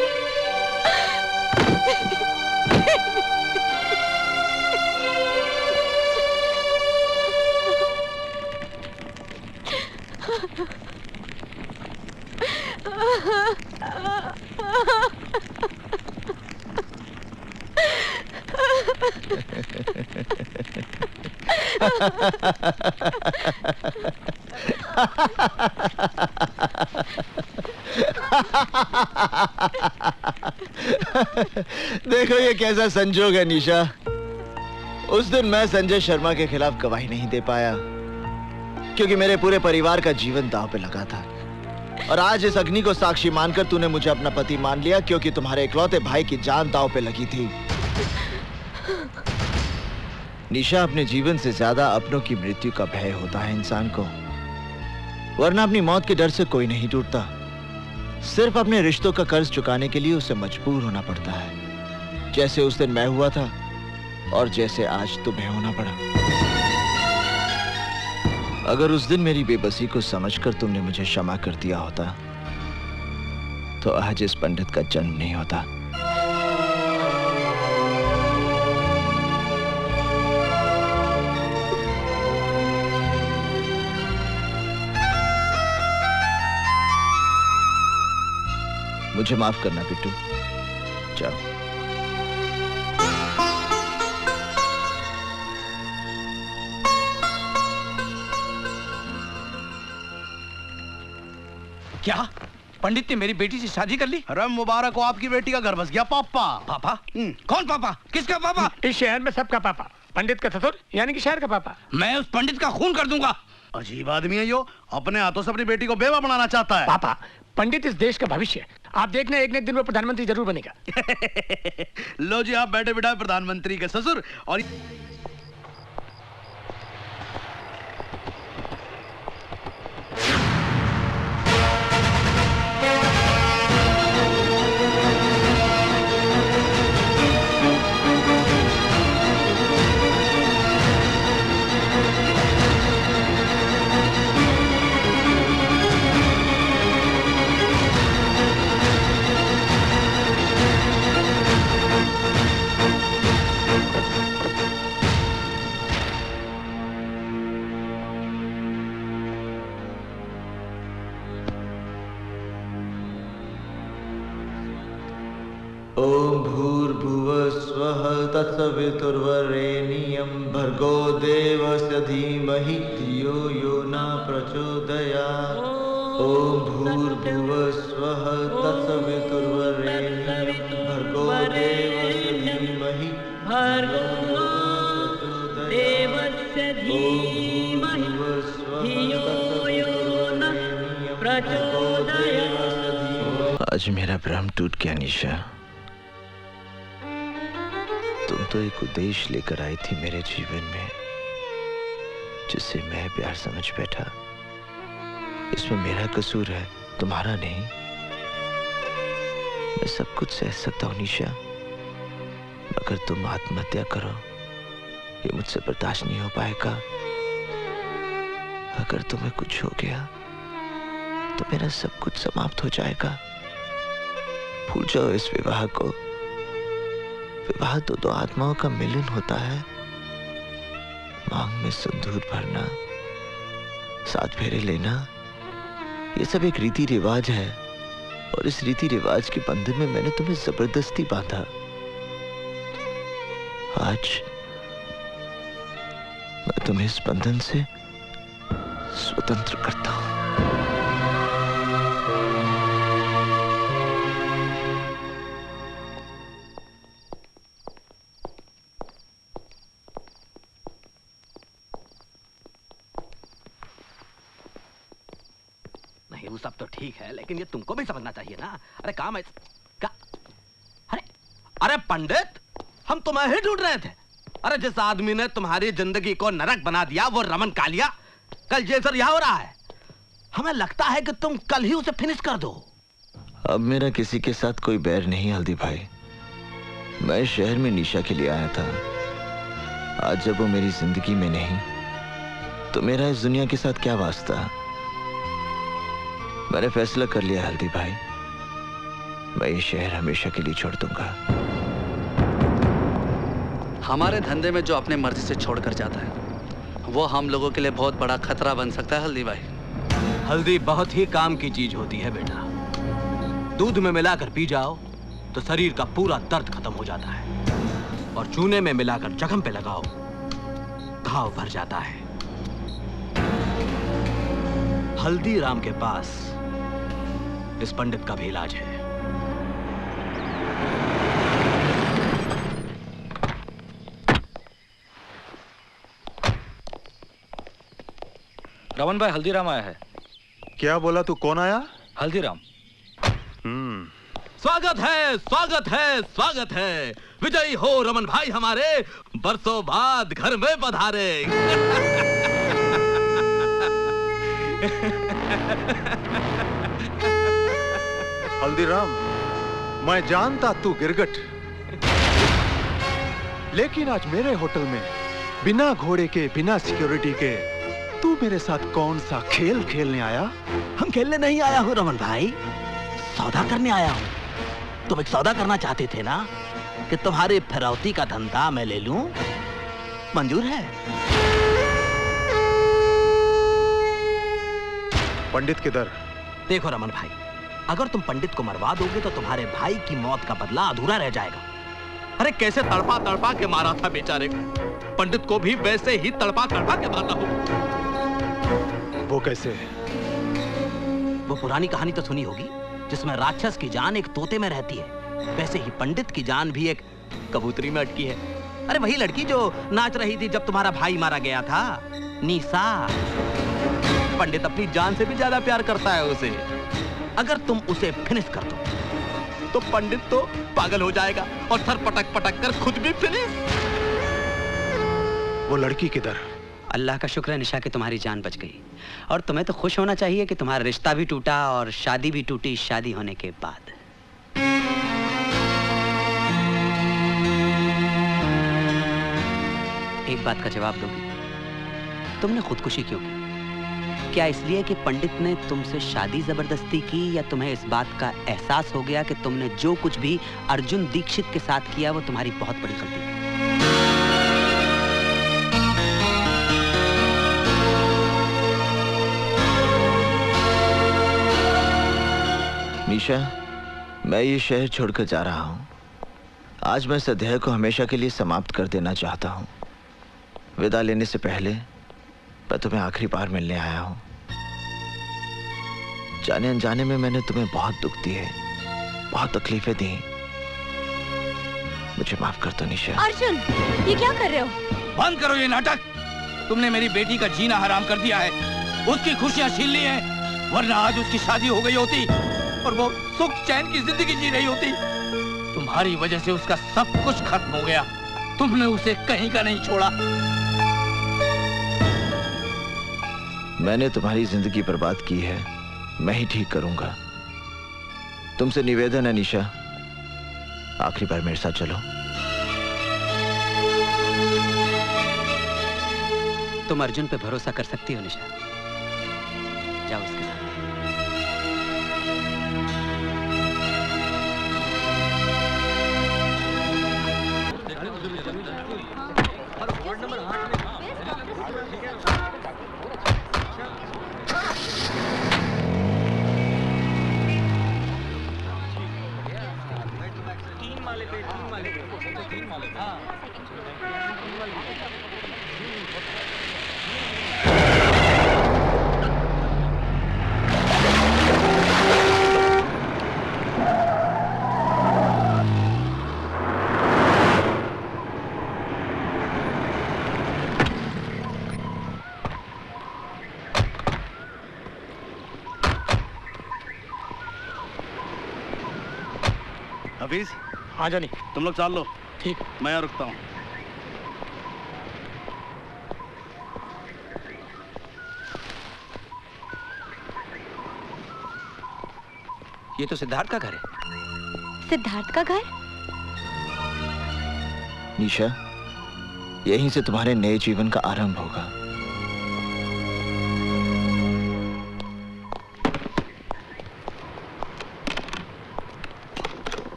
देखो ये कैसा संजोग है निशा। उस दिन मैं संजय शर्मा के खिलाफ गवाही नहीं दे पाया क्योंकि मेरे पूरे परिवार का जीवन दांव पे लगा था, और आज इस अग्नि को साक्षी मानकर तूने मुझे अपना पति मान लिया क्योंकि तुम्हारे इकलौते भाई की जान दांव पे लगी थी। निशा, अपने जीवन से ज्यादा अपनों की मृत्यु का भय होता है इंसान को, वरना अपनी मौत के डर से कोई नहीं टूटता। सिर्फ अपने रिश्तों का कर्ज चुकाने के लिए उसे मजबूर होना पड़ता है, जैसे उस दिन मैं हुआ था और जैसे आज तुम्हें होना पड़ा। अगर उस दिन मेरी बेबसी को समझकर तुमने मुझे क्षमा कर दिया होता तो आज इस पंडित का जन्म नहीं होता। मुझे माफ करना बिट्टू, जाओ। क्या पंडित ने मेरी बेटी से शादी कर ली? अरे मुबारक हो, आपकी बेटी का घर बस गया। पापा। पापा? कौन पापा? किसका पापा? इस शहर में सबका पापा, पंडित का ससुर यानी कि शहर का पापा। मैं उस पंडित का खून कर दूंगा। अजीब आदमी है यो, अपने हाथों से अपनी बेटी को बेवा बनाना चाहता है। पापा, पंडित इस देश का भविष्य है, आप देखना एक न एक दिन वो प्रधानमंत्री जरूर बनेगा। लो जी, आप बैठे बिठाए प्रधानमंत्री के ससुर। और ओम भूर्भुवः स्वः तत्सवितुर्वरेण्यं भर्गो देवस्य धीमहि धियो यो न प्रचोदयात्। ओम भूर्भुवः स्वः तत्सवितुर्वरेण्यं भर्गो देवस्य धीमहि आज मेरा भ्रम टूट गया निशा। तुम तो एक उद्देश्य लेकर आई थी मेरे जीवन में, जिसे मैं प्यार समझ बैठा। इसमें मेरा कसूर है, तुम्हारा नहीं। मैं सब कुछ सह सकता हूँ निशा, मगर तुम आत्महत्या करो ये मुझसे बर्दाश्त नहीं हो पाएगा। अगर तुम्हें कुछ हो गया तो मेरा सब कुछ समाप्त हो जाएगा। भूल जाओ इस विवाह को। विवाह तो दो आत्माओं का मिलन होता है। मांग में सिंदूर भरना, सात फेरे लेना, ये सब एक रीति रिवाज है, और इस रीति रिवाज के बंधन में मैंने तुम्हें जबरदस्ती बांधा। आज मैं तुम्हें इस बंधन से स्वतंत्र करता हूं। नहीं, वो सब तो ठीक है, लेकिन ये तुमको भी समझना चाहिए ना। अरे काम है क्या? अरे पंडित, हम तुम्हें ही ढूंढ रहे थे। अरे जिस आदमी ने तुम्हारी जिंदगी को नरक बना दिया वो रमन कालिया कल जेल से रिहा हो रहा है। हमें लगता है कि तुम कल ही उसे फिनिश कर दो। अब मेरा किसी के साथ कोई बैर नहीं हल्दी भाई। मैं शहर में निशा के लिए आया था। आज जब वो मेरी जिंदगी में नहीं तो मेरा इस दुनिया के साथ क्या वास्ता। मैंने फैसला कर लिया हल्दी भाई, मैं ये शहर हमेशा के लिए छोड़ दूंगा। हमारे धंधे में जो अपने मर्जी से छोड़कर जाता है वो हम लोगों के लिए बहुत बड़ा खतरा बन सकता है हल्दी भाई। हल्दी बहुत ही काम की चीज होती है बेटा। दूध में मिलाकर पी जाओ तो शरीर का पूरा दर्द खत्म हो जाता है, और चूने में मिलाकर जख्म पे लगाओ घाव भर जाता है। हल्दीराम के पास इस पंडित का भी इलाज है। रमन भाई, हल्दीराम आया है। क्या बोला तू? कौन आया? हल्दीराम। स्वागत है, स्वागत है, स्वागत है। विजयी हो रमन भाई हमारे, बरसों बाद घर में पधारे। हल्दीराम, मैं जानता तू गिरगट, लेकिन आज मेरे होटल में बिना घोड़े के, बिना सिक्योरिटी के तू मेरे साथ कौन सा खेल खेलने आया? हम खेलने नहीं आया हूँ रमन भाई, सौदा करने आया हूँ। तुम एक सौदा करना चाहते थे ना कि तुम्हारे फिरौती का धंधा मैं ले लूं, मंजूर है? पंडित किधर? देखो रमन भाई, अगर तुम पंडित को मरवा दोगे तो तुम्हारे भाई की मौत का बदला अधूरा रह जाएगा। अरे कैसे तड़पा तड़पा के मारा था बेचारे को, पंडित को भी वैसे ही तड़पा तड़पा के मारना हो। वो कैसे? वो पुरानी कहानी तो सुनी होगी जिसमें राक्षस की जान एक तोते में रहती है, वैसे ही पंडित की जान भी एक कबूतरी में अटकी है। अरे वही लड़की जो नाच रही थी जब तुम्हारा भाई मारा गया था, निशा। पंडित अपनी जान से भी ज्यादा प्यार करता है उसे। अगर तुम उसे फिनिश कर दो तो पंडित तो पागल हो जाएगा और सर पटक पटक कर खुद भी फिनिश। वो लड़की किधर? अल्लाह का शुक्र है निशा कि तुम्हारी जान बच गई, और तुम्हें तो खुश होना चाहिए कि तुम्हारा रिश्ता भी टूटा और शादी भी टूटी शादी होने के बाद। एक बात का जवाब दोगी, तुमने खुदकुशी क्यों की? क्या इसलिए कि पंडित ने तुमसे शादी जबरदस्ती की, या तुम्हें इस बात का एहसास हो गया कि तुमने जो कुछ भी अर्जुन दीक्षित के साथ किया वो तुम्हारी बहुत बड़ी गलती थी? निशा, मैं ये शहर छोड़कर जा रहा हूं। आज मैं इस अध्याय को हमेशा के लिए समाप्त कर देना चाहता हूं। विदा लेने से पहले मैं तुम्हें आखिरी बार मिलने आया हूं। जाने अनजाने में मैंने तुम्हें बहुत दुख दिए, बहुत तकलीफें दी। मुझे माफ कर दो निशा। अर्जुन, ये क्या कर रहे हो? बंद करो ये नाटक। तुमने मेरी बेटी का जीना हराम कर दिया है, उसकी खुशियां छीन ली हैं, वरना आज उसकी शादी हो गई होती और वो सुख चैन की जिंदगी जी रही होती। तुम्हारी वजह से उसका सब कुछ खत्म हो गया। तुमने उसे कहीं का नहीं छोड़ा। मैंने तुम्हारी जिंदगी बर्बाद की है, मैं ही ठीक करूंगा। तुमसे निवेदन है निशा, आखिरी बार मेरे साथ चलो। तुम अर्जुन पे भरोसा कर सकती हो निशा, जाओ उसके साथ। हफीज, हाँ जानी, तुम लोग चाल लो। ठीक, मैं यहाँ रुकता हूँ। ये तो सिद्धार्थ का घर है। सिद्धार्थ का घर? निशा, यहीं से तुम्हारे नए जीवन का आरंभ होगा।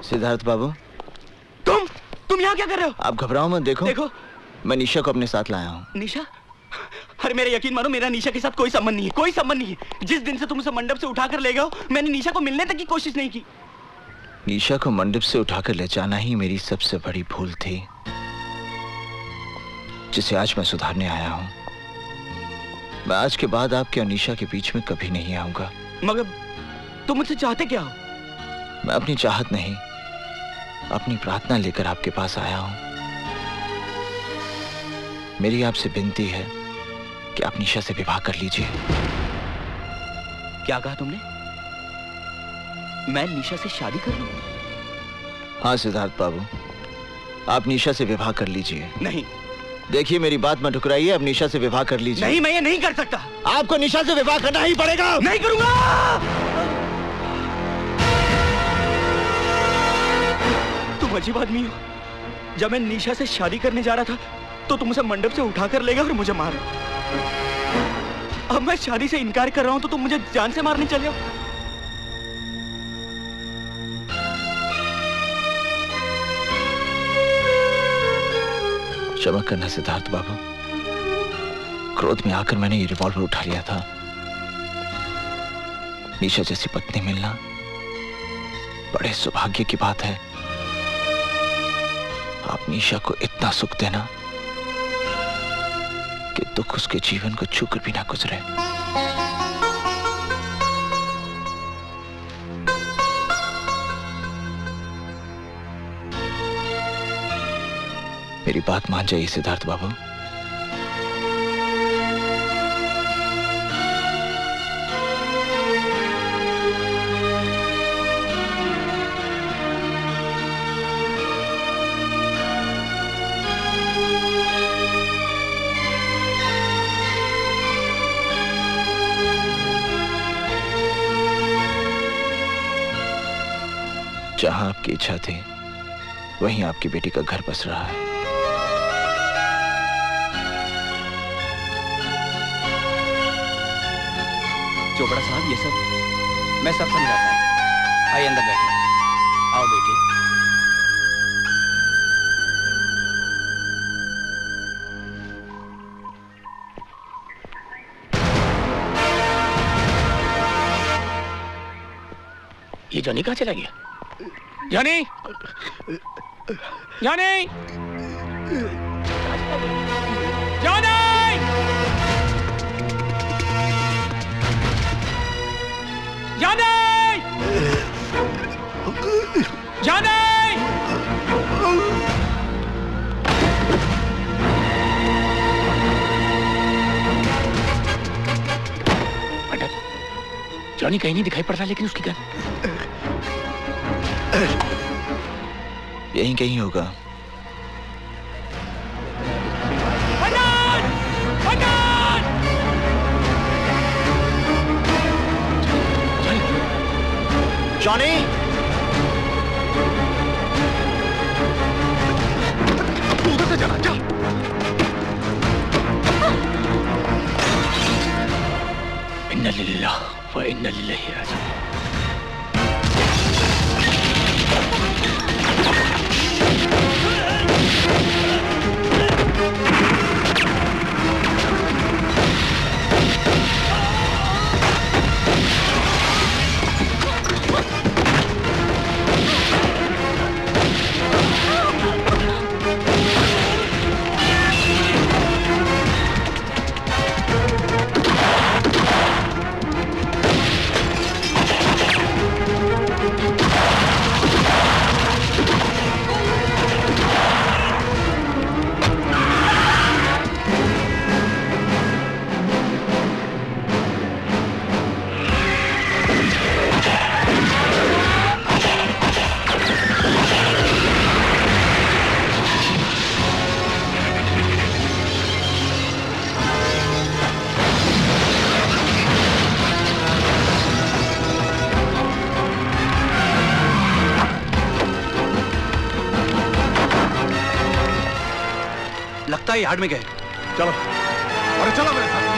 सिद्धार्थ बाबू, तुम यहाँ क्या कर रहे हो? आप घबराओ मत। देखो, मैं निशा को अपने साथ लाया हूँ। निशा? अरे मेरा यकीन मानो, मेरा निशा के साथ कोई संबंध नहीं है, कोई संबंध नहीं है। जिस दिन से तुम उसे मंडप से उठाकर ले गए हो, मैंने निशा को मिलने तक की कोशिश नहीं की। निशा को मंडप से उठाकर ले जाना ही मेरी सबसे बड़ी भूल थी, जिसे आज मैं सुधारने आया हूँ। मैं आज के बाद आपके और निशा के बीच में कभी नहीं आऊंगा। मगर तुम मुझसे चाहते क्या हो? मैं अपनी चाहत नहीं, अपनी प्रार्थना लेकर आपके पास आया हूं। मेरी आपसे विनती है कि आप निशा से विवाह कर लीजिए। क्या कहा तुमने? मैं निशा से शादी कर लूं? हाँ सिद्धार्थ बाबू, आप निशा से विवाह कर लीजिए। नहीं। देखिए मेरी बात मत ठुकराइए, अब निशा से विवाह कर लीजिए। नहीं, मैं ये नहीं कर सकता। आपको निशा से विवाह करना ही पड़ेगा। नहीं करूंगा। तुम अजीब आदमी हो। जब मैं निशा से शादी करने जा रहा था तो तुम उसे मंडप से उठाकर ले गए और मुझे मारा। अब मैं शादी से इनकार कर रहा हूं तो तुम मुझे जान से मारने चले हो। क्षमा करना सिद्धार्थ बाबू, क्रोध में आकर मैंने ये रिवॉल्वर उठा लिया था। निशा जैसी पत्नी मिलना बड़े सौभाग्य की बात है। आप निशा को इतना सुख देना कि दुख उसके जीवन को छूकर भी ना गुजरे। मेरी बात मान जाइए सिद्धार्थ बाबू। जहां आपकी इच्छा थी वहीं आपकी बेटी का घर बस रहा है। चोपड़ा साहब, ये सब मैं सब समझाता हूँ। आइए अंदर बैठिए। आओ बेटी। ये जॉनी कहाँ चला गया? जॉनी, जॉनी, जॉनी, जाने! जाने! पंडित, जॉनी कहीं नहीं दिखाई पड़ता, लेकिन उसकी गन यहीं कहीं होगा। जॉनी, उधर से जाना, जा। इन्ना लिल्लाह व इन्ना इलैहि राजिऊन। लगता है यार्ड में गए। चलो, अरे चलो मेरे साथ।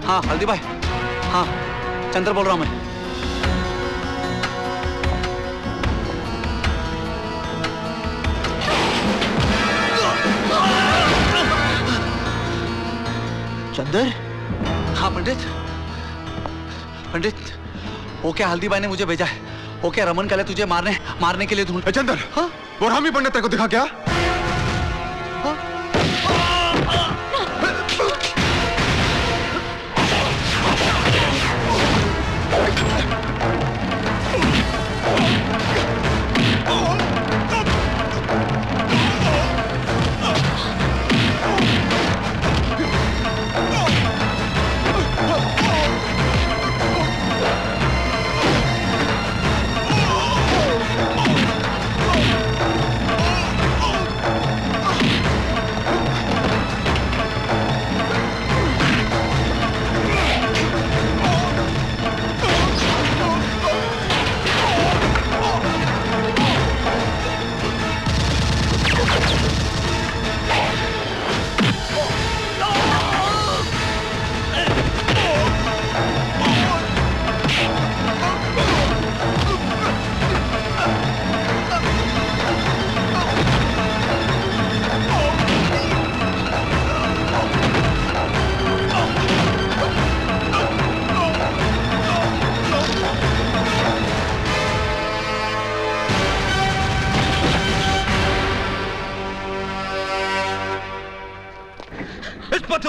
हाँ हल्दी भाई, हाँ चंद्र बोल रहा हूँ मैं। चंदर? हाँ पंडित, पंडित वो क्या हल्दी भाई ने मुझे भेजा है। वो क्या रमन कल तुझे मारने के लिए ढूंढ। चंदर, हाँ? वो रामी पंडित तेरे को दिखा क्या?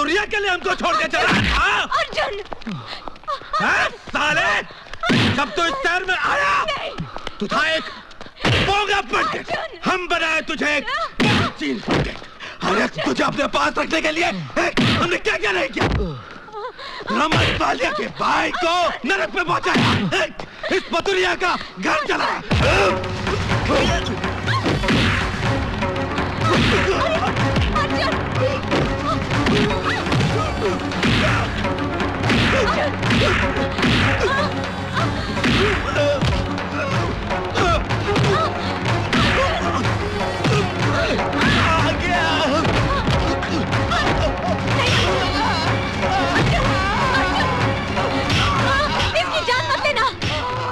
पतुरिया के लिए हमको छोड़ के चला? अर्जुन! साले! जब तू इस शहर में आया तू था एक बोंगा पंडित। हम बनाए तुझे एक चीन पंडित। अरे तुझे अपने पास रखने के लिए हमने क्या क्या नहीं किया। रमन बालिया के भाई को नरक पे पहुंचाया, इस पतुरिया का घर जलाया।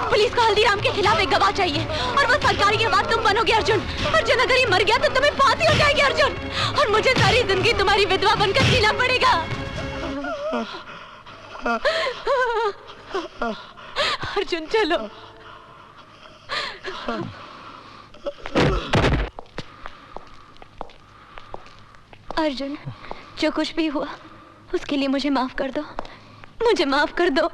पुलिस को हल्दीराम के खिलाफ एक गवाह चाहिए और वो सरकारी के बाद तुम बनोगे अर्जुन। अर्जुन अगर ये मर गया तो तुम्हें फांसी हो जाएगी अर्जुन, और मुझे सारी जिंदगी तुम्हारी विधवा बनकर जीना पड़ेगा। अर्जुन चलो। अर्जुन जो कुछ भी हुआ उसके लिए मुझे माफ कर दो, मुझे माफ कर दो।